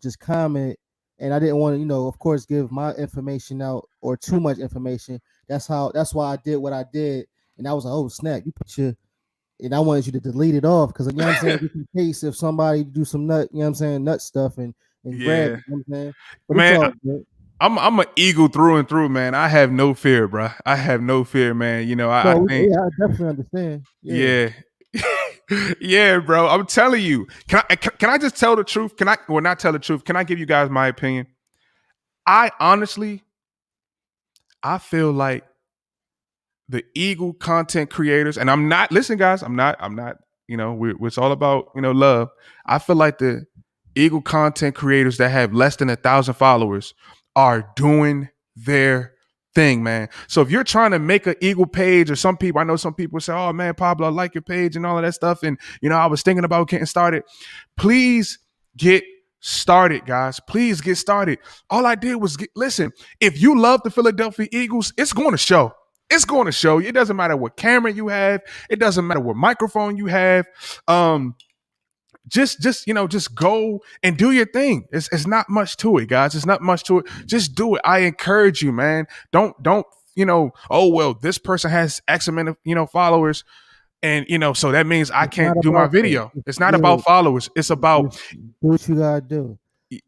just comment, and I didn't want to of course give my information out or too much information. That's why I did what I did, and I was like, "Oh snap! You put your." And I wanted you to delete it off because you know what I'm saying, just in case if somebody do some nut stuff and grab it, you know what I'm saying? But man, it's all good. I'm an Eagle through and through, man. I have no fear, bro. I have no fear, man. I think, yeah, I definitely understand. Yeah. Yeah, bro. I'm telling you. Can I just tell the truth? Not tell the truth? Can I give you guys my opinion? I feel like the Eagle content creators, and I'm not, listen, guys, I'm not, it's all about, love. I feel like the Eagle content creators that have less than 1,000 followers are doing their thing, man. So if you're trying to make an Eagle page, or I know some people say, "Oh man, Pablo, I like your page and all of that stuff." And, I was thinking about getting started. Please get started, guys. Please get started. All I did was listen, if you love the Philadelphia Eagles, it's going to show. It's going to show. It doesn't matter what camera you have. It doesn't matter what microphone you have. Just go and do your thing. It's not much to it, guys. It's not much to it. Just do it. I encourage you, man. Don't oh well, this person has X amount of followers, and so that means I can't do my video. It's not about followers. It's about do what you gotta do.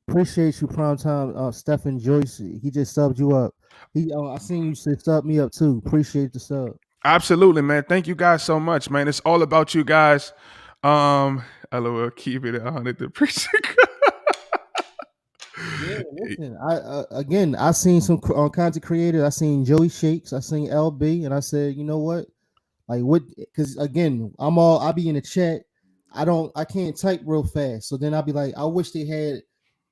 Appreciate you, primetime Stephen Joyce. He just subbed you up. I seen you sub me up too. Appreciate the sub. Absolutely, man. Thank you guys so much, man. It's all about you guys. LOL, keep it 100 to preach. Yeah, listen. I seen some content creators. I seen Joey Shakes. I seen LB, and I said, you know what? Like what? Because again, I be in the chat. I can't type real fast. So then I'll be like, I wish they had.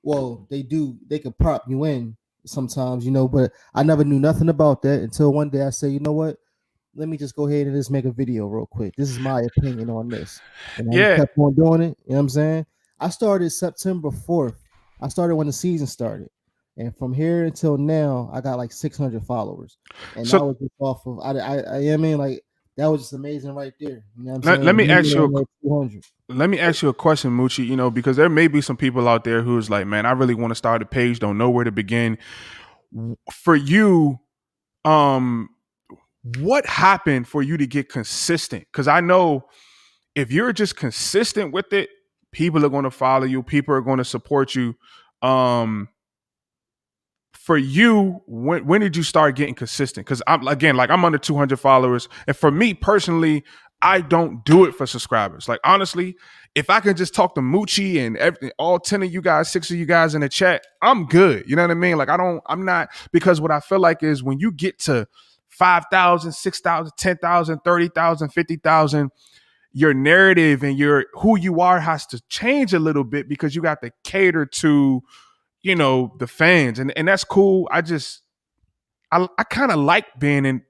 Well, they do. They could prop you in sometimes, But I never knew nothing about that until one day I said, you know what? Let me just go ahead and just make a video real quick. This is my opinion on this. And I just kept on doing it. You know what I'm saying? I started September 4th. I started when the season started. And from here until now, I got like 600 followers. And that was just off of, that was just amazing right there. You know what I'm saying? Let me ask you a question, Moochie, because there may be some people out there who's like, man, I really want to start a page, don't know where to begin. For you, what happened for you to get consistent? Because I know if you're just consistent with it, people are going to follow you. People are going to support you. For you, when did you start getting consistent? Because I'm under 200 followers. And for me personally, I don't do it for subscribers. Like, honestly, if I can just talk to Moochie and all 10 of you guys, 6 of you guys in the chat, I'm good. You know what I mean? Like, I'm not, because what I feel like is when you get to 5,000, 6,000, 10,000, 30,000, 50,000, your narrative and who you are has to change a little bit because you got to cater to, the fans. And that's cool. I kind of like being in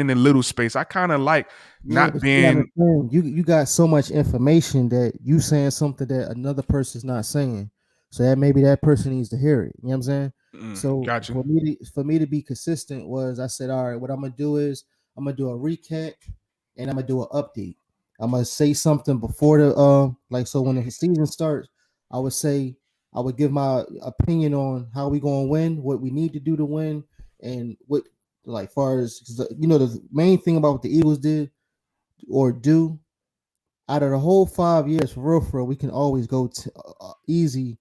the little space. I kind of like not being. You got so much information that you saying something that another person's not saying. So that maybe that person needs to hear it. You know what I'm saying? So Got you. for me to be consistent was I said, all right, what I'm gonna do is I'm gonna do a recap and I'm gonna do an update. I'm gonna say something before the like so when the season starts, I would say I would give my opinion on how we gonna win, what we need to do to win, and what like far as 'cause the main thing about what the Eagles did or do out of the whole 5 years for real, we can always go to easy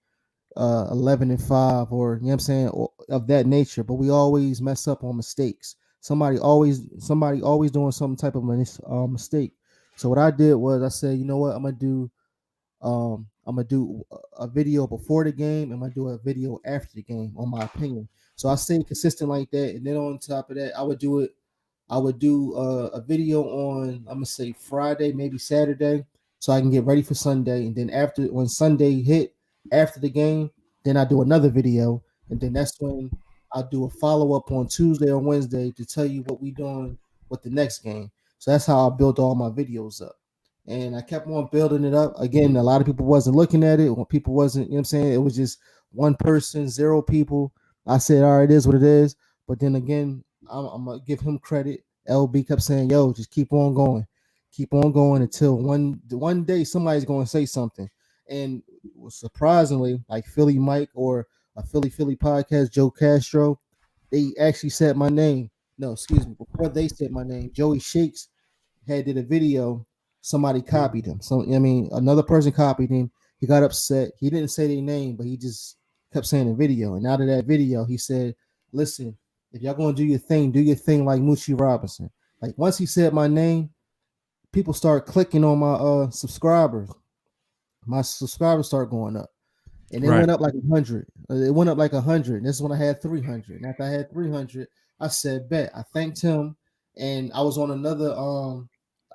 11-5 or you know what I'm saying or of that nature, but we always mess up on mistakes. Somebody always doing some type of mistake. So what I did was I said, you know what, I'm gonna do a video before the game. I'm gonna do a video after the game on my opinion. So I stayed consistent like that, and then on top of that, I would do a video on I'm gonna say Friday, maybe Saturday, so I can get ready for Sunday. And then after when Sunday hit after the game, then I do another video, and then that's when I do a follow up on Tuesday or Wednesday to tell you what we doing with the next game. So that's how I built all my videos up, and I kept on building it up. Again, a lot of people wasn't looking at it. When people wasn't, you know what I'm saying, it was just one person, zero people. I said, all right, it is what it is. But then again, I'm gonna give him credit. LB kept saying, "Yo, just keep on going until one day somebody's going to say something." And surprisingly, like Philly Mike or a Philly podcast, Joe Castro, they actually said my name. No, excuse me. Before they said my name, Joey Shakes had did a video. Somebody copied him. So I mean, another person copied him. He got upset. He didn't say their name, but he just kept saying the video. And out of that video, he said, "Listen, if y'all gonna do your thing like Moochie Robinson." Like once he said my name, people start clicking on my subscribers. My subscribers start going up, and it Right. went up like 100. It went up like 100. This is when I had 300. And after I had 300, I said, "Bet." I thanked him, and I was on another.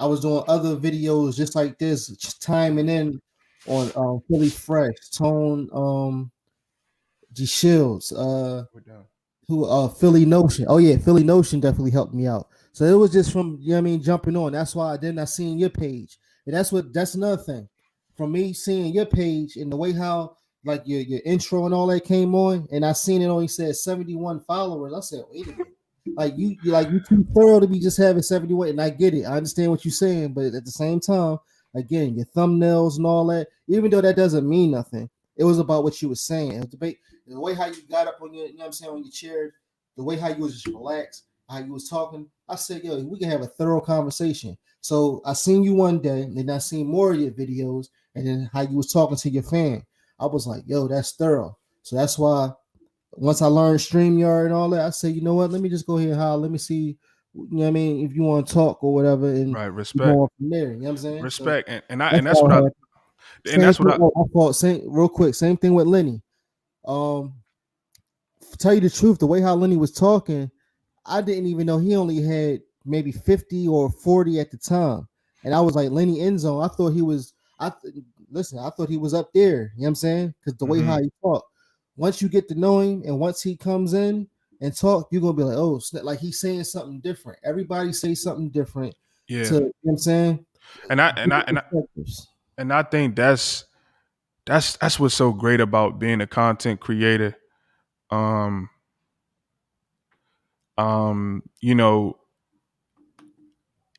I was doing other videos just like this, just timing in on Philly Fresh, Tone, G Shields, We're done. who Philly Notion. Oh yeah, Philly Notion definitely helped me out. So it was just from you know what I mean jumping on. That's why I seen your page. And that's another thing. From me seeing your page and the way how like your intro and all that came on, and I seen it only said 71 followers. I said, wait a minute. Like you too thorough to be just having 71. And I get it. I understand what you're saying, but at the same time, again, your thumbnails and all that, even though that doesn't mean nothing, it was about what you were saying. It was debate the way how you got up on your, you know what I'm saying, on your chair, the way how you was just relaxed, how you was talking. I said, yo, we can have a thorough conversation. So I seen you one day, and then I seen more of your videos, and then how you was talking to your fan. I was like, yo, that's thorough. So that's why once I learned StreamYard and all that, I said, you know what, let me just go ahead and holler. Let me see, you know what I mean, if you want to talk or whatever, and Right. we Respect. go on from there. You know what I'm saying? So Respect. And I that's and that's all what I I had. and Same that's what thing. I Oh, I thought same real quick. Same thing with Lenny. To tell you the truth, the way how Lenny was talking, I didn't even know he only had maybe 50 or 40 at the time. And I was like, Lenny end zone. I thought he was, listen, I thought he was up there. You know what I'm saying? Because the way Mhm. how he talked. Once you get to know him and once he comes in and talk, you're gonna be like, oh, like he's saying something different. Everybody say something different to Yeah. you know what I'm saying. And I and I Different and I, perspectives. and I think that's what's so great about being a content creator. Um you know,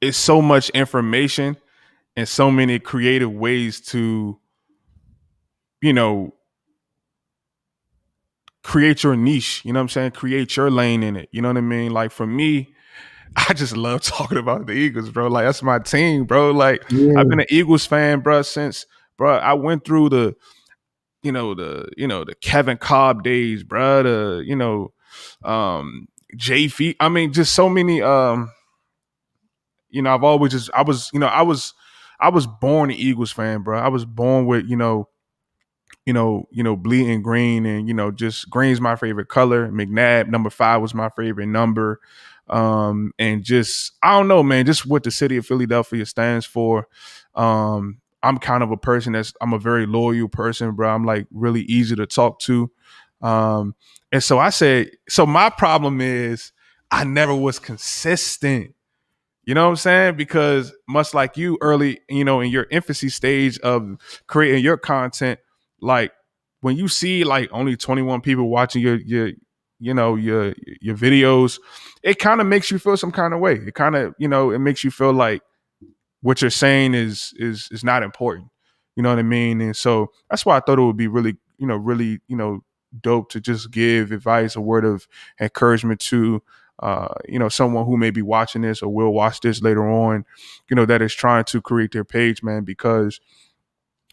it's so much information and so many creative ways to, you know, create your niche, you know what I'm saying? Create your lane in it. You know what I mean? Like for me, I just love talking about the Eagles, bro. Like that's my team, bro. Like I've Yeah, been an Eagles fan, bro, since bro, I went through the Kevin Cobb days, bro. Um Jay Feet. I mean, just so many I've always just I was born an Eagles fan, bro. I was born with, bleeding green, and just green's my favorite color. McNabb number 5 was my favorite number. And just I don't know, man, just what the city of Philadelphia stands for. I'm kind of a person I'm a very loyal person, bro. I'm like really easy to talk to. And so I said, so my problem is I never was consistent. You know what I'm saying? Because much like you early, in your infancy stage of creating your content, like when you see like only 21 people watching your videos, it kind of makes you feel some kind of way. It kind of, it makes you feel like what you're saying is not important. You know what I mean? And so that's why I thought it would be really, dope to just give advice, a word of encouragement to someone who may be watching this or will watch this later on, that is trying to create their page, man, because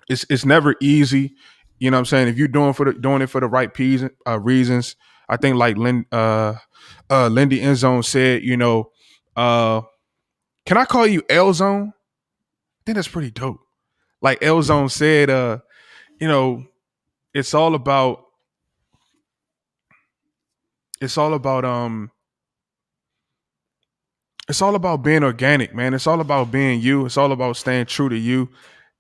it's never easy. You know what I'm saying? If you're doing it for the right reasons, I think like Lindy Endzone said, can I call you L Zone? I think that's pretty dope. Like L Zone said, it's all about it's all about being organic, man. It's all about being you. It's all about staying true to you.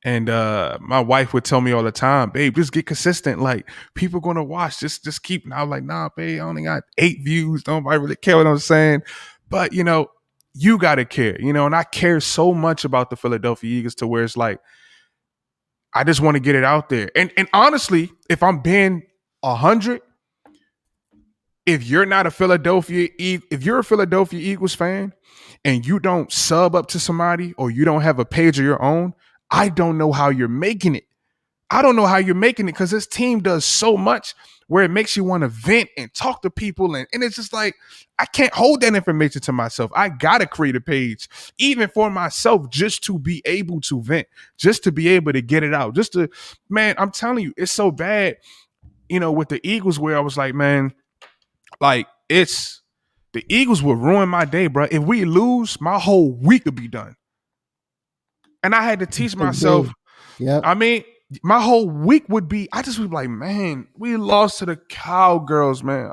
And my wife would tell me all the time, babe, just get consistent. Like, people gonna watch. Just keep. And I was like, nah, babe, I only got 8 views. Nobody really care what I'm saying. But you gotta care, and I care so much about the Philadelphia Eagles to where it's like, I just want to get it out there. And honestly, if I'm being 100, if you're a Philadelphia Eagles fan and you don't sub up to somebody or you don't have a page of your own, I don't know how you're making it. I don't know how you're making it, because this team does so much where it makes you want to vent and talk to people. And it's just like, I can't hold that information to myself. I got to create a page, even for myself, just to be able to vent, just to be able to get it out. Man, I'm telling you, it's so bad, with the Eagles, where I was like, man, like, the Eagles will ruin my day, bro. If we lose, my whole week would be done. And I had to teach myself. Yeah. I mean, my whole week would be, I just would be like, man, we lost to the Cowgirls, man.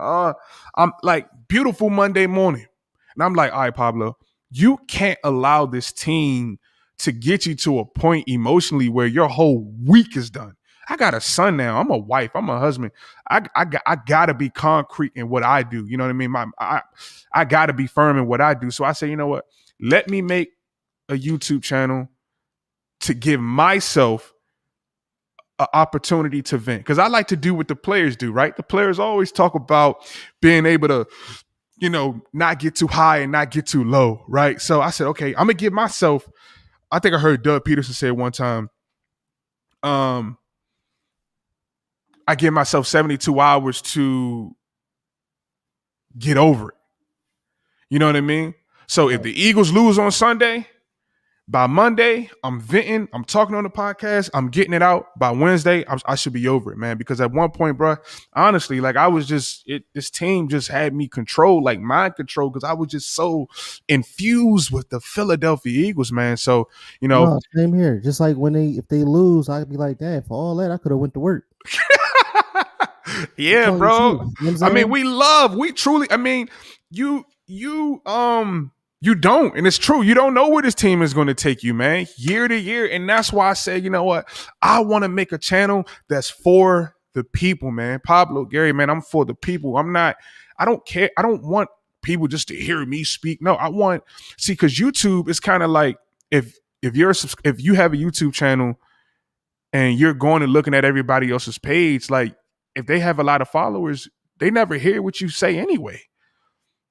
I'm like, beautiful Monday morning. And I'm like, all right, Pablo, you can't allow this team to get you to a point emotionally where your whole week is done. I got a son now. I'm a wife. I'm a husband. I got to be concrete in what I do. You know what I mean? I got to be firm in what I do. So I say, you know what? Let me make a YouTube channel to give myself an opportunity to vent, because I like to do what the players do, right? The players always talk about being able to, not get too high and not get too low, right? So I said, okay, I'm gonna give myself. I think I heard Doug Peterson say one time, I give myself 72 hours to get over it. You know what I mean? So if the Eagles lose on Sunday, by Monday, I'm venting, I'm talking on the podcast, I'm getting it out. By Wednesday, I should be over it, man. Because at one point, bro, honestly, like, I was just, this team just had me controlled, like mind control, because I was just so infused with the Philadelphia Eagles, man. So, No, same here. Just like if they lose, I'd be like, damn, for all that, I could have went to work. Yeah, bro. I mean, you don't. And it's true. You don't know where this team is going to take you, man, year to year. And that's why I said, you know what? I want to make a channel that's for the people, man. Pablo, Gary, man, I'm for the people. I don't care. I don't want people just to hear me speak. No, because YouTube is kind of like, if you have a YouTube channel and you're going and looking at everybody else's page, like, if they have a lot of followers, they never hear what you say anyway.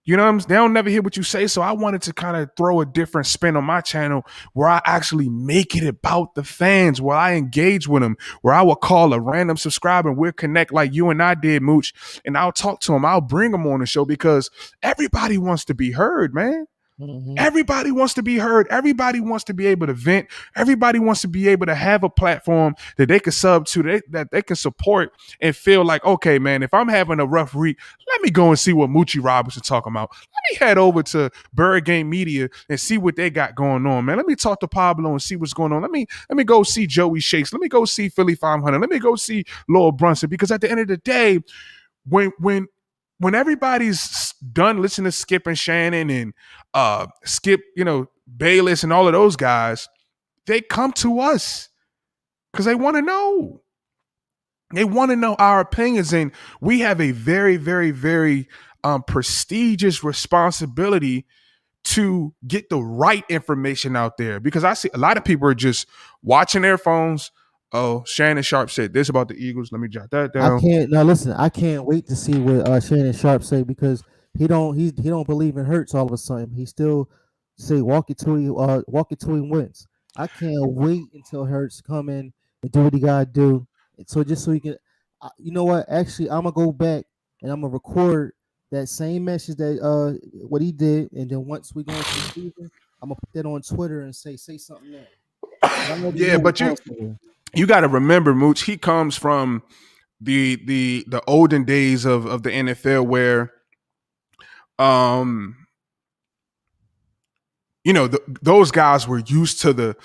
You know what I'm saying? They don't never hear what you say. So I wanted to kind of throw a different spin on my channel where I actually make it about the fans, where I engage with them, where I will call a random subscriber and we'll connect like you and I did, Mooch. And I'll talk to them. I'll bring them on the show, because everybody wants to be heard, man. Mm-hmm. Everybody wants to be heard. Everybody wants to be able to vent. Everybody wants to be able to have a platform that they can sub to, that they can support and feel like, okay, man, if I'm having a rough week, let me go and see what Moochie Robinson talking about. Let me head over to Bird Game Media and see what they got going on, man. Let me talk to Pablo and see what's going on. Let me go see Joey Shakes. Let me go see Philly 500. Let me go see Lowell Brunson, because at the end of the day, when everybody's done listening to Skip and Shannon and Skip, Bayless and all of those guys, they come to us because they want to know. They want to know our opinions, and we have a very, very, very prestigious responsibility to get the right information out there, because I see a lot of people are just watching their phones, Oh, Shannon Sharp said this about the Eagles. Let me jot that I down. can't now listen. I can't wait to see what Shannon Sharp say because he don't believe in Hurts all of a sudden. He still say walk it till he wins. I can't wait until Hurts come in and do what he gotta do. So just so he can, you know what? Actually, I'm gonna go back and I'm gonna record that same message that what he did, and then once we go into the season, I'm gonna put that on Twitter and say something now. I already Yeah, know but what's going somewhere. you got to remember, Mooch. He comes from the olden days of the NFL where um those guys were used to the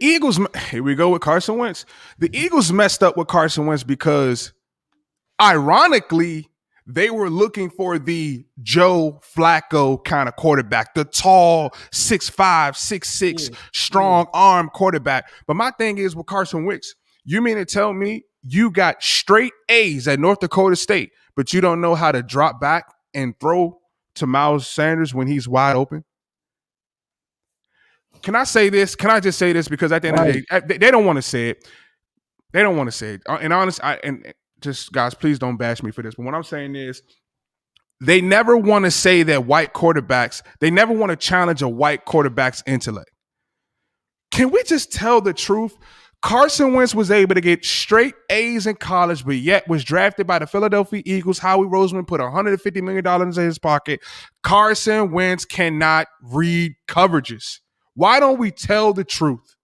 Eagles. Here we go with Carson Wentz. The Eagles messed up with Carson Wentz because ironically they were looking for the Joe Flacco kind of quarterback, the tall 6'5", 6'6", strong arm quarterback. But my thing is with Carson Wentz, you mean to tell me you got straight A's at North Dakota State, but you don't know how to drop back and throw to Miles Sanders when he's wide open? Can I say this? Can I just say this? Because at the end of the day, they don't want to say it. They don't want to say it. And honest, just guys, please don't bash me for this. But what I'm saying is, they never want to say that white quarterbacks. They never want to challenge a white quarterback's intellect. Can we just tell the truth? Carson Wentz was able to get straight A's in college, but yet was drafted by the Philadelphia Eagles. Howie Roseman put $150 million in his pocket. Carson Wentz cannot read coverages. Why don't we tell the truth?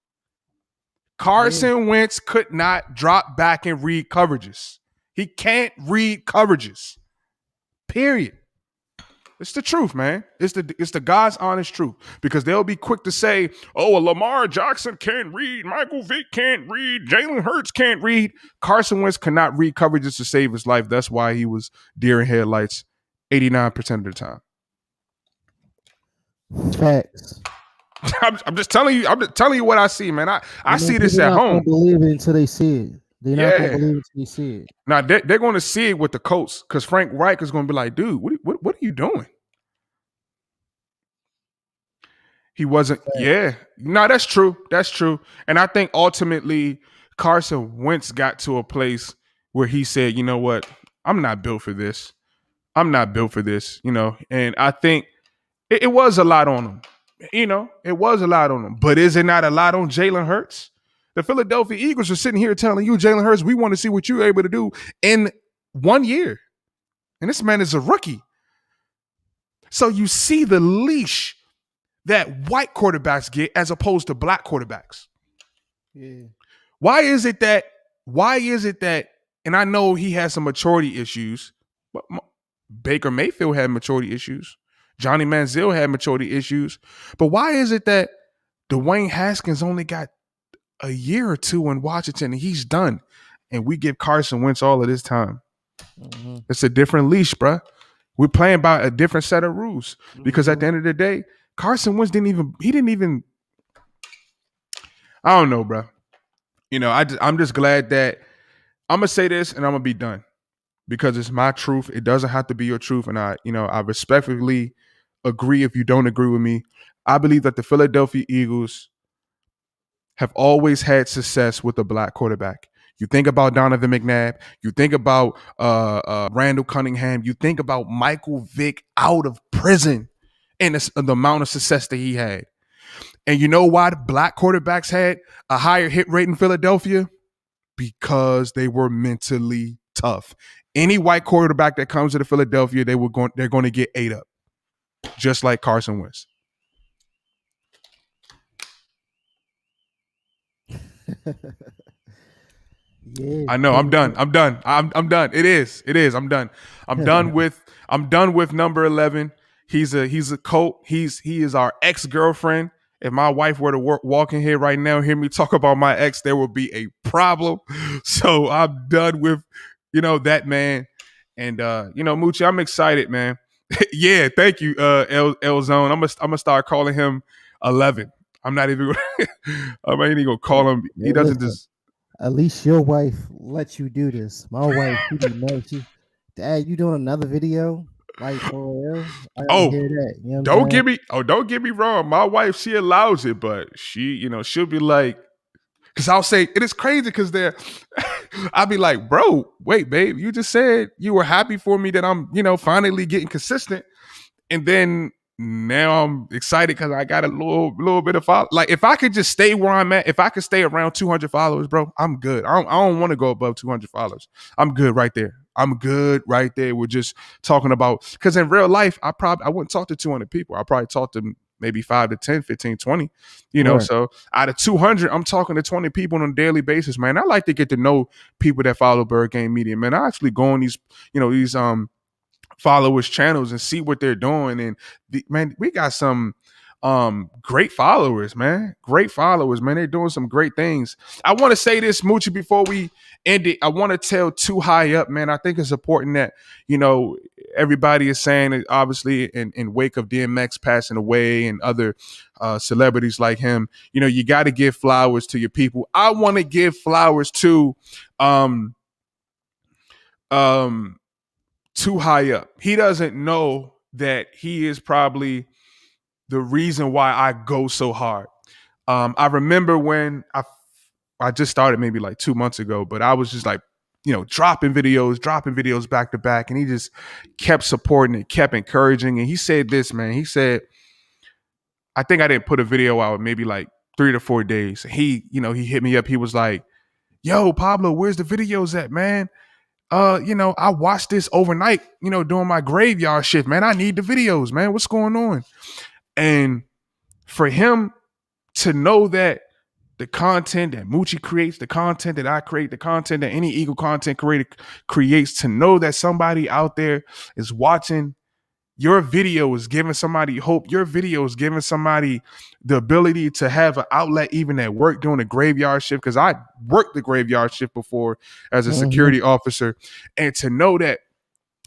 Carson Wentz could not drop back and read coverages. He can't read coverages. Period. It's the truth, man. It's the God's honest truth. Because they'll be quick to say, oh, Lamar Jackson can't read, Michael Vick can't read, Jalen Hurts can't read. Carson Wentz cannot read coverages to save his life. That's why he was deer in headlights 89% of the time. Facts. I'm just telling you. I'm just telling you what I see, man. I see this at home. Don't believe it until they see it. They're not going to believe it until they see it. Now they're going to see it with the Colts because Frank Reich is going to be like, dude, what are you doing? He wasn't. Yeah, no, that's true. That's true. And I think ultimately Carson Wentz got to a place where he said, you know what, I'm not built for this. I'm not built for this. And I think it was a lot on him. It was a lot on him. But is it not a lot on Jalen Hurts? The Philadelphia Eagles are sitting here telling you, Jalen Hurts, we want to see what you're able to do in 1 year. And this man is a rookie. So you see the leash that white quarterbacks get as opposed to black quarterbacks. Yeah. Why is it that, and I know he has some maturity issues, but Baker Mayfield had maturity issues. Johnny Manziel had maturity issues. But why is it that Dwayne Haskins only got a year or two in Washington and he's done, and we give Carson Wentz all of this time? Mm-hmm. It's a different leash, bro. We're playing by a different set of rules because at the end of the day, Carson Wentz didn't even. I don't know, bro. I'm just glad that I'm gonna say this and I'm gonna be done because it's my truth. It doesn't have to be your truth, and I respectfully agree if you don't agree with me. I believe that the Philadelphia Eagles have always had success with a black quarterback. You think about Donovan McNabb. You think about Randall Cunningham. You think about Michael Vick out of prison and the amount of success that he had. And you know why the black quarterbacks had a higher hit rate in Philadelphia? Because they were mentally tough. Any white quarterback that comes to the Philadelphia, they're going to get ate up, just like Carson Wentz. Yeah. I know. I'm done. I'm done. It is. I'm done. I'm done with number 11. He's a Colt. He is our ex-girlfriend. If my wife were to walk in here right now, hear me talk about my ex, there would be a problem. So I'm done with, that man. And Moochie, I'm excited, man. Yeah, thank you, L Zone. I'm gonna start calling him 11. I'm not even. I'm ain't even gonna call him. He doesn't just. At least your wife lets you do this. My wife, she be mad. Dad, you doing another video? Like for real? I gotta hear that. Don't get me wrong. My wife, she allows it, but she'll be like, Because I'll say it is crazy because I'll be like, bro, wait, babe, you just said you were happy for me that I'm, finally getting consistent. And then now I'm excited because I got a little bit of follow. Like if I could just stay where I'm at, if I could stay around 200 followers, bro, I'm good. I don't want to go above 200 followers. I'm good right there. I'm good right there. We're just talking about, because in real life, I wouldn't talk to 200 people. I probably talk to maybe 5 to 10, 15, 20, Right. So out of 200, I'm talking to 20 people on a daily basis, man. I like to get to know people that follow Bird Game Media, man. I actually go on these followers channels and see what they're doing. And man, we got some great followers, man. Great followers, man. They're doing some great things. I want to say this, Moochie, before we end it. I want to tell Too High Up, man. I think it's important that, everybody is saying it, obviously in wake of DMX passing away and other celebrities like him, you got to give flowers to your people. I want to give flowers to Too High Up. He doesn't know that he is probably the reason why I go so hard. I remember when I just started maybe like 2 months ago, but I was just like, dropping videos back to back, and he just kept supporting it, kept encouraging. And he said this, man. He said, I think I didn't put a video out maybe like 3 to 4 days. He hit me up. He was like, yo, Pablo, where's the videos at, man? I watched this overnight, doing my graveyard shift, man. I need the videos, man. What's going on? And for him to know that the content that Moochie creates, the content that I create, the content that any Eagle content creator creates, to know that somebody out there is watching your video, is giving somebody hope. Your video is giving somebody the ability to have an outlet even at work doing a graveyard shift, because I worked the graveyard shift before as a security officer. And to know that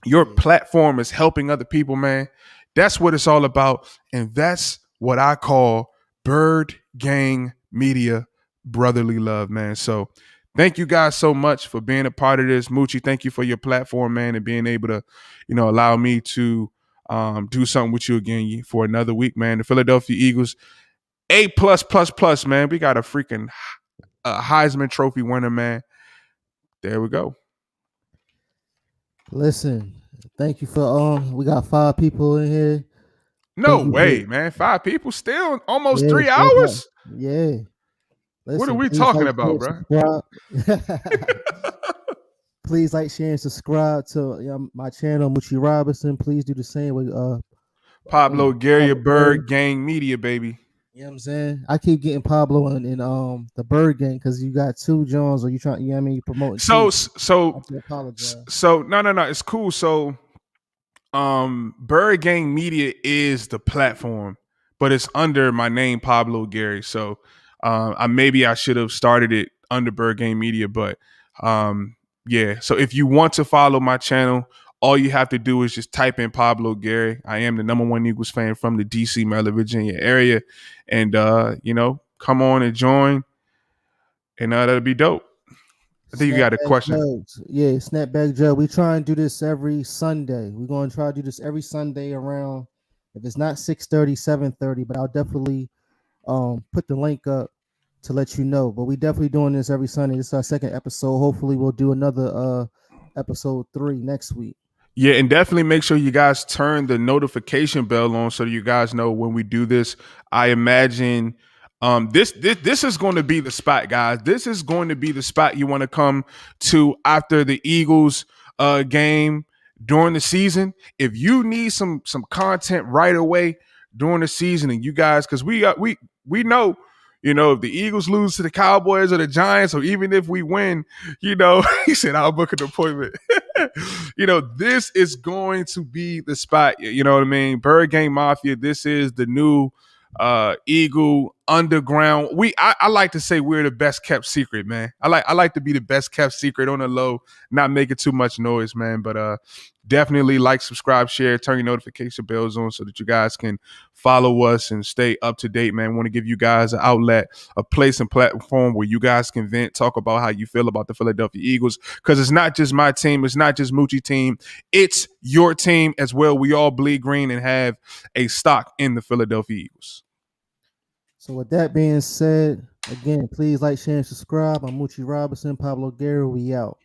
your platform is helping other people, man, that's what it's all about. And that's what I call Bird Gang Media brotherly love, man. So thank you guys so much for being a part of this. Moochie, thank you for your platform, man, and being able to, allow me to do something with you again for another week, man. The Philadelphia Eagles, A++++, man. We got a freaking Heisman Trophy winner, man. There we go. Listen, thank you for we got 5 people in here. No way, man. 5 people still almost 3 so hours. Yeah. Listen, what are we talking about, bro? Please like, share, and subscribe to my channel, Moochie Robinson. Please do the same with Pablo Gary, Bird Gang Media, baby. You know what I'm saying? I keep getting Pablo in the Bird Gang because you got 2 Jones, or you trying, you promoting. So I apologize. So no, it's cool. So Bird Gang Media is the platform, but it's under my name, Pablo Gary. So maybe I should have started it under Bird Gang Media, but yeah. So if you want to follow my channel, all you have to do is just type in Pablo Gary. I am the #1 Eagles fan from the DC, Maryland, Virginia area. And, come on and join. And that'll be dope. I think you got a question. Jugs. Yeah, Snapback Joe. We try and do this every Sunday. We're going to try to do this every Sunday around, if it's not 6:30, 7:30, but I'll definitely put the link up to let you know. But we definitely doing this every Sunday. This is our 2nd episode. Hopefully we'll do another episode 3 next week. Yeah, and definitely make sure you guys turn the notification bell on so that you guys know when we do this. I imagine this is going to be the spot, guys. This is going to be the spot you want to come to after the Eagles game during the season. If you need some content right away during the season, and you guys, because we know, if the Eagles lose to the Cowboys or the Giants, or even if we win, he said, I'll book an appointment. This is going to be the spot. You know what I mean? Bird Gang Mafia. This is the new Eagle underground. I like to say we're the best kept secret, man. I like to be the best kept secret on the low, not making too much noise, man. But definitely like, subscribe, share, turn your notification bells on so that you guys can follow us and stay up to date, man. Want to give you guys an outlet, a place and platform where you guys can vent, talk about how you feel about the Philadelphia Eagles, because it's not just my team, it's not just Moochie team, it's your team as well. We all bleed green and have a stock in the Philadelphia Eagles. So with that being said, Again, please like, share, and subscribe. I'm Moochie Robinson, Pablo Guerrero. We out.